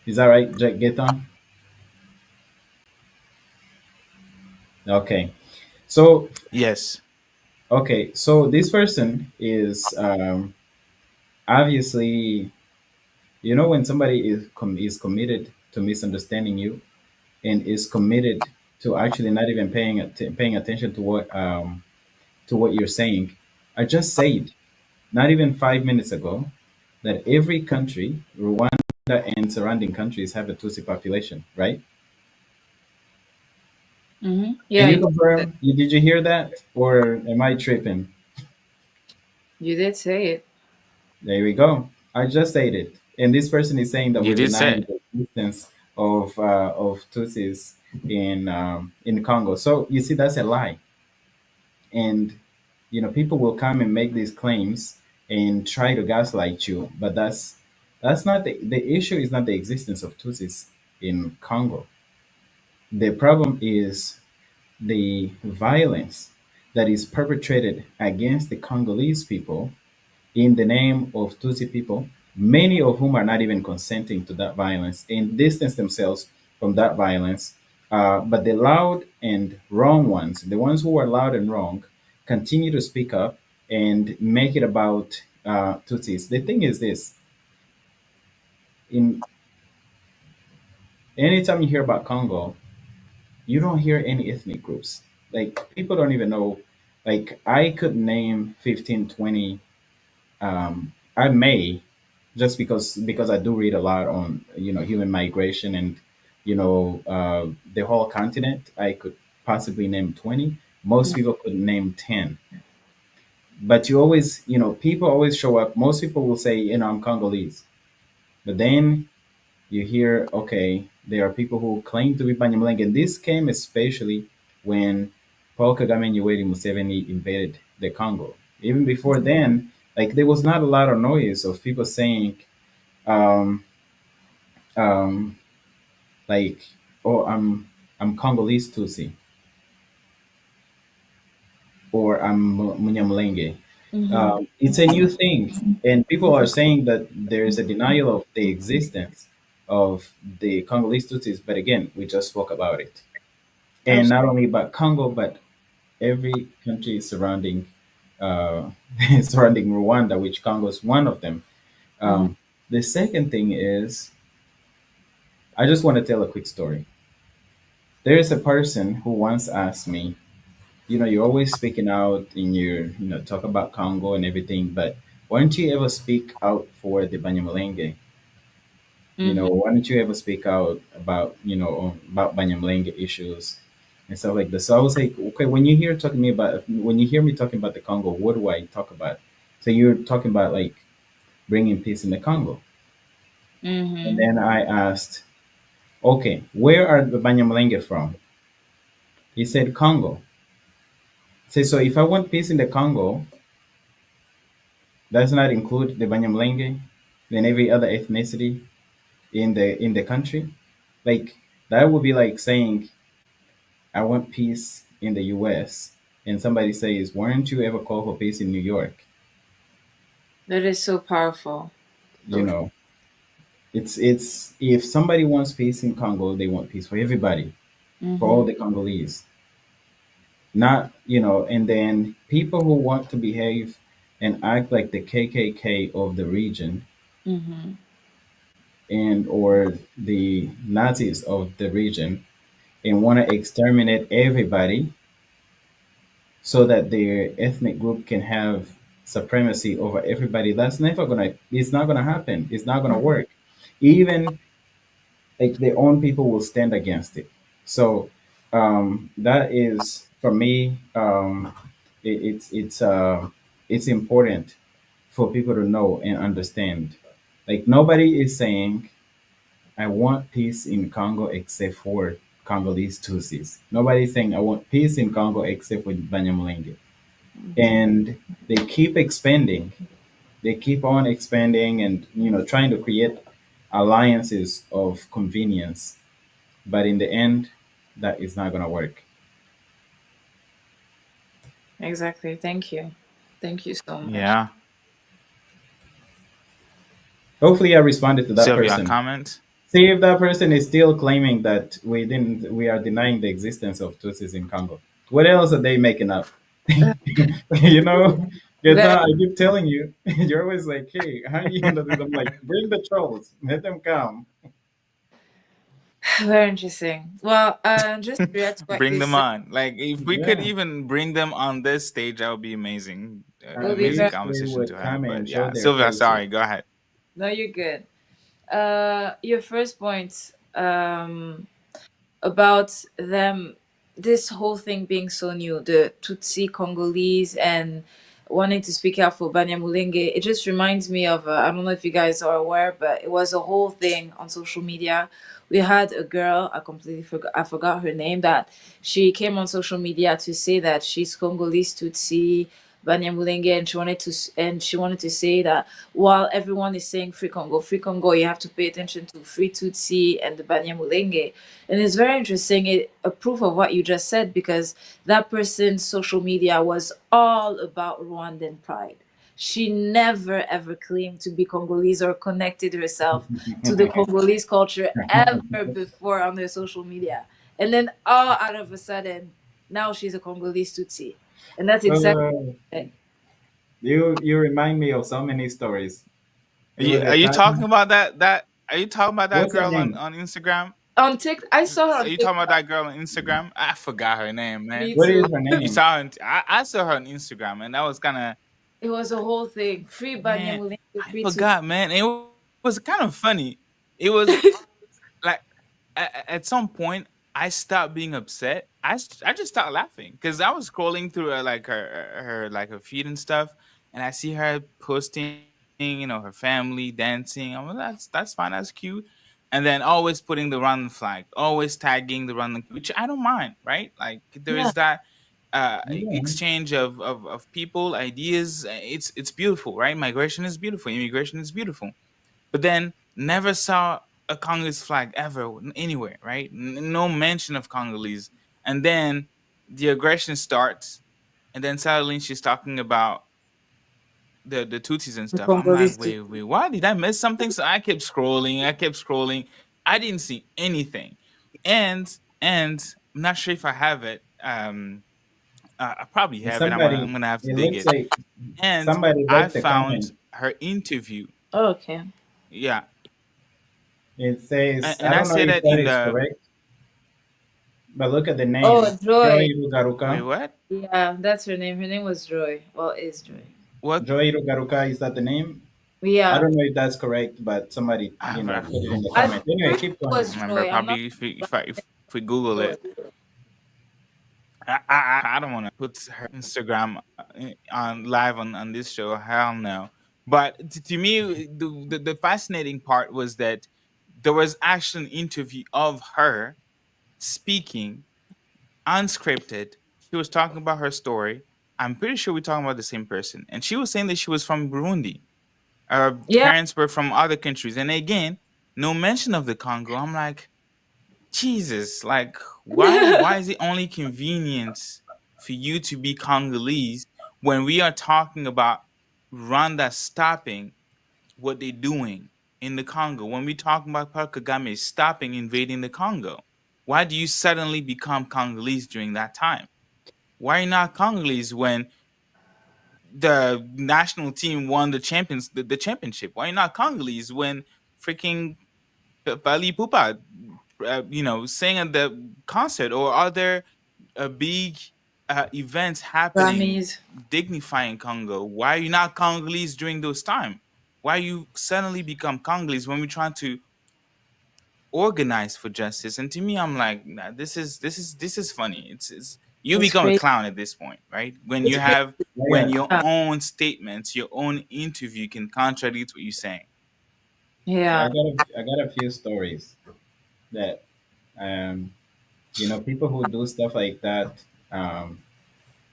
Is that right, Jack Geton? Okay. So Yes. so this person is obviously, when somebody is committed to misunderstanding you and is committed to actually not even paying attention to what you're saying. I just said not even 5 minutes ago that every country, Rwanda and surrounding countries, have a Tutsi population, right? mm-hmm. Can Yeah, you you did. confirm? Did you hear that, or am I tripping? You did say it. There we go. I just said it, and this person is saying that You we're did say denying it. the existence of Tutsis in Congo. So you see, that's a lie, and people will come and make these claims and try to gaslight you, but that's not the issue. Is not the existence of Tutsis in Congo. The problem is the violence that is perpetrated against the Congolese people in the name of Tutsi people, many of whom are not even consenting to that violence and distance themselves from that violence. But the loud and wrong ones, the ones who are loud and wrong, continue to speak up and make it about Tutsis. The thing is this: in anytime you hear about Congo, you don't hear any ethnic groups. Like people don't even know. Like I could name 15, 20. I may, just because I do read a lot on human migration and the whole continent. I could possibly name 20. Most people could name 10. But you always, people always show up. Most people will say, I'm Congolese. But then you hear, okay, there are people who claim to be Banyamulenge. And this came especially when Paul Kagame and Yoweri Museveni invaded the Congo. Even before then, like there was not a lot of noise of people saying, um, um, like, oh, I'm Congolese Tutsi or I'm Munyamulenge. Mm-hmm. It's a new thing, and people are saying that there is a denial of the existence of the Congolese Tutsis. But again, we just spoke about it, and not only about Congo, but every country surrounding uh, surrounding Rwanda, which Congo is one of them. Absolutely. Um, the second thing is, I just want to tell a quick story. There is a person who once asked me, you're always speaking out in your, talk about Congo and everything, but why don't you ever speak out for the Banyamulenge? Mm-hmm. Why don't you ever speak out about, about Banyamulenge issues and stuff like this? So I was like, okay, when you hear me talking about the Congo, what do I talk about? So you're talking about like bringing peace in the Congo. And Mm-hmm. then I asked, okay, where are the Banyamulenge from? He said Congo. Say, so if I want peace in the Congo, does not include the Banyamulenge and every other ethnicity in the country. Like that would be like saying I want peace in the U.S. and somebody says, "Why don't you ever call for peace in New York?" That is so powerful. You So, know, it's if somebody wants peace in Congo, they want peace for everybody, for all mm-hmm. the Congolese. Not and then people who want to behave and act like the KKK of the region Mm-hmm. and or the Nazis of the region and want to exterminate everybody so that their ethnic group can have supremacy over everybody. It's not gonna happen. It's not gonna work. Even like their own people will stand against it. So that is for me. It's important for people to know and understand. Like nobody is saying I want peace in Congo except for Congolese Tutsis. Nobody's saying I want peace in Congo except for Banyamulenge. And they keep expanding. They keep on expanding and trying to create alliances of convenience. But in the end, that is not gonna work. Exactly. Thank you. Thank you so much. Yeah. Hopefully, I responded to that Sylvia, person. comment? See if that person is still claiming that we are denying the existence of Tutsis in Congo. What else are they making up? you know, Very, I keep telling you, you're always like, hey, how do you handle this? I'm like, bring the trolls, let them come. very interesting. Well, just to react to what Bring you them said, on. Like, if we could Yeah. even bring them on this stage, that would be amazing. it will At be Amazing very. least they conversation would to come have. and But show yeah, their Sylvia, faces. sorry, go ahead. No, you're good. Your first point. About them, this whole thing being so new, the Tutsi Congolese and wanting to speak out for Banyamulenge, it just reminds me of, I don't know if you guys are aware, but it was a whole thing on social media. We had a girl, I forgot her name, that she came on social media to say that she's Congolese Tutsi, Banyamulenge, and she wanted to say that while everyone is saying free Congo, you have to pay attention to free Tutsi and the Banyamulenge. And it's very interesting, a proof of what you just said, because that person's social media was all about Rwandan pride. She never ever claimed to be Congolese or connected herself to the Congolese culture ever before on their social media. And then all out of a sudden, now she's a Congolese Tutsi. And that's exactly Uh, it. you remind me of so many stories. Are There was you, a are you talking time. about that? Are you talking about that What's her girl on name? Instagram? I saw her Are on you talking about TikTok. that girl on Instagram? I forgot her name, Me man. What too. is her You name? saw her. I saw her on Instagram, and that was kind of, It was a whole thing. Free man. Banyamulenge, I free Tutsi. forgot, man. It was kind of funny. It was like at some point I stopped being upset. I just started laughing because I was scrolling through her like her feed and stuff, and I see her posting, her family dancing. I'm like, that's fine, that's cute. And then always putting the run flag, always tagging the run, which I don't mind, right? Like there Yeah. is that Yeah. exchange of people, ideas. It's beautiful, right? Migration is beautiful, immigration is beautiful, but then never saw a Congolese flag ever anywhere, right? No mention of Congolese. And then the aggression starts, and then suddenly she's talking about the Tutsis and The stuff. I'm like, Congolese wait, what? Did I miss something? So I kept scrolling. I didn't see anything. And I'm not sure if I have it. I probably have it. I'm gonna have to It dig looks it. like And somebody I wrote the found comment. her interview. Oh, okay. Yeah, It says, I and I don't know say if that that in is the correct, but look at the Oh, name. Joy. Joy wait, Rugaruka. what? Yeah, that's her name. Her name was Joy. Well, is Joy. What? Joy Rugaruka, is that the name? I Yeah. don't know if that's correct, but somebody, Ah, but put it in the I comment. think Anyway, it keep was going. remember, Joy. I'm not probably if we Google Joy. it, I don't want to put her Instagram on live on this show. Hell no. But to me, the fascinating part was that there was actually an interview of her speaking unscripted. She was talking about her story. I'm pretty sure we're talking about the same person. And she was saying that she was from Burundi. Her Yeah. parents were from other countries. And again, no mention of the Congo. I'm like, Jesus, like why is it only convenience for you to be Congolese when we are talking about Rwanda stopping what they're doing in the Congo? When we talking about Paul Kagame stopping invading the Congo, why do you suddenly become Congolese during that time? Why not Congolese when the national team won the championship? Why not Congolese when freaking Fali Pupa, sang at the concert, or are there big events happening Grammys. dignifying Congo? Why are you not Congolese during those time? Why you suddenly become Congolese when we're trying to organize for justice? And to me, I'm like, nah, this is funny. It's you It's become a crazy. clown at this point, right? When It's you crazy. have when Yeah, your Yeah. own statements, your own interview can contradict what you're saying. Yeah. I got a few stories that, um, people who do stuff like that. Um,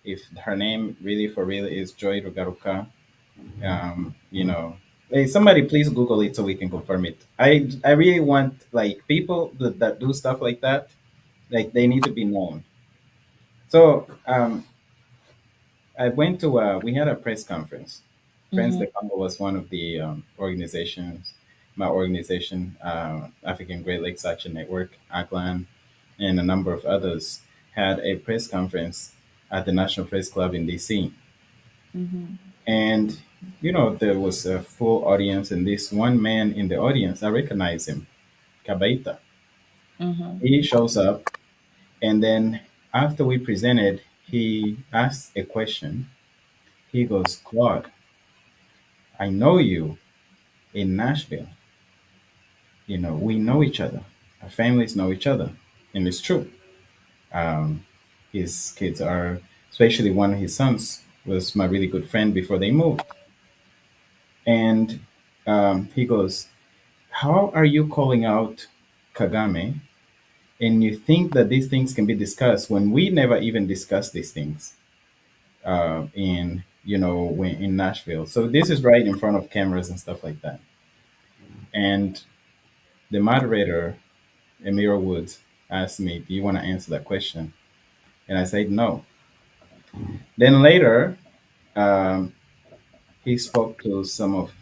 if her name really for real is Joy Rugaruka, hey, somebody please Google it so we can confirm it. I really want like people that do stuff like that, like they need to be known. So I went to we had a press conference. Friends Mm-hmm. de Congo was one of the organizations. My organization, African Great Lakes Action Network, ACLAN, and a number of others had a press conference at the National Press Club in DC. Mm-hmm. And there was a full audience, and this one man in the audience, I recognize him, Kabaita. Mm-hmm. He shows up, and then after we presented, he asked a question. He goes, Claude, I know you in Nashville. We know each other. Our families know each other. And it's true. Um, his kids are, especially one of his sons, was my really good friend before they moved. And he goes, how are you calling out Kagame? And you think that these things can be discussed when we never even discuss these things when in Nashville. So this is right in front of cameras and stuff like that. And the moderator, Amira Woods, asked me, "Do you want to answer that question?" And I said no. Then later, um, he spoke to some of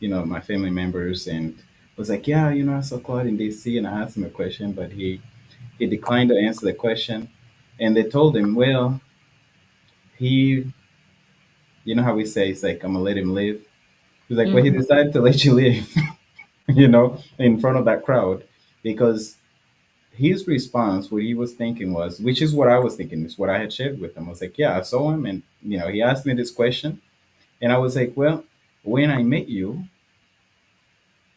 my family members and was like, "Yeah, I saw Claude in DC," and I asked him a question, but he declined to answer the question. And they told him, "Well, he, you know how we say, it's like I'm gonna let him live." He's like, "Well, he Mm-hmm. decided to let you live," in front of that crowd, because his response, what he was thinking was, which is what I was thinking, is what I had shared with him. I was like, yeah, I saw him, and he asked me this question, and I was like, well, when I met you,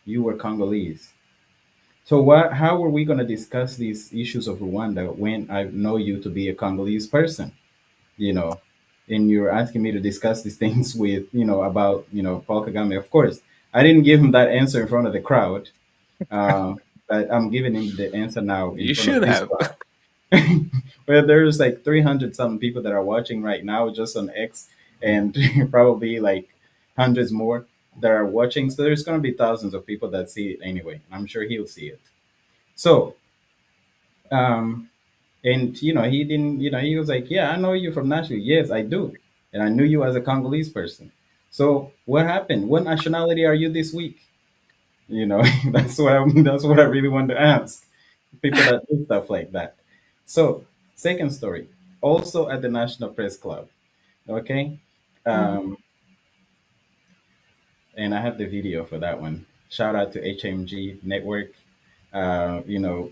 you were Congolese. So what? How are we going to discuss these issues of Rwanda when I know you to be a Congolese person? You know, and you're asking me to discuss these things with about Paul Kagame. Of course, I didn't give him that answer in front of the crowd, uh, but I'm giving him the answer now in You front of should this have. crowd. Well, there's like 300 something people that are watching right now just on X, and probably like hundreds more that are watching. So there's going to be thousands of people that see it anyway. I'm sure he'll see it. So, um, and he didn't, he was like, "Yeah, I know you from Nashville." Yes, I do, and I knew you as a Congolese person. So, what happened? What nationality are you this week? that's what I really wanted to ask people that do stuff like that. So, second story, also at the National Press Club. Okay, Mm-hmm. um, and I have the video for that one. Shout out to HMG Network.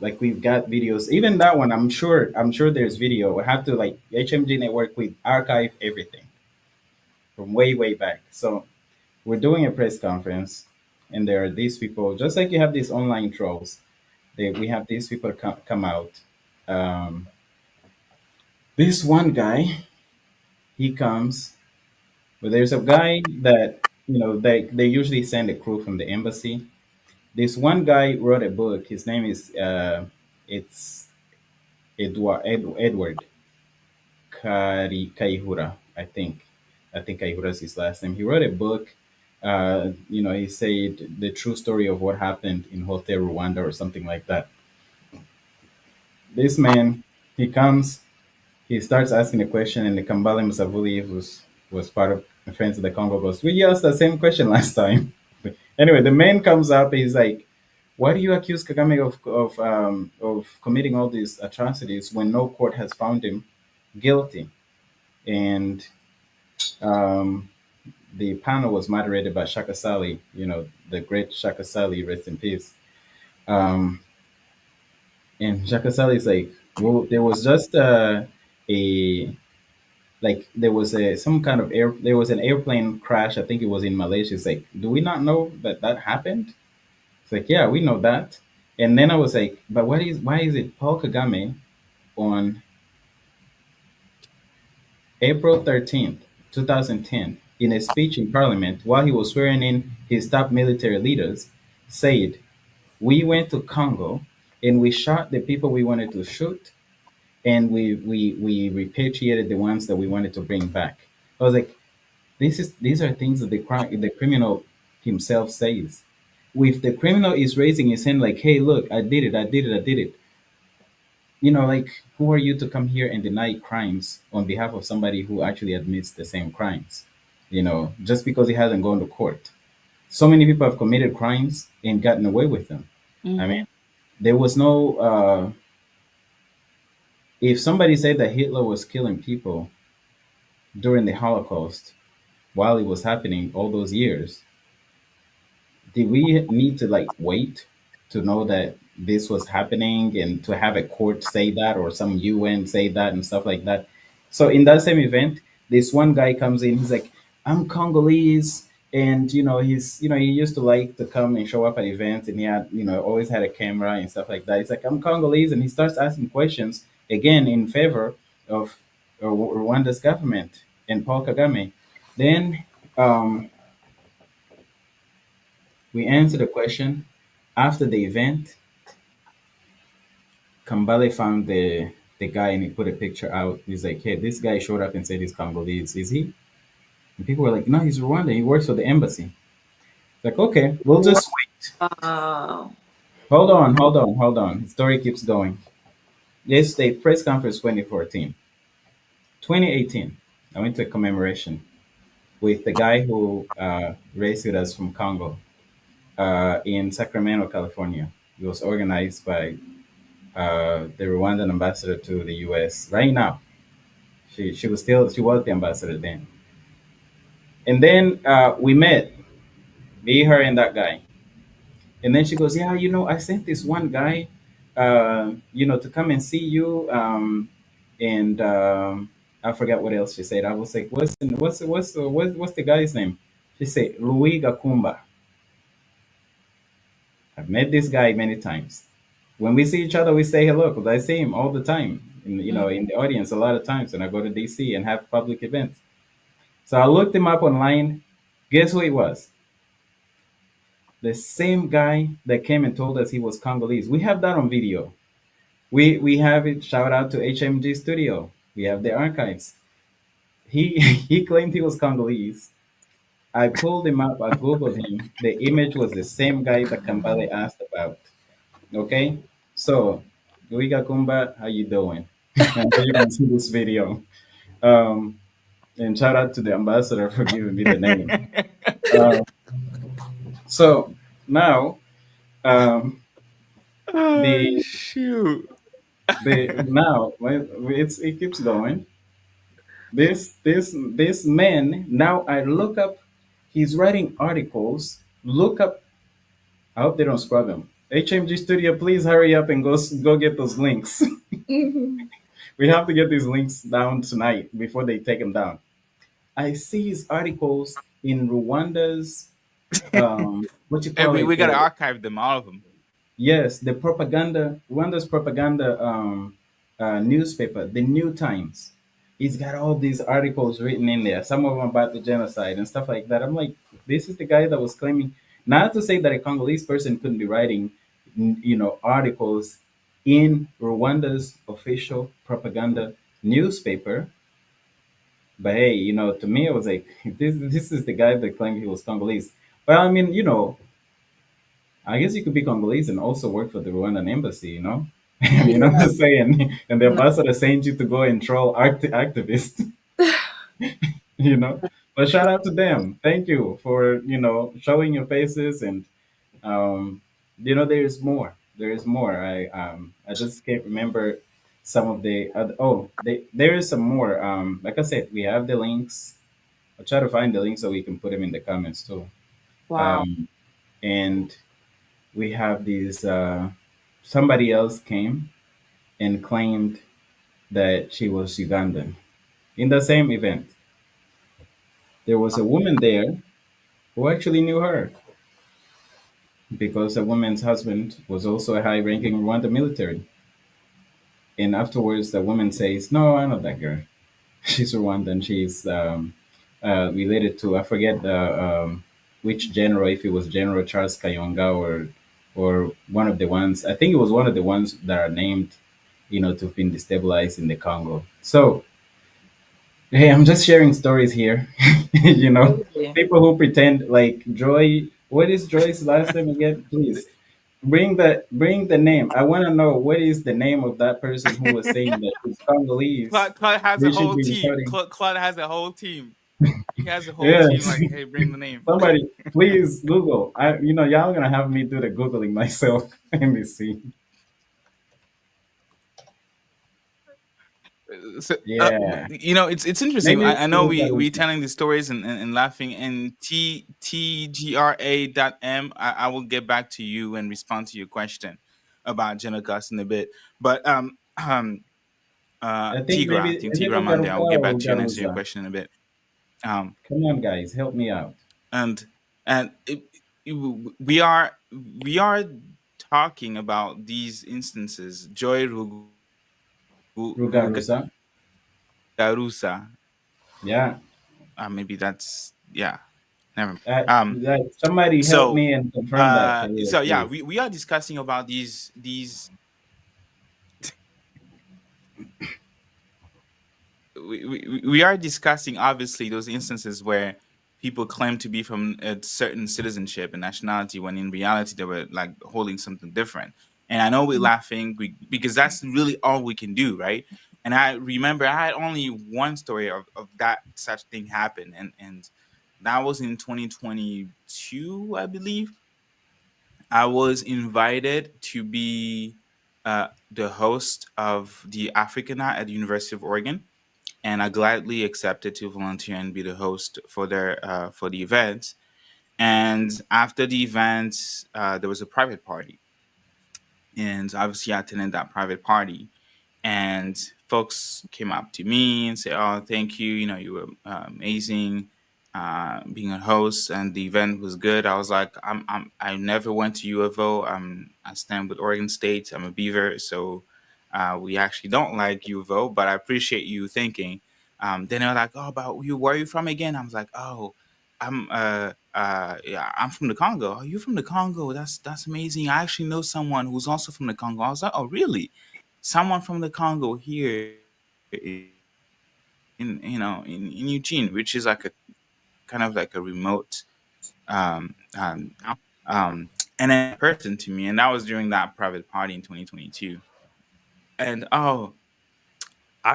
Like we've got videos. Even that one, I'm sure there's video. We have to like HMG Network. We archive everything from way back. So we're doing a press conference, and there are these people, just like you have these online trolls. We have these people come out. Um, this one guy, he comes, but there's a guy that they usually send a crew from the embassy. This one guy wrote a book. His name is it's Edward Kaihura, I think. I think Kaihura is his last name. He wrote a book. He said the true story of what happened in Hotel Rwanda or something like that. This man, he comes, he starts asking a question, and the Kambale Musavuli, was part of the Friends of the Congo, goes, "We asked the same question last time." Anyway, the man comes up. He's like, "Why do you accuse Kagame of committing all these atrocities when no court has found him guilty?" And um, the panel was moderated by Shaka Sali, the great Shaka Sali, rest in peace. Um, and Shaka Sali is like, well, there was just a there was some kind of there was an airplane crash. I think it was in Malaysia. It's like, do we not know that that happened? It's like, yeah, we know that. And then I was like, but why is it Paul Kagame on April 13th, 2010, in a speech in Parliament while he was swearing in his top military leaders, said, "We went to Congo and we shot the people we wanted to shoot, and we repatriated the ones that we wanted to bring back." I was like, these are things that the criminal himself says. If the criminal is raising his hand like, "Hey, look, I did it, I did it, I did it," like, who are you to come here and deny crimes on behalf of somebody who actually admits the same crimes? Just because he hasn't gone to court. So many people have committed crimes and gotten away with them. I mean, Mm-hmm. there was no. If somebody said that Hitler was killing people during the Holocaust while it was happening all those years, did we need to like wait to know that this was happening and to have a court say that or some UN say that and stuff like that? So in that same event, this one guy comes in, he's like, "I'm Congolese." And he used to like to come and show up at events, and he had always had a camera and stuff like that. He's like, "I'm Congolese," and he starts asking questions again in favor of Rwanda's government and Paul Kagame. Then um, we answered the question. After the event, Kambale found the guy and he put a picture out. He's like, "Hey, this guy showed up and said he's Congolese. Is he?" And people were like, "No, he's Rwandan. He works for the embassy." Like, okay, we'll just wait. Wow. Hold on, hold on, hold on. The story keeps going. Yesterday, press conference 2014. 2018, I went to a commemoration with the guy who rescued us from Congo in Sacramento, California. It was organized by the Rwandan ambassador to the U.S. right now. She was the ambassador then. And then we met, me, her, and that guy. And then she goes, "Yeah, I sent this one guy, to come and see you." And I forgot what else she said. I was like, "What's the guy's name?" She said, "Louis Gakumba." I've met this guy many times. When we see each other, we say hello because I see him all the time. In the audience a lot of times when I go to DC and have public events. So I looked him up online. Guess who he was? The same guy that came and told us he was Congolese. We have that on video. We have it. Shout out to HMG Studio. We have the archives. He he claimed he was Congolese. I pulled him up. I googled him. The image was the same guy that Kambale asked about. Okay, so Luiga Kumba, how you doing? I know you can see this video. Um, and shout out to the ambassador for giving me the name. Uh, so now um, Oh the shoot. it keeps going. This man now I look up. He's writing articles. Look up. I hope they don't scrub him. HMG Studio, please hurry up and go get those links. Mhm. We have to get these links down tonight before they take them down. I see his articles. in Rwanda's what you And call we it? gotta archive them, all of them. Yes, the propaganda, Rwanda's propaganda newspaper, the New Times. It's got all these articles written in there, some of them about the genocide and stuff like that. I'm like, this is the guy that was claiming, not to say that a Congolese person couldn't be writing, articles in Rwanda's official propaganda newspaper. But hey, to me, it was like, this is the guy that claimed he was Congolese. But I mean, I guess you could be Congolese and also work for the Rwandan embassy, you know? I mean, I'm Yeah. just saying, and the ambassador sent you to go and troll activists, you know? But shout out to them. Thank you for, showing your faces and, um, there's more. There is more. I just can't remember some of the, there is some more. Like I said, we have the links. I'll try to find the links so we can put them in the comments too. Wow. Um, and we have these somebody else came and claimed that she was Ugandan. In the same event, there was a woman there who actually knew her because a woman's husband was also a high ranking Rwanda military. And afterwards, the woman says, "No, I know that girl. She's Rwandan. She's related to, I forget which general, if it was General Charles Kayonga or one of the ones. I think it was one of the ones that are named, to have been destabilized in the Congo. So, hey, I'm just sharing stories here. Crazy. People who pretend like Joy. What is Joy's last name again? Please bring the name. I want to know what is the name of that person who was saying that it's Congolese. Claude has a They should whole be team. reporting. Claude has a whole team. He has a whole team. Yes. Like, hey, bring the name. Somebody, please Google. Y'all gonna have me do the Googling myself. Let me see. So, Yeah. it's interesting. Maybe I know we Rugarusa. telling the stories and laughing. And tgra.m. I will get back to you and respond to your question about Genogas in a bit. But I think maybe, Tigra, I think is it Tigra Monday. I will Rugaruka get or back to you and answer your Rugaruza? question in a bit. Um, Come on, guys, help me out. and we are talking about these instances. Joy Rugarusa. Rugarusa. Yeah. Maybe that's, yeah. Never mind. Somebody help So me and confirm that for real, so yeah, please. we are discussing about these we are discussing obviously those instances where people claim to be from a certain citizenship and nationality when in reality they were like holding something different. And I know we're laughing because that's really all we can do, right? And I remember I had only one story of that such thing happen, and that was in 2022, I believe. I was invited to be the host of the African Night at the University of Oregon, and I gladly accepted to volunteer and be the host for the event. And after the event, there was a private party, and obviously I attended that private party. And folks came up to me and said, "Oh, thank you. You were amazing, being a host, and the event was good." I was like, I never went to UFO. I stand with Oregon State. I'm a Beaver, so we actually don't like UFO, but I appreciate you thinking." Then they were like, "Oh, about you? Where are you from again?" I was like, "Oh, yeah, I'm from the Congo." "Oh, you from the Congo? That's amazing. I actually know someone who's also from the Congo." I was like, "Oh, really? Someone from the Congo here in Eugene, which is like a kind of like a remote town." And then they brought that person to me, and that was during that private party in 2022. And I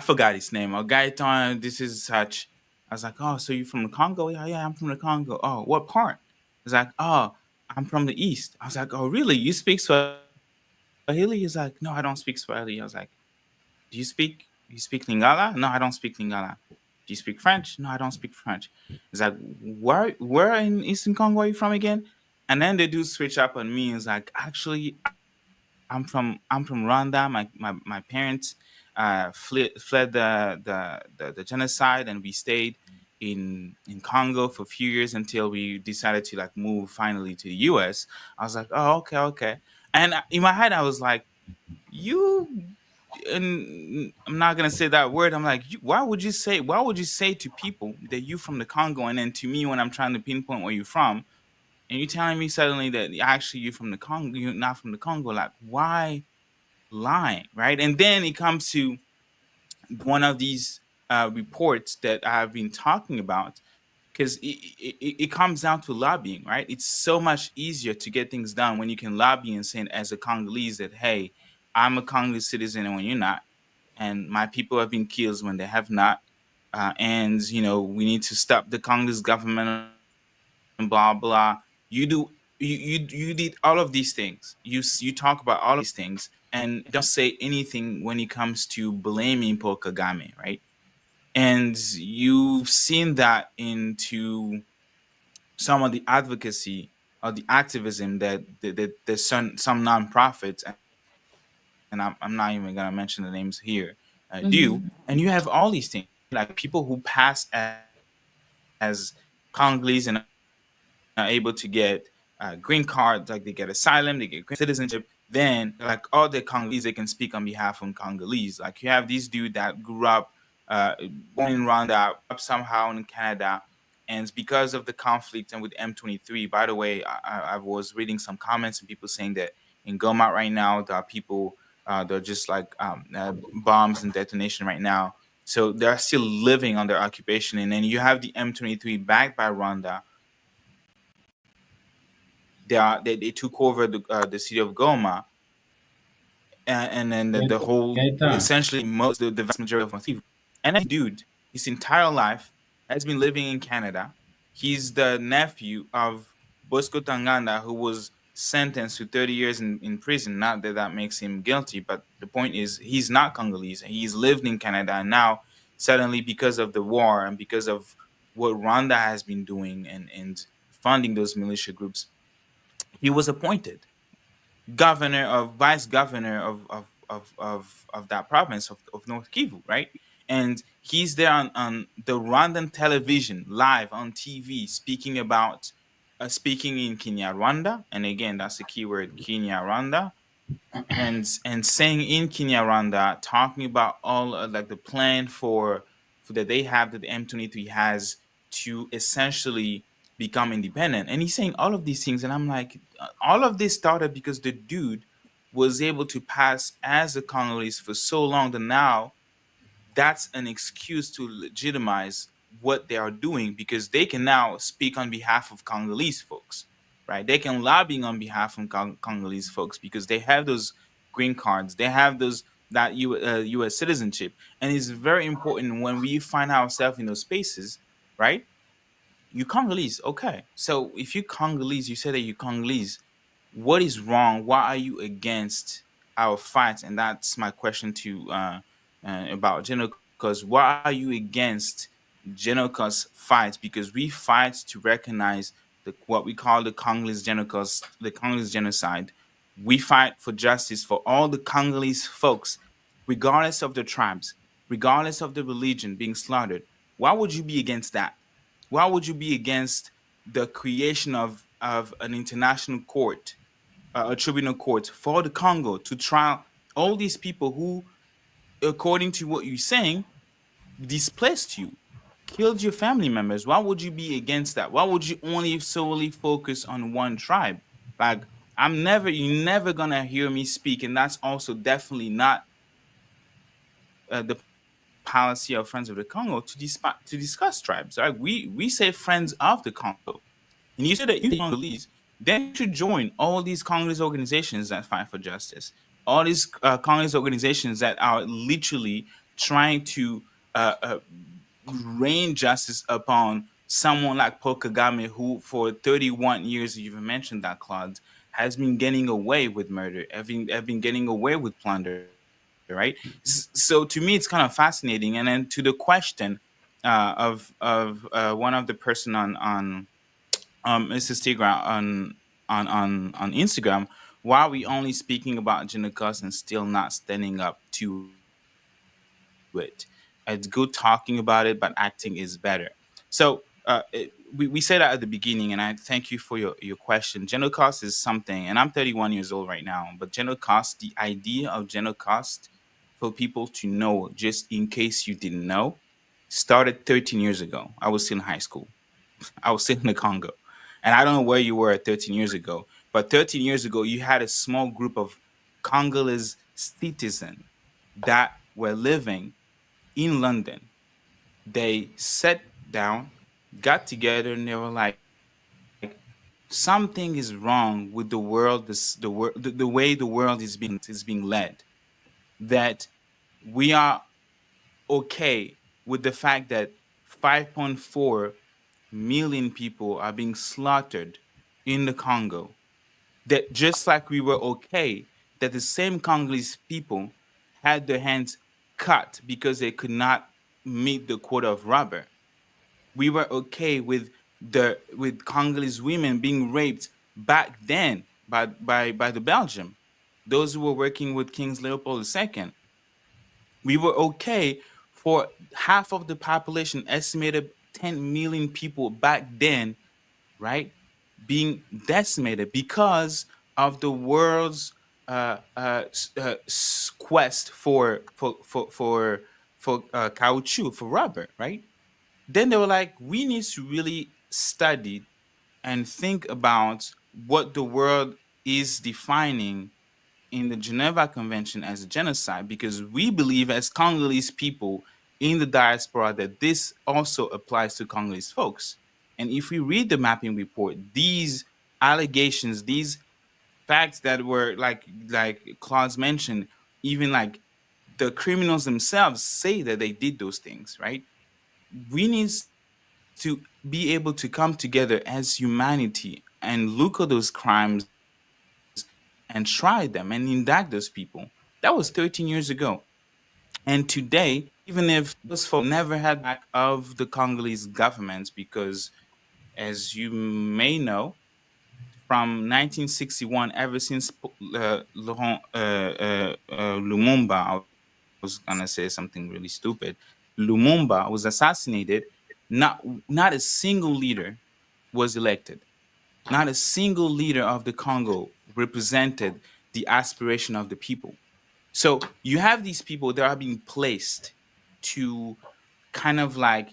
forgot his name. A guy thought this is such. I was like, "Oh, so you from the Congo?" "Yeah, yeah, I'm from the Congo." "Oh, what part?" He's like, "Oh, I'm from the east." I was like, "Oh, really? You speak Swahili?" He's like, "No, I don't speak Swahili." I was like, "Do you speak Lingala?" "No, I don't speak Lingala." "Do you speak French?" "No, I don't speak French." He's like, "Where in Eastern Congo are you from again?" And then they do switch up on me. It's like, "Actually, I'm from Rwanda. My parents fled the genocide, and we stayed in Congo for a few years until we decided to like move finally to the US. I was like, oh, okay, okay. And in my head, I was like, you. And I'm not gonna say that word. I'm like, why would you say to people that you from the Congo, and then to me when I'm trying to pinpoint where you're from, and you're telling me suddenly that actually you're from the Congo, you're not from the Congo. Like, why lying, right? And then it comes to one of these reports that I've been talking about, because it comes down to lobbying, right? It's so much easier to get things done when you can lobby and say as a Congolese that, hey, I'm a Congolese citizen and when you're not, and my people have been killed when they have not, and we need to stop the Congolese government and blah blah. You did all of these things. You talk about all of these things and don't say anything when it comes to blaming Paul Kagame, right? And you've seen that into some of the advocacy or the activism that there's some nonprofits, and I'm not even gonna mention the names here, do. And you have all these things, right? Like people who pass as Congolese and are able to get green cards, like they get asylum, they get citizenship. Then like all the Congolese, they can speak on behalf of Congolese. Like you have this dude that grew up, born in Rwanda, grew up somehow in Canada, and because of the conflict and with M23. By the way, I was reading some comments and people saying that in Goma right now there are people, they're just like bombs and detonation right now. So they're still living under occupation, and then you have the M23 backed by Rwanda. They took over the city of Goma, and then the whole, Gaetan, essentially most the vast majority of Montreal. And then dude, his entire life has been living in Canada. He's the nephew of Bosco Tanganda, who was sentenced to 30 years in prison. Not that that makes him guilty, but the point is he's not Congolese. He's lived in Canada, and now suddenly because of the war and because of what Rwanda has been doing and funding those militia groups, he was appointed governor of vice governor of that province of North Kivu, right? And he's there on the Rwandan television live on TV speaking about speaking in Kenya Rwanda, and again that's the keyword Kenya Rwanda, and saying in Kenya Rwanda, talking about all like the plan for that they have, that the M23 has, to essentially become independent. And he's saying all of these things, and I'm like, all of this started because the dude was able to pass as a Congolese for so long that now that's an excuse to legitimize what they are doing, because they can now speak on behalf of Congolese folks, right? They can lobbying on behalf of Congolese folks because they have those green cards, they have those U.S. citizenship, and it's very important when we find ourselves in those spaces, right? You Congolese, okay. So if you Congolese, you say that you Congolese, what is wrong? Why are you against our fight? And that's my question to about Genocause. Why are you against Genocause fight? Because we fight to recognize what we call the Congolese Genocause, the Congolese genocide. We fight for justice for all the Congolese folks, regardless of their tribes, regardless of the religion being slaughtered. Why would you be against that? Why would you be against the creation of an international court, a tribunal court for the Congo to trial all these people who, according to what you're saying, displaced you, killed your family members? Why would you be against that? Why would you only solely focus on one tribe? Like, you're never gonna hear me speak, and that's also definitely not the policy of Friends of the Congo to discuss tribes, right? We say friends of the Congo. And you say that you Congolese, then you should join all these Congolese organizations that fight for justice, all these Congolese organizations that are literally trying to uh, uh, rain justice upon someone like Paul Kagame, who for 31 years, you even mentioned that, Claude, has been getting away with murder, have been getting away with plunder, right? So to me, it's kind of fascinating. And then to the question of one of the person on Mrs. Tigra on Instagram, why are we only speaking about Genocide and still not standing up to it? It's good talking about it, but acting is better. So So we said that at the beginning, and I thank you for your question. Genocost is something, and I'm 31 years old right now, but Genocost, the idea of Genocost, for people to know, just in case you didn't know, started 13 years ago. I was still in high school. I was still in the Congo. And I don't know where you were at 13 years ago, but 13 years ago, you had a small group of Congolese citizens that were living in London. They sat down, got together, and they were like, something is wrong with the world, the way the world is being led. That we are okay with the fact that 5.4 million people are being slaughtered in the Congo. That just like we were okay that the same Congolese people had their hands cut because they could not meet the quota of rubber. We were okay with Congolese women being raped back then by the Belgium. Those who were working with King Leopold II. We were okay for half of the population, estimated 10 million people back then, right, being decimated because of the world's quest for caoutchouc, for rubber, right? Then they were like, we need to really study and think about what the world is defining in the Geneva Convention as a genocide, because we believe as Congolese people in the diaspora that this also applies to Congolese folks. And if we read the mapping report, these allegations, these facts that were like Claude mentioned, even like the criminals themselves say that they did those things, right? We need to be able to come together as humanity and look at those crimes and try them and indict those people. That was 13 years ago. And today, even if those folks never had back of the Congolese government, because as you may know, from 1961, ever since Laurent Lumumba, I was gonna say something really stupid. Lumumba was assassinated. Not not a single leader was elected. Not a single leader of the Congo represented the aspiration of the people. So you have these people that are being placed to kind of like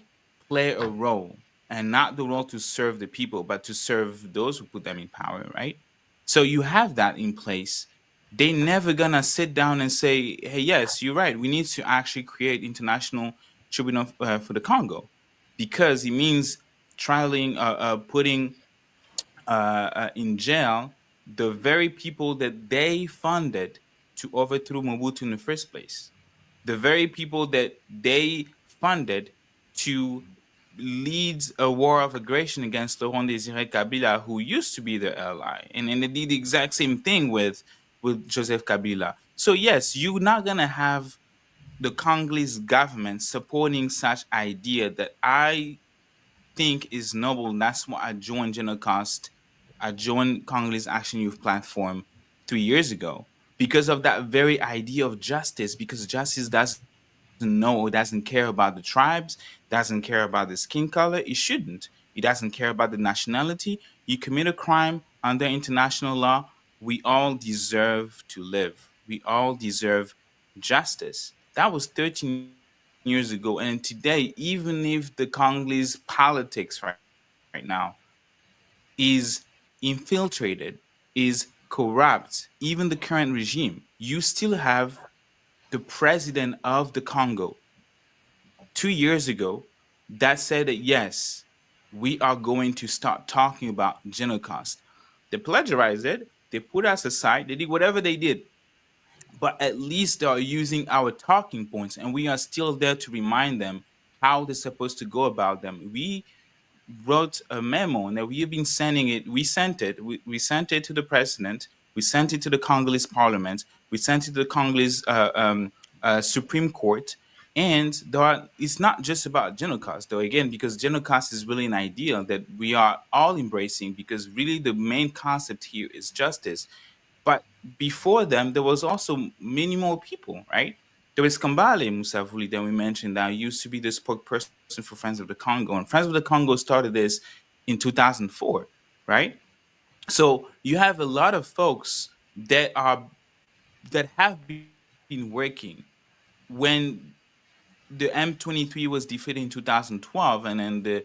play a role, and not the role to serve the people, but to serve those who put them in power, right? So you have that in place. They never gonna sit down and say, "Hey, yes, you're right. We need to actually create international tribunal for the Congo," because it means trialing, putting in jail the very people that they funded to overthrow Mobutu in the first place, the very people that they funded to lead a war of aggression against Laurent Desire Kabila, who used to be their ally, and they did the exact same thing with Joseph Kabila. So yes, you're not gonna have the Congolese government supporting such idea that I think is noble. That's why I joined Genocost. I joined Congolese Action Youth Platform 3 years ago because of that very idea of justice. Because justice doesn't know, or doesn't care about the tribes, doesn't care about the skin color. It shouldn't. It doesn't care about the nationality. You commit a crime under international law. We all deserve to live. We all deserve justice. That was 13 years ago. And today, even if the Congolese politics right now is infiltrated, is corrupt, even the current regime, you still have the president of the Congo 2 years ago that said that yes, we are going to start talking about Genocost. They plagiarized it, they put us aside, they did whatever they did, but at least they are using our talking points, and we are still there to remind them how they're supposed to go about them. We wrote a memo and that we have been sending it. We sent it to the president. We sent it to the Congolese parliament. We sent it to the Congolese Supreme Court. And it's not just about Genocost, though, again, because Genocost is really an ideal that we are all embracing, because really the main concept here is justice. But before them, there was also many more people, right? There is Kambale Musavuli that we mentioned that used to be the spokesperson for Friends of the Congo. And Friends of the Congo started this in 2004, right? So you have a lot of folks that have been working when the M23 was defeated in 2012, and then the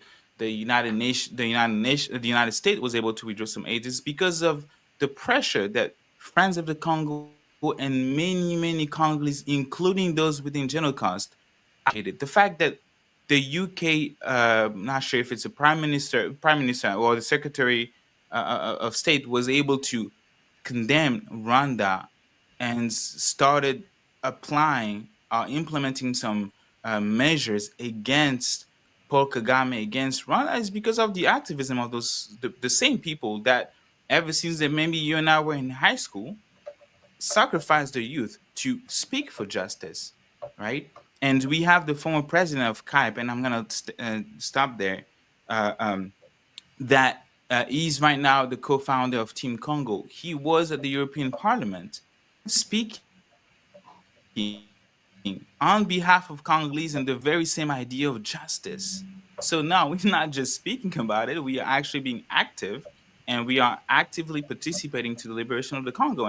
United States was able to withdraw some aid. Is because of the pressure that Friends of the Congo and many Congolese, including those within Genocost, the fact that the UK, not sure if it's a prime minister, or the Secretary of State, was able to condemn Rwanda and started applying, implementing some measures against Paul Kagame, against Rwanda, is because of the activism of the same people that ever since that maybe you and I were in high school sacrificed their youth to speak for justice, right? And we have the former president of CAIP, and I'm gonna stop there. Uh, um, that he's right now the co-founder of Team Congo. He was at the European Parliament speaking on behalf of Congolese and the very same idea of justice. So now we're not just speaking about it; we are actually being active, and we are actively participating to the liberation of the Congo.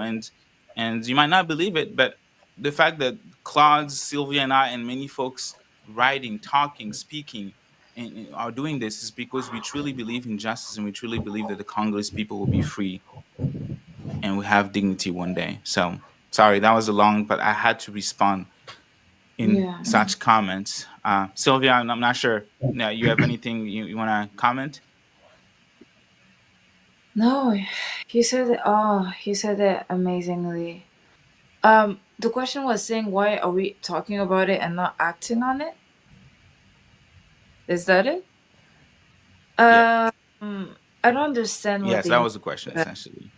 And you might not believe it, but the fact that Claude, Sylvia, and I, and many folks writing, talking, speaking, and are doing this is because we truly believe in justice, and we truly believe that the Congolese people will be free and we have dignity one day. So sorry, that was a long, but I had to respond in Yeah. such comments. Sylvia, I'm not sure. Now, you have anything you want to comment? No, you said it amazingly. The question was saying, why are we talking about it and not acting on it? Is that it? Yeah. Um, I don't understand what Yes, they that mean was the question by that. essentially.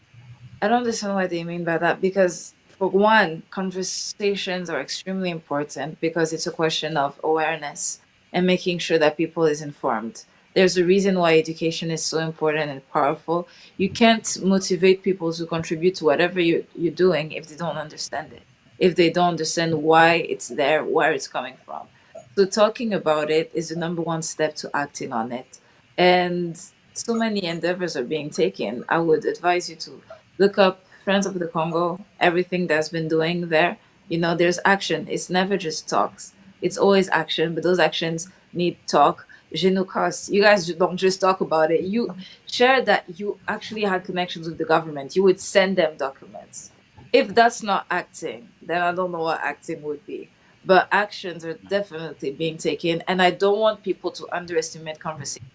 I don't understand what they mean by that because, for one, conversations are extremely important because it's a question of awareness and making sure that people is informed. There's a reason why education is so important and powerful. You can't motivate people to contribute to whatever you're doing if they don't understand it, if they don't understand why it's there, where it's coming from. So talking about it is the number one step to acting on it. And so many endeavors are being taken. I would advise you to look up Friends of the Congo, everything that's been doing there. There's action. It's never just talks. It's always action, but those actions need talk. Genocide. You guys don't just talk about it. You share that you actually had connections with the government. You would send them documents. If that's not acting, then I don't know what acting would be. But actions are definitely being taken, and I don't want people to underestimate conversations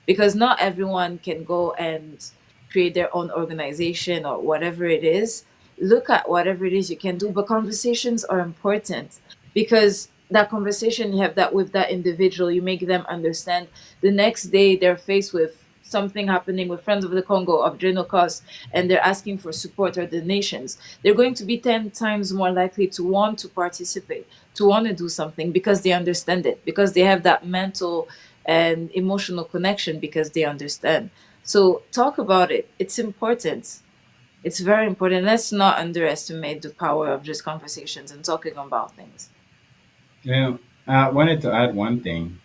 because not everyone can go and create their own organization or whatever it is. Look at whatever it is you can do, but conversations are important because that conversation you have that with that individual, you make them understand. The next day they're faced with something happening with Friends of the Congo of general cost and they're asking for support or donations, they're going to be 10 times more likely to want to participate, to want to do something because they understand it, because they have that mental and emotional connection because they understand. So talk about it. It's important. It's very important. Let's not underestimate the power of just conversations and talking about things. Yeah, I wanted to add one thing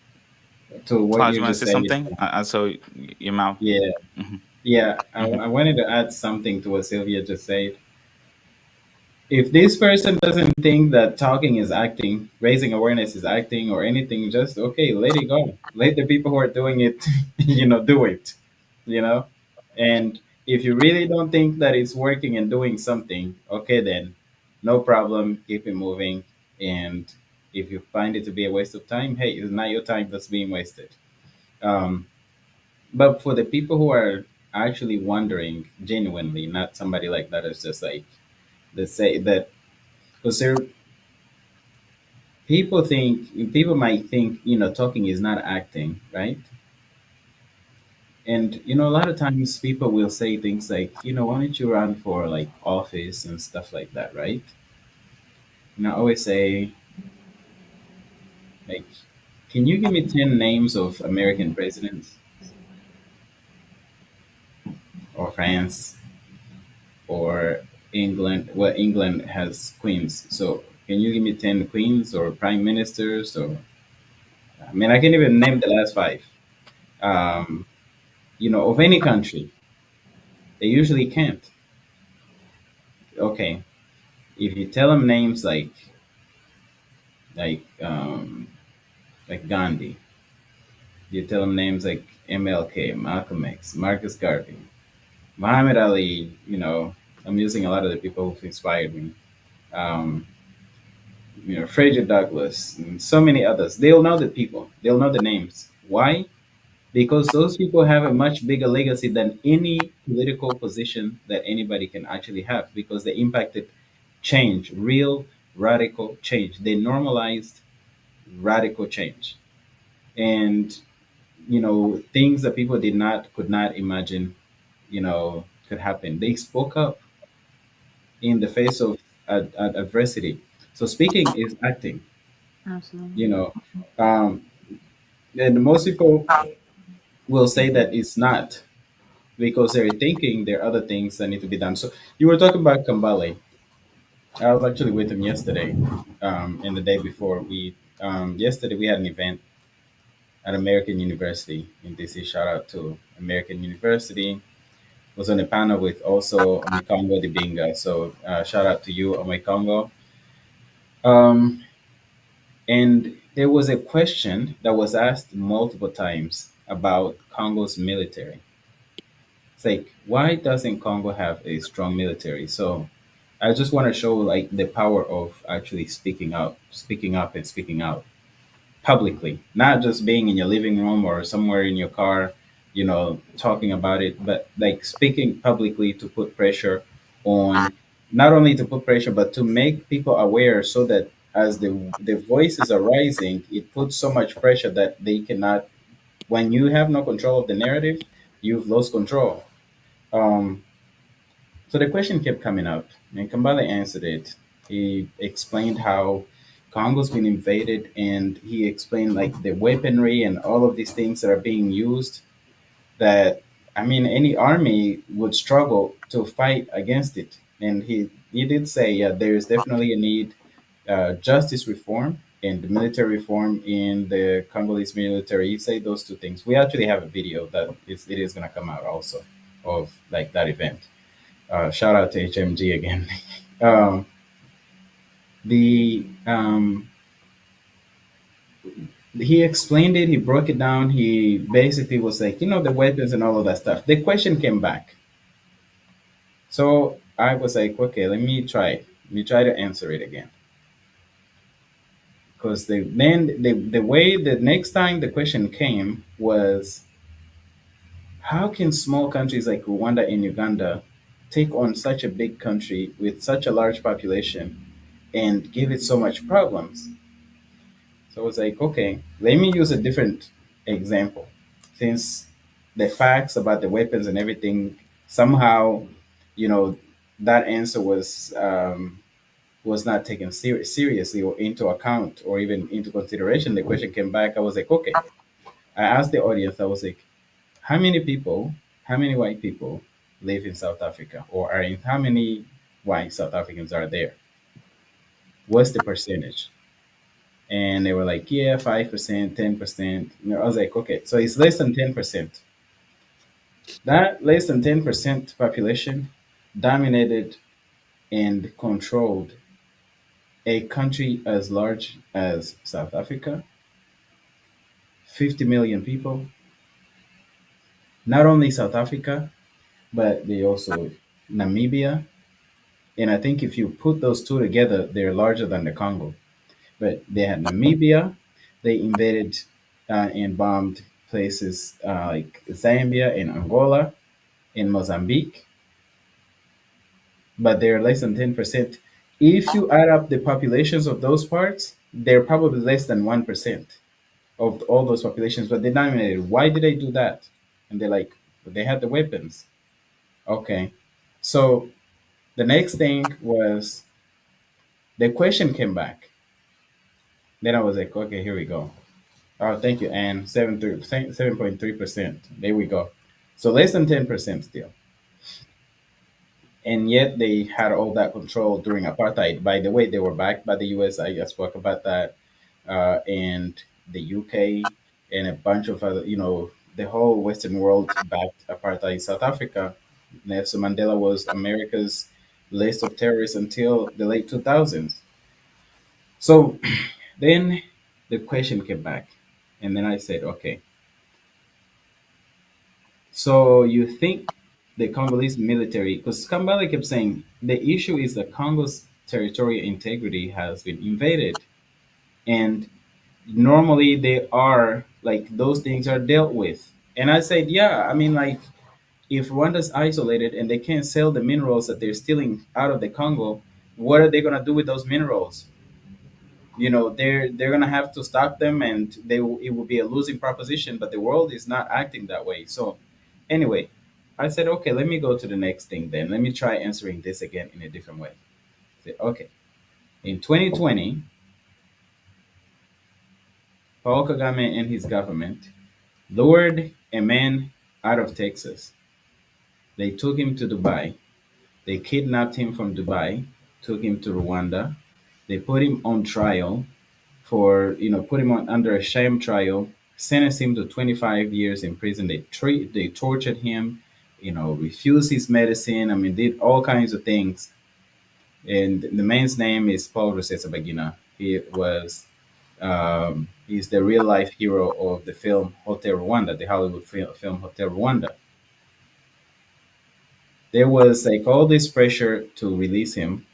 to what Claude, you you want to just say said. something? I saw your mouth. Yeah, Hmm. yeah. Hmm. I wanted to add something to what Sylvia just said. If this person doesn't think that talking is acting, raising awareness is acting, or anything, just okay, let it go. Let the people who are doing it, do it. You know, and if you really don't think that it's working and doing something, okay, then no problem, keep it moving. And if you find it to be a waste of time, hey, it's not your time that's being wasted. Um, but for the people who are actually wondering genuinely, not somebody like that is just like, let's say that, because there people might think, talking is not acting, right? And a lot of times people will say things like, why don't you run for like office and stuff like that, right? And I always say, like, can you give me 10 names of American presidents or France or England? Well, England has queens, so Can you give me 10 queens or prime ministers? Or I mean, I can even name the last five. Um, of any country. They usually can't. Okay, if you tell them names like um, like Gandhi, you tell them names like MLK, Malcolm X, Marcus Garvey, Muhammad Ali. I'm using a lot of the people who've inspired me. Um, Frederick Douglass, and so many others. They'll know the people. They'll know the names. Why? Because those people have a much bigger legacy than any political position that anybody can actually have, because they impacted change, real radical change. They normalized radical change. And things that people could not imagine, could happen. They spoke up in the face of adversity. So speaking is acting, you Absolutely. know. Um, and most people will say that it's not, because they're thinking there are other things that need to be done. So you were talking about Kambale. I was actually with him yesterday, and the day before. Yesterday we had an event at American University in DC. Shout out to American University. Was on a panel with also Omekongo Dibinga. So shout out to you, Omekongo. Um, and there was a question that was asked multiple times about Congo's military. It's like, why doesn't Congo have a strong military? So I just want to show like the power of actually speaking up and speaking out publicly, not just being in your living room or somewhere in your car, talking about it, but like speaking publicly to put pressure on, not only to put pressure, but to make people aware, so that as the voices are rising, it puts so much pressure that they cannot, when you have no control of the narrative, you've lost control. Um, so the question kept coming up, and Kambale answered it. He explained how Congo's been invaded, and he explained like the weaponry and all of these things that are being used. That, I mean, any army would struggle to fight against it. And he did say, yeah, there is definitely a need, justice reform and military reform in the Congolese military. He said those two things. We actually have a video that it is going to come out also of like that event. Shout out to HMG again. um, the He explained it. He broke it down. He basically was like, the weapons and all of that stuff. The question came back, so I was like, okay, let me try. Let me try to answer it again. Because the way the next time the question came was, how can small countries like Rwanda and Uganda take on such a big country with such a large population and give it so much problems? So I was like, okay, let me use a different example. Since the facts about the weapons and everything, somehow, you know, that answer was not taken seriously or into account or even into consideration. The question came back. I was like, okay. I asked the audience. I was like, how many people, how many white people live in South Africa, or are in how many white South Africans are there? What's the percentage? And they were like, yeah, 5%, 10%. I was like, okay, so it's less than 10%. That less than 10% population dominated and controlled a country as large as South Africa, 50 million people. Not only South Africa, but they also Namibia. And I think if you put those two together, they're larger than the Congo. But they had Namibia, they invaded and bombed places like Zambia and Angola and Mozambique, but they're less than 10%. If you add up the populations of those parts, they're probably less than 1% of all those populations, but they dominated. Why did they do that? And they're like, "Well, they had the weapons." Okay. So the next thing was the question came back. Then I was like, okay, here we go. Oh, thank you, Anne. 7.3%. There we go. So less than 10% still. and yet they had all that control during apartheid. By the way, they were backed by the U.S. I spoke about that, and the UK and a bunch of other, the whole Western world backed apartheid in South Africa. Nelson Mandela was America's list of terrorists until the late 2000s. So then the question came back, and then I said, okay, so you think the Congolese military, because Kambale kept saying the issue is that Congo's territorial integrity has been invaded. And normally they are like those things are dealt with. And I said, yeah, I mean, like if Rwanda's isolated and they can't sell the minerals that they're stealing out of the Congo, what are they going to do with those minerals? They're going to have to stop them, and it will be a losing proposition. But the world is not acting that way. So anyway, I said, okay, let me go to the next thing then. Let me try answering this again in a different way. I said, okay, in 2020, Paul Kagame and his government lured a man out of Texas. They took him to Dubai. They kidnapped him from Dubai, took him to Rwanda. They put him on trial put him on under a sham trial, sentenced him to 25 years in prison. They tortured him, refused his medicine. I mean, did all kinds of things. And the man's name is Paul Rusesabagina. He's the real life hero of the film Hotel Rwanda, the Hollywood film Hotel Rwanda. There was like all this pressure to release him,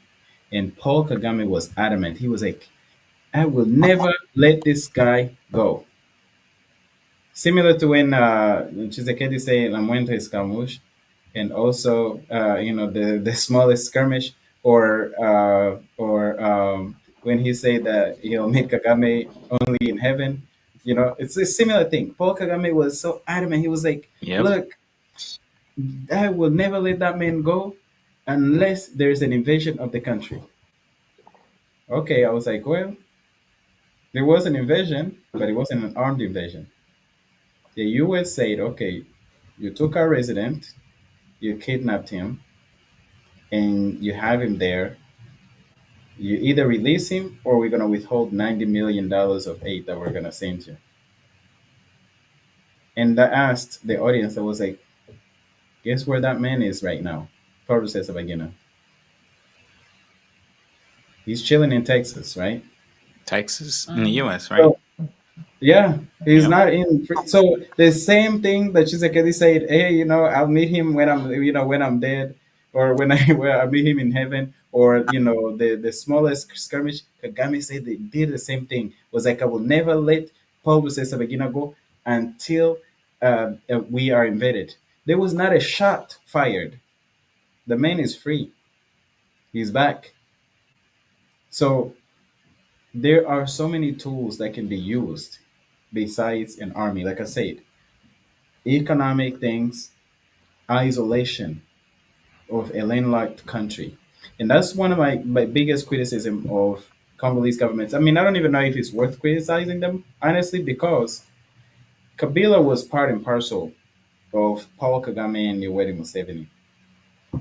and Paul Kagame was adamant. He was like, I will never let this guy go. Similar to when Chisekedi said, La Muerte Escamoose, and also, the smallest skirmish, or when he said that he'll meet Kagame only in heaven. It's a similar thing. Paul Kagame was so adamant. He was like, Yep. look, I will never let that man go unless there's an invasion of the country. Okay, I was like, well, there was an invasion, but it wasn't an armed invasion. The US said, okay, you took our resident, you kidnapped him, and you have him there. You either release him or we're going to withhold $90 million of aid that we're going to send you. And I asked the audience, I was like, guess where that man is right now? Pablo says, he's chilling in Texas, right? Texas in the US, right? So yeah, he's Yep. not in. So the same thing that Chisekedi said, hey, I'll meet him when I'm dead, or when I where I meet him in heaven, or the smallest skirmish. Kagame said they did the same thing. Was like, I will never let Paul Rusesabagina go until we are invaded. There was not a shot fired. The man is free. He's back. So there are so many tools that can be used besides an army. Like I said, economic things, isolation of a landlocked country. And that's one of my biggest criticism of Congolese governments. I mean, I don't even know if it's worth criticizing them, honestly, because Kabila was part and parcel of Paul Kagame and Yoweri Museveni.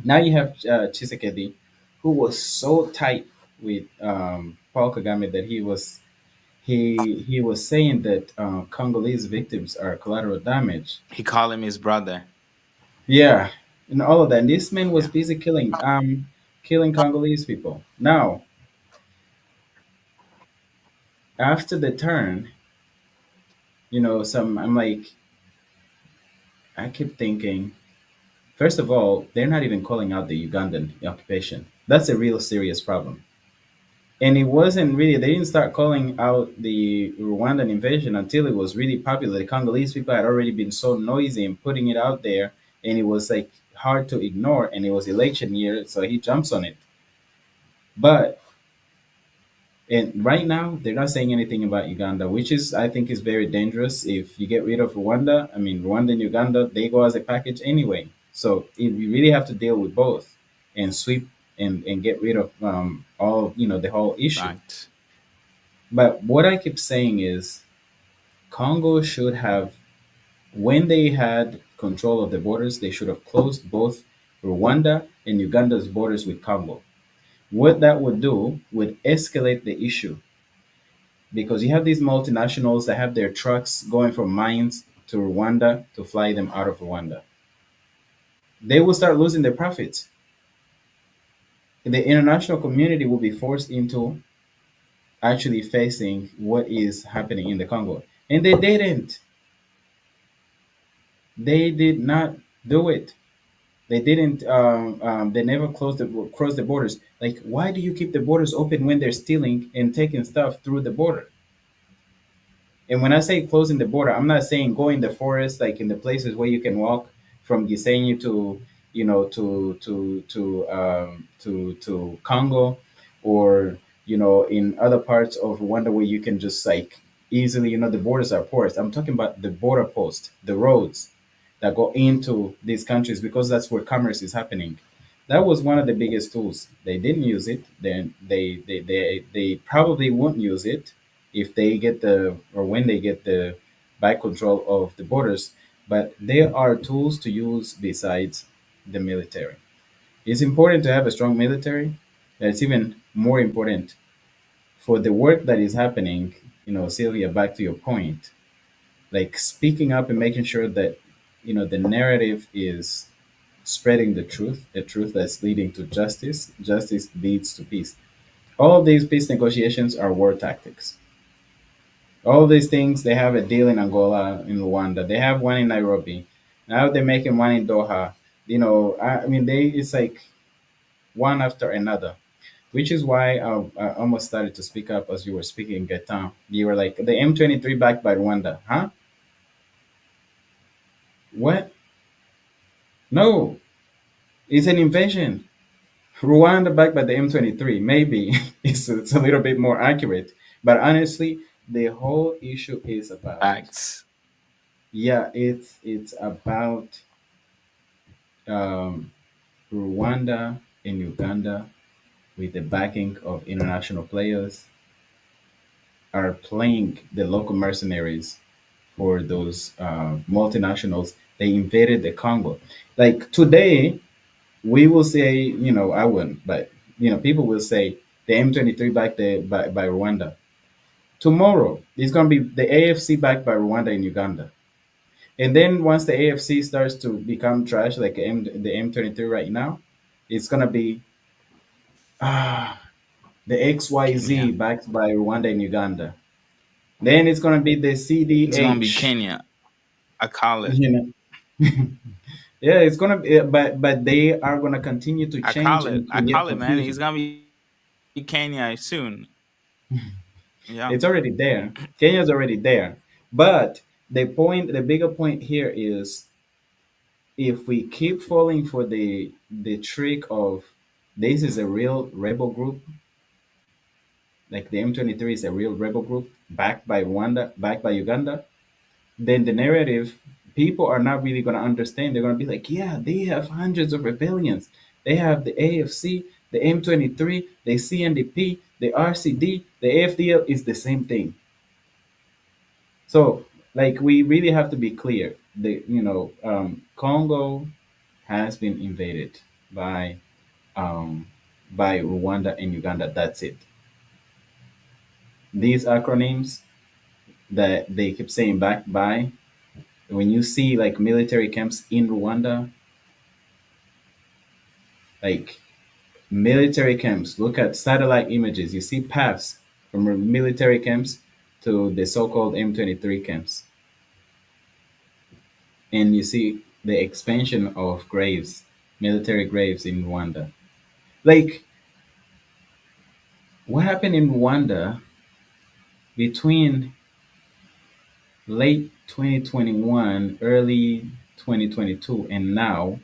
Now you have Chisekedi, who was so tight with Paul Kagame that he was saying that Congolese victims are collateral damage. He called him his brother. Yeah, and all of that. And this man was Yeah. busy killing Congolese people. Now, after the turn, I'm like, I keep thinking. First of all, they're not even calling out the Ugandan occupation. That's a real serious problem. And it wasn't really. They didn't start calling out the Rwandan invasion until it was really popular. The Congolese people had already been so noisy and putting it out there, and it was like hard to ignore. And it was election year, so he jumps on it. But and right now, they're not saying anything about Uganda, which is, I think, is very dangerous. If you get rid of Rwanda, I mean, Rwanda and Uganda, they go as a package anyway. So you really have to deal with both and sweep and get rid of the whole issue. Right. But what I keep saying is Congo should have, when they had control of the borders, they should have closed both Rwanda and Uganda's borders with Congo. What that would do would escalate the issue because you have these multinationals that have their trucks going from mines to Rwanda to fly them out of Rwanda. They will start losing their profits. The international community will be forced into actually facing what is happening in the Congo. And they didn't. They did not do it. They didn't. They never crossed the borders. Like, why do you keep the borders open when they're stealing and taking stuff through the border? And when I say closing the border, I'm not saying go in the forest, like in the places where you can walk from Gisenyi to, to Congo, or in other parts of Rwanda where you can just like easily, the borders are porous. I'm talking about the border post, the roads that go into these countries because that's where commerce is happening. That was one of the biggest tools. They didn't use it. Then they probably won't use it if they get the or when they get the back control of the borders. But there are tools to use besides the military. It's important to have a strong military. And it's even more important for the work that is happening. Sylvia, back to your point, like speaking up and making sure that the narrative is spreading the truth that's leading to justice. Justice leads to peace. All of these peace negotiations are war tactics. All of these things, they have a deal in Angola, in Rwanda. They have one in Nairobi. Now they're making one in Doha. I mean, it's like one after another, which is why I almost started to speak up as you were speaking, Gaetan. You were like, the M23 backed by Rwanda. Huh? What? No, it's an invasion. Rwanda backed by the M23. Maybe it's a little bit more accurate. But honestly, the whole issue is about, Facts. yeah, it's about um, Rwanda and Uganda, with the backing of international players, are playing the local mercenaries for those multinationals. They invaded the Congo. Like today, we will say, I wouldn't, but people will say the M23 backed by Rwanda. Tomorrow, it's going to be the AFC backed by Rwanda and Uganda. And then once the AFC starts to become trash, like the M23 right now, it's going to be the XYZ Kenya. backed by Rwanda and Uganda. Then it's going to be the It's gonna be CDH. Kenya. I call it. You know, yeah, it's gonna be, but they are gonna continue to I change call it. and I create call it, man. It's confusion. gonna be Kenya soon. Yeah. It's already there. Kenya's already there. But the bigger point here is, if we keep falling for the trick of this is a real rebel group, like the M23 is a real rebel group backed by Rwanda, backed by Uganda, then the narrative, people are not really going to understand. They're going to be like, yeah, they have hundreds of rebellions. They have the AFC, the M23, the CNDP, the RCD, the AFDL is the same thing. So, like, we really have to be clear. Congo has been invaded by um, Rwanda and Uganda. That's it. These acronyms that they keep saying back by, when you see like military camps in Rwanda, like military camps, look at satellite images, you see paths from military camps to the so-called M23 camps. And you see the expansion of graves, military graves in Rwanda. Like, what happened in Rwanda between late 2021, early 2022, and now,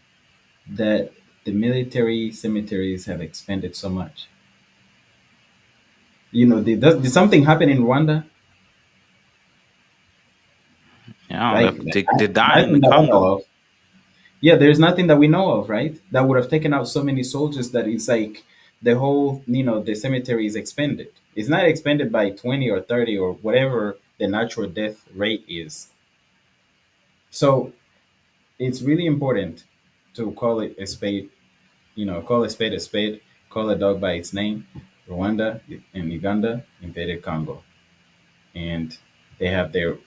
that the military cemeteries have expanded so much? Did something happen in Rwanda? Yeah. Like, They die in the nothing that I know Congo. of. Yeah, there's nothing that we know of, right? That would have taken out so many soldiers that it's like the whole, the cemetery is expanded. It's not expanded by 20 or 30 or whatever the natural death rate is. So it's really important. to call it a spade, call a spade, call a dog by its name. Rwanda and Uganda invaded Congo, and they have their,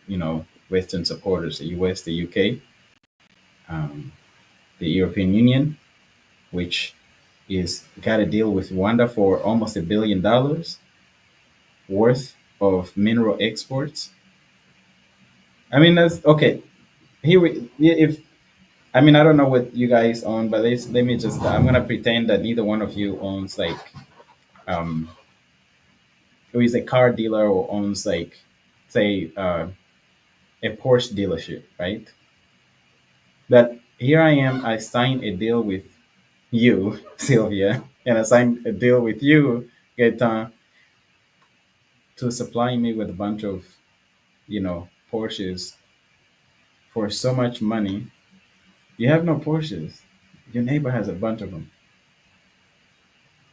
Western supporters, the US, the UK, um, the European Union, which is got a deal with Rwanda for almost $1 billion worth of mineral exports. I mean, that's okay. Here we, if I mean, I don't know what you guys own, but let me just, I'm gonna pretend that neither one of you owns like, um, who is a car dealer or owns like, say, a Porsche dealership, right? But here I am, I signed a deal with you, Sylvia, and I signed a deal with you, Gaetan, to supply me with a bunch of, Porsches for so much money. You have no Porsches. Your neighbor has a bunch of them.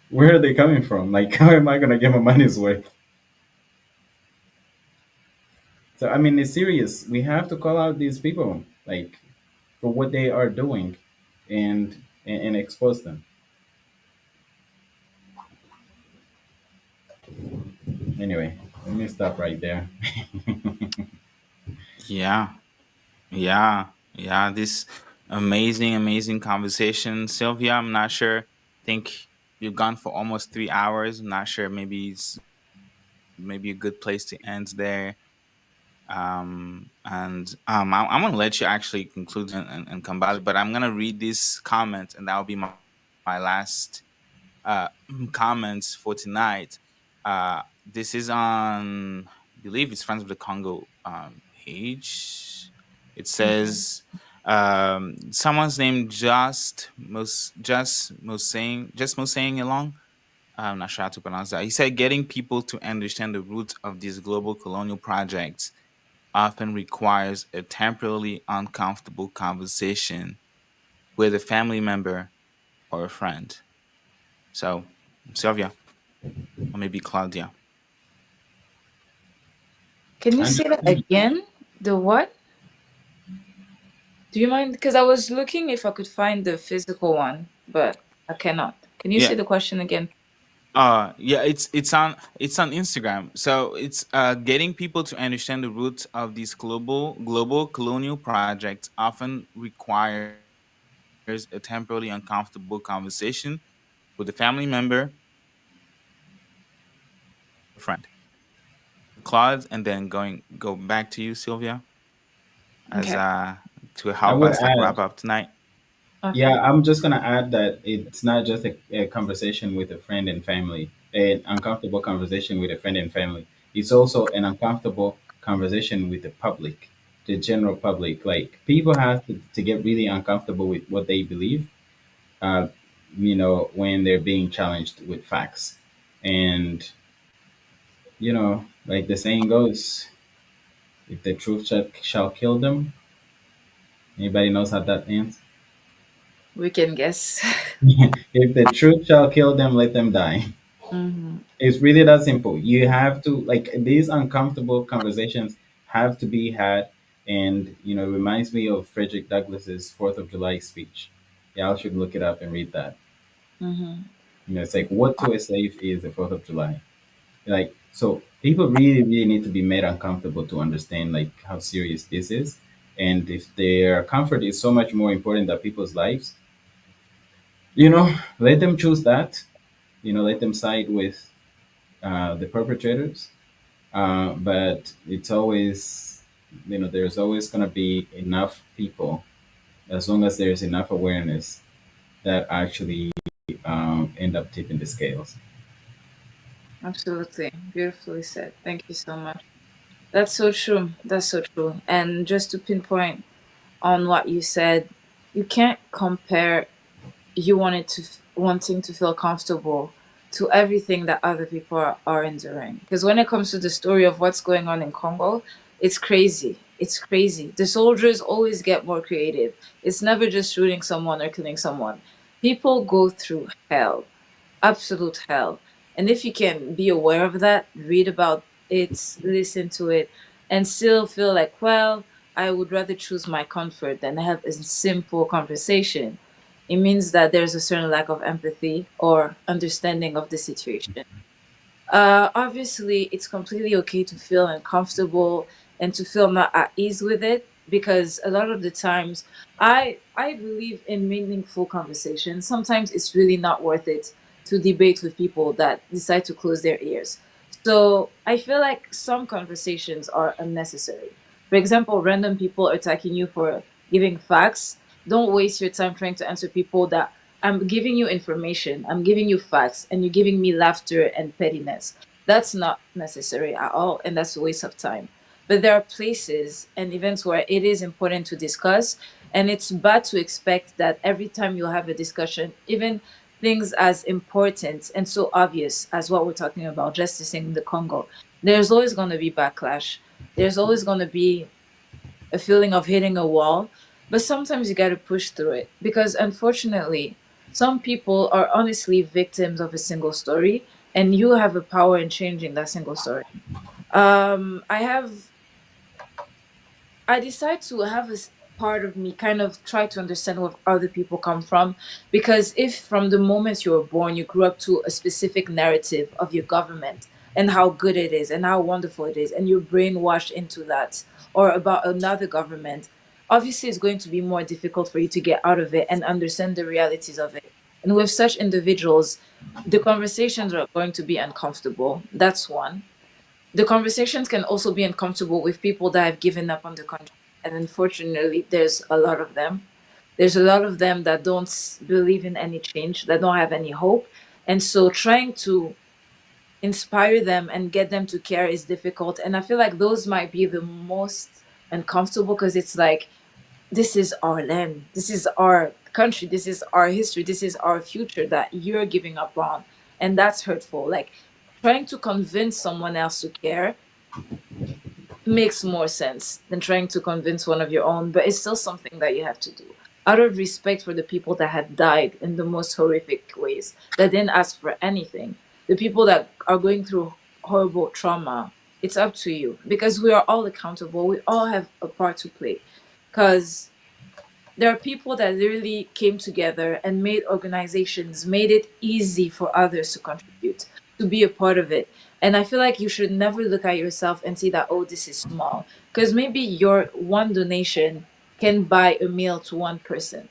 Where are they coming from? Like, how am I gonna get my money's worth? So I mean, it's serious. We have to call out these people, like, for what they are doing, and expose them. Anyway, let me stop right there. Yeah, yeah, yeah. This amazing, amazing conversation, Sylvia. I'm not sure. Think you've gone for almost 3 hours. I'm not sure. Maybe it's maybe a good place to end there. And I'm gonna let you actually conclude and come back, but I'm gonna read this comment, and that'll be my last comments for tonight. This is on, I believe it's Friends of the Congo page. It says someone's name just Mosaying along. I'm not sure how to pronounce that. He said getting people to understand the roots of these global colonial projects often requires a temporarily uncomfortable conversation with a family member or a friend. So, Sylvia, or maybe Claudia. Can you say that Understand? again? The what? Do you mind? Because I was looking if I could find the physical one, but I cannot. Can you say Yeah. the question again? Yeah, it's on Instagram. So it's getting people to understand the roots of these global colonial projects often requires a temporarily uncomfortable conversation with a family member or a friend. Claude, and then go back to you, Sylvia, as Okay. to I help would us like add, wrap up tonight. Okay. yeah, I'm just gonna add that it's not just a conversation with a friend and family, an uncomfortable conversation with a friend and family. It's also an uncomfortable conversation with the public, the general public. Like, people have to get really uncomfortable with what they believe, uh, when they're being challenged with facts. And, like the saying goes, if the truth shall kill them, anybody knows how that ends? We can guess. If the truth shall kill them, let them die. Hmm. It's really that simple. You have to, like, these uncomfortable conversations have to be had. And, it reminds me of Frederick Douglass's Fourth of July speech. Y'all should look it up and read that. Hmm. It's like, what to a slave is the Fourth of July. Like, so people really, really need to be made uncomfortable to understand, like, how serious this is. And if their comfort is so much more important than people's lives, let them choose that. Let them side with the perpetrators. But it's always, there's always going to be enough people, as long as there's enough awareness, that actually end up tipping the scales. Absolutely. Beautifully said. Thank you so much. That's so true. That's so true. And just to pinpoint on what you said, you can't compare you wanting to feel comfortable to everything that other people are enduring. Because when it comes to the story of what's going on in Congo, it's crazy. It's crazy. The soldiers always get more creative. It's never just shooting someone or killing someone. People go through hell, absolute hell. And if you can be aware of that, read about it, listen to it, and still feel like, well, I would rather choose my comfort than have a simple conversation. it means that there's a certain lack of empathy or understanding of the situation. Obviously, it's completely okay to feel uncomfortable and to feel not at ease with it, because a lot of the times I believe in meaningful conversation. Sometimes it's really not worth it to debate with people that decide to close their ears. So I feel like some conversations are unnecessary. For example, random people attacking you for giving facts. Don't waste your time trying to answer people that I'm giving you information, I'm giving you facts, and you're giving me laughter and pettiness. That's not necessary at all, and that's a waste of time. But there are places and events where it is important to discuss, and it's bad to expect that every time you have a discussion, even things as important and so obvious as what we're talking about, justice in the Congo, there's always going to be backlash. There's always going to be a feeling of hitting a wall, but sometimes you got to push through it, because unfortunately, some people are honestly victims of a single story, and you have a power in changing that single story. I have I decide to have this part of me kind of try to understand where other people come from. Because if from the moment you were born, you grew up to a specific narrative of your government and how good it is and how wonderful it is, and you're brainwashed into that, or about another government, obviously it's going to be more difficult for you to get out of it and understand the realities of it. And with such individuals, the conversations are going to be uncomfortable. That's one. The conversations can also be uncomfortable with people that have given up on the country. And unfortunately, there's a lot of them. There's a lot of them that don't believe in any change, that don't have any hope. And so trying to inspire them and get them to care is difficult. And I feel like those might be the most uncomfortable, because it's like, this is our land, this is our country, this is our history, this is our future that you're giving up on. And that's hurtful. Like, trying to convince someone else to care makes more sense than trying to convince one of your own, but it's still something that you have to do out of respect for the people that have died in the most horrific ways, that didn't ask for anything, the people that are going through horrible trauma. It's up to you, because we are all accountable, we all have a part to play. Because there are people that literally came together and made organizations, made it easy for others to contribute, to be a part of it. And I feel like you should never look at yourself and see that, oh, this is small. Because maybe your one donation can buy a meal to one person.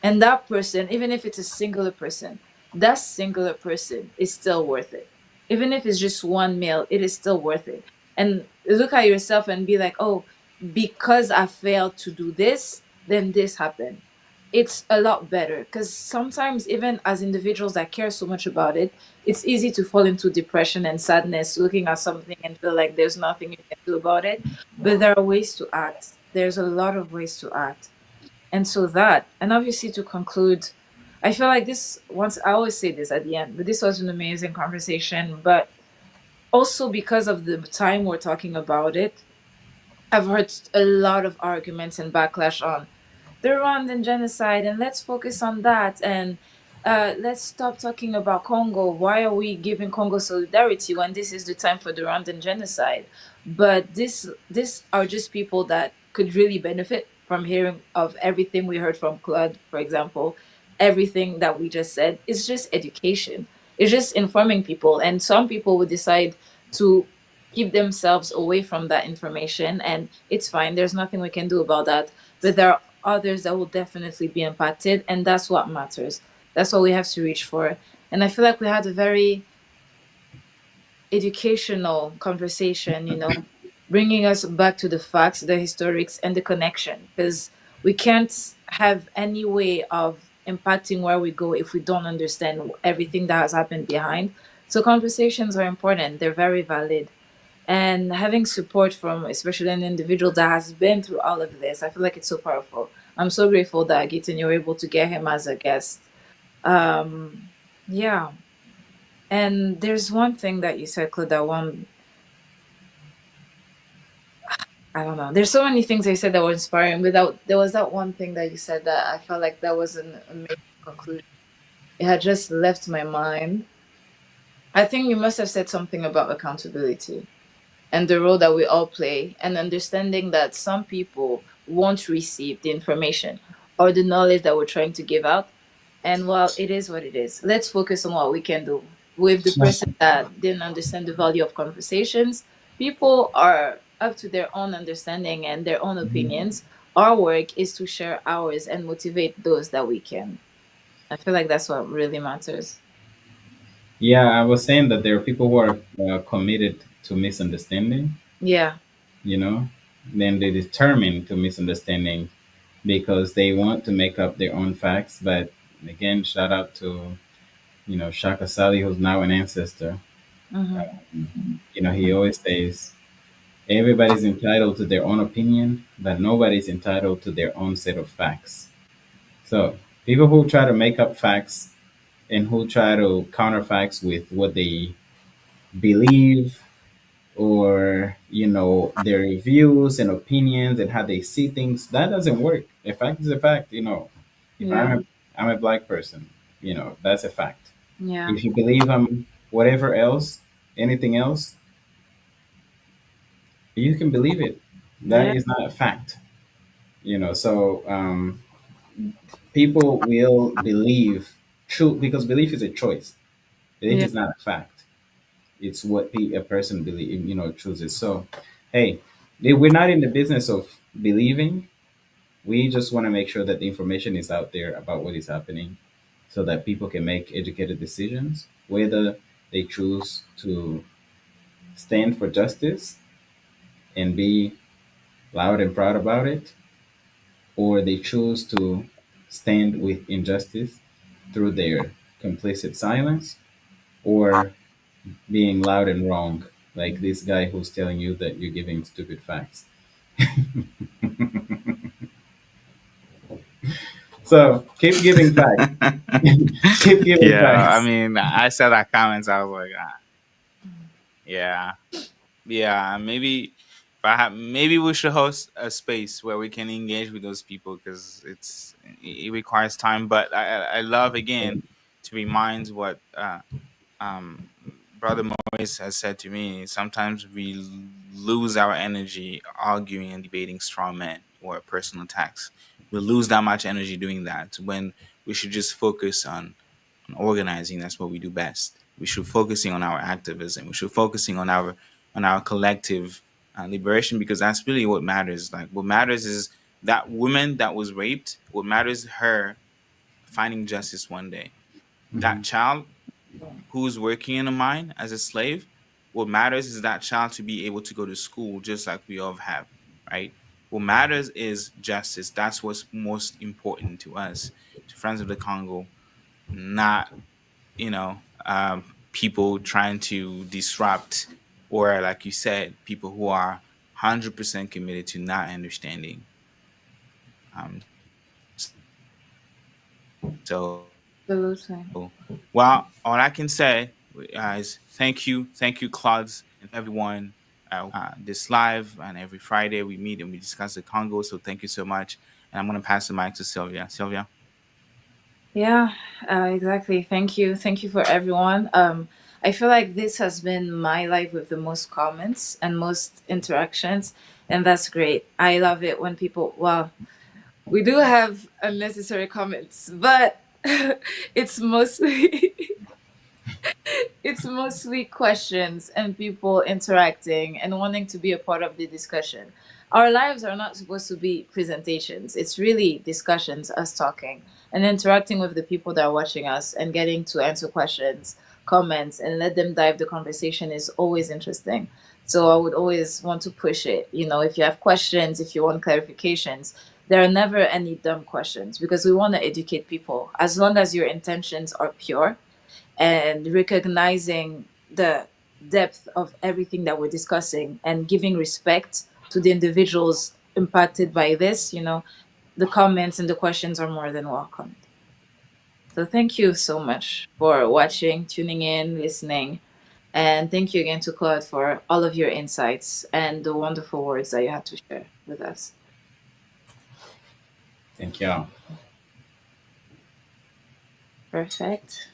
And that person, even if it's a singular person, that singular person is still worth it. Even if it's just one meal, it is still worth it. And look at yourself and be like, oh, because I failed to do this, then this happened. It's a lot better, because sometimes, even as individuals that care so much about it, it's easy to fall into depression and sadness looking at something and feel like there's nothing you can do about it. But there are ways to act. There's a lot of ways to act. And so that, and obviously to conclude, I feel like this, once I always say this at the end, but this was an amazing conversation. But also because of the time we're talking about it, I've heard a lot of arguments and backlash on the Rwandan genocide, and let's focus on that. And let's stop talking about Congo. Why are we giving Congo solidarity when this is the time for the Rwandan genocide? But this are just people that could really benefit from hearing of everything we heard from Claude, for example. Everything that we just said is just education. It's just informing people, and some people would decide to keep themselves away from that information, and it's fine. There's nothing we can do about that. But there are others that will definitely be impacted, and that's what matters. That's what we have to reach for. And I feel like we had a very educational conversation, bringing us back to the facts, the historics, and the connection. Because we can't have any way of impacting where we go if we don't understand everything that has happened behind. So conversations are important, they're very valid. And having support from especially an individual that has been through all of this, I feel like it's so powerful. I'm so grateful that Gitan, you were able to get him as a guest. Um, yeah. And there's one thing that you said, Claude, that one, I don't know. There's so many things I said that were inspiring, but there was that one thing that you said that I felt like that was an amazing conclusion. It had just left my mind. I think you must have said something about accountability and the role that we all play, and understanding that some people won't receive the information or the knowledge that we're trying to give out. And well, it is what it is. Let's focus on what we can do. With the person that didn't understand the value of conversations, people are up to their own understanding and their own opinions. Our work is to share ours and motivate those that we can. I feel like that's what really matters. Yeah, I was saying that there are people who are committed to misunderstanding, Yeah. you know, then they determine to misunderstanding because they want to make up their own facts. But again, shout out to, Shaka Sali, who's now an ancestor. Hmm. He always says, everybody's entitled to their own opinion, but nobody's entitled to their own set of facts. So people who try to make up facts and who try to counter facts with what they believe or their views and opinions and how they see things, that doesn't work. A fact is a fact. If Yeah. I'm a black person, that's a fact. Yeah. If you believe I'm whatever else, anything else, you can believe it. That Yeah. is not a fact. So people will believe true because belief is a choice. Belief Yeah. is not a fact. It's what a person believe chooses. So hey, we're not in the business of believing. We just want to make sure that the information is out there about what is happening so that people can make educated decisions, whether they choose to stand for justice and be loud and proud about it, or they choose to stand with injustice through their complicit silence, or being loud and wrong, like this guy who's telling you that you're giving stupid facts. So keep giving facts. Keep giving Yeah, I facts. mean, I said that comments. I was like, yeah, yeah. Maybe if I have, maybe we should host a space where we can engage with those people because it requires time. But I love again to remind what um, Brother Maurice has said to me, sometimes we lose our energy arguing and debating straw men or personal attacks. We lose that much energy doing that when we should just focus on organizing. That's what we do best. We should focusing on our activism. We should focusing on our collective liberation because that's really what matters. Like what matters is that woman that was raped. What matters is her finding justice one day. That Mhm. child who's working in a mine as a slave, what matters is that child to be able to go to school just like we all have, right? What matters is justice. That's what's most important to us, to Friends of the Congo, not, people trying to disrupt or, like you said, people who are 100% committed to not understanding. So, Absolutely. well, all I can say is thank you, Claude, and everyone. This live and every Friday we meet and we discuss the Congo. So thank you so much. And I'm going to pass the mic to Sylvia. Sylvia. Yeah, exactly. Thank you. Thank you for everyone. I feel like this has been my life with the most comments and most interactions, and that's great. I love it when people, well, we do have unnecessary comments, but it's mostly it's mostly questions and people interacting and wanting to be a part of the discussion. Our lives are not supposed to be presentations. It's really discussions, us talking and interacting with the people that are watching us and getting to answer questions, comments, and let them dive the conversation is always interesting. So I would always want to push it. If you have questions, if you want clarifications, there are never any dumb questions because we want to educate people. As long as your intentions are pure and recognizing the depth of everything that we're discussing and giving respect to the individuals impacted by this, the comments and the questions are more than welcomed. So thank you so much for watching, tuning in, listening. And thank you again to Claude for all of your insights and the wonderful words that you had to share with us. Thank you. Perfect.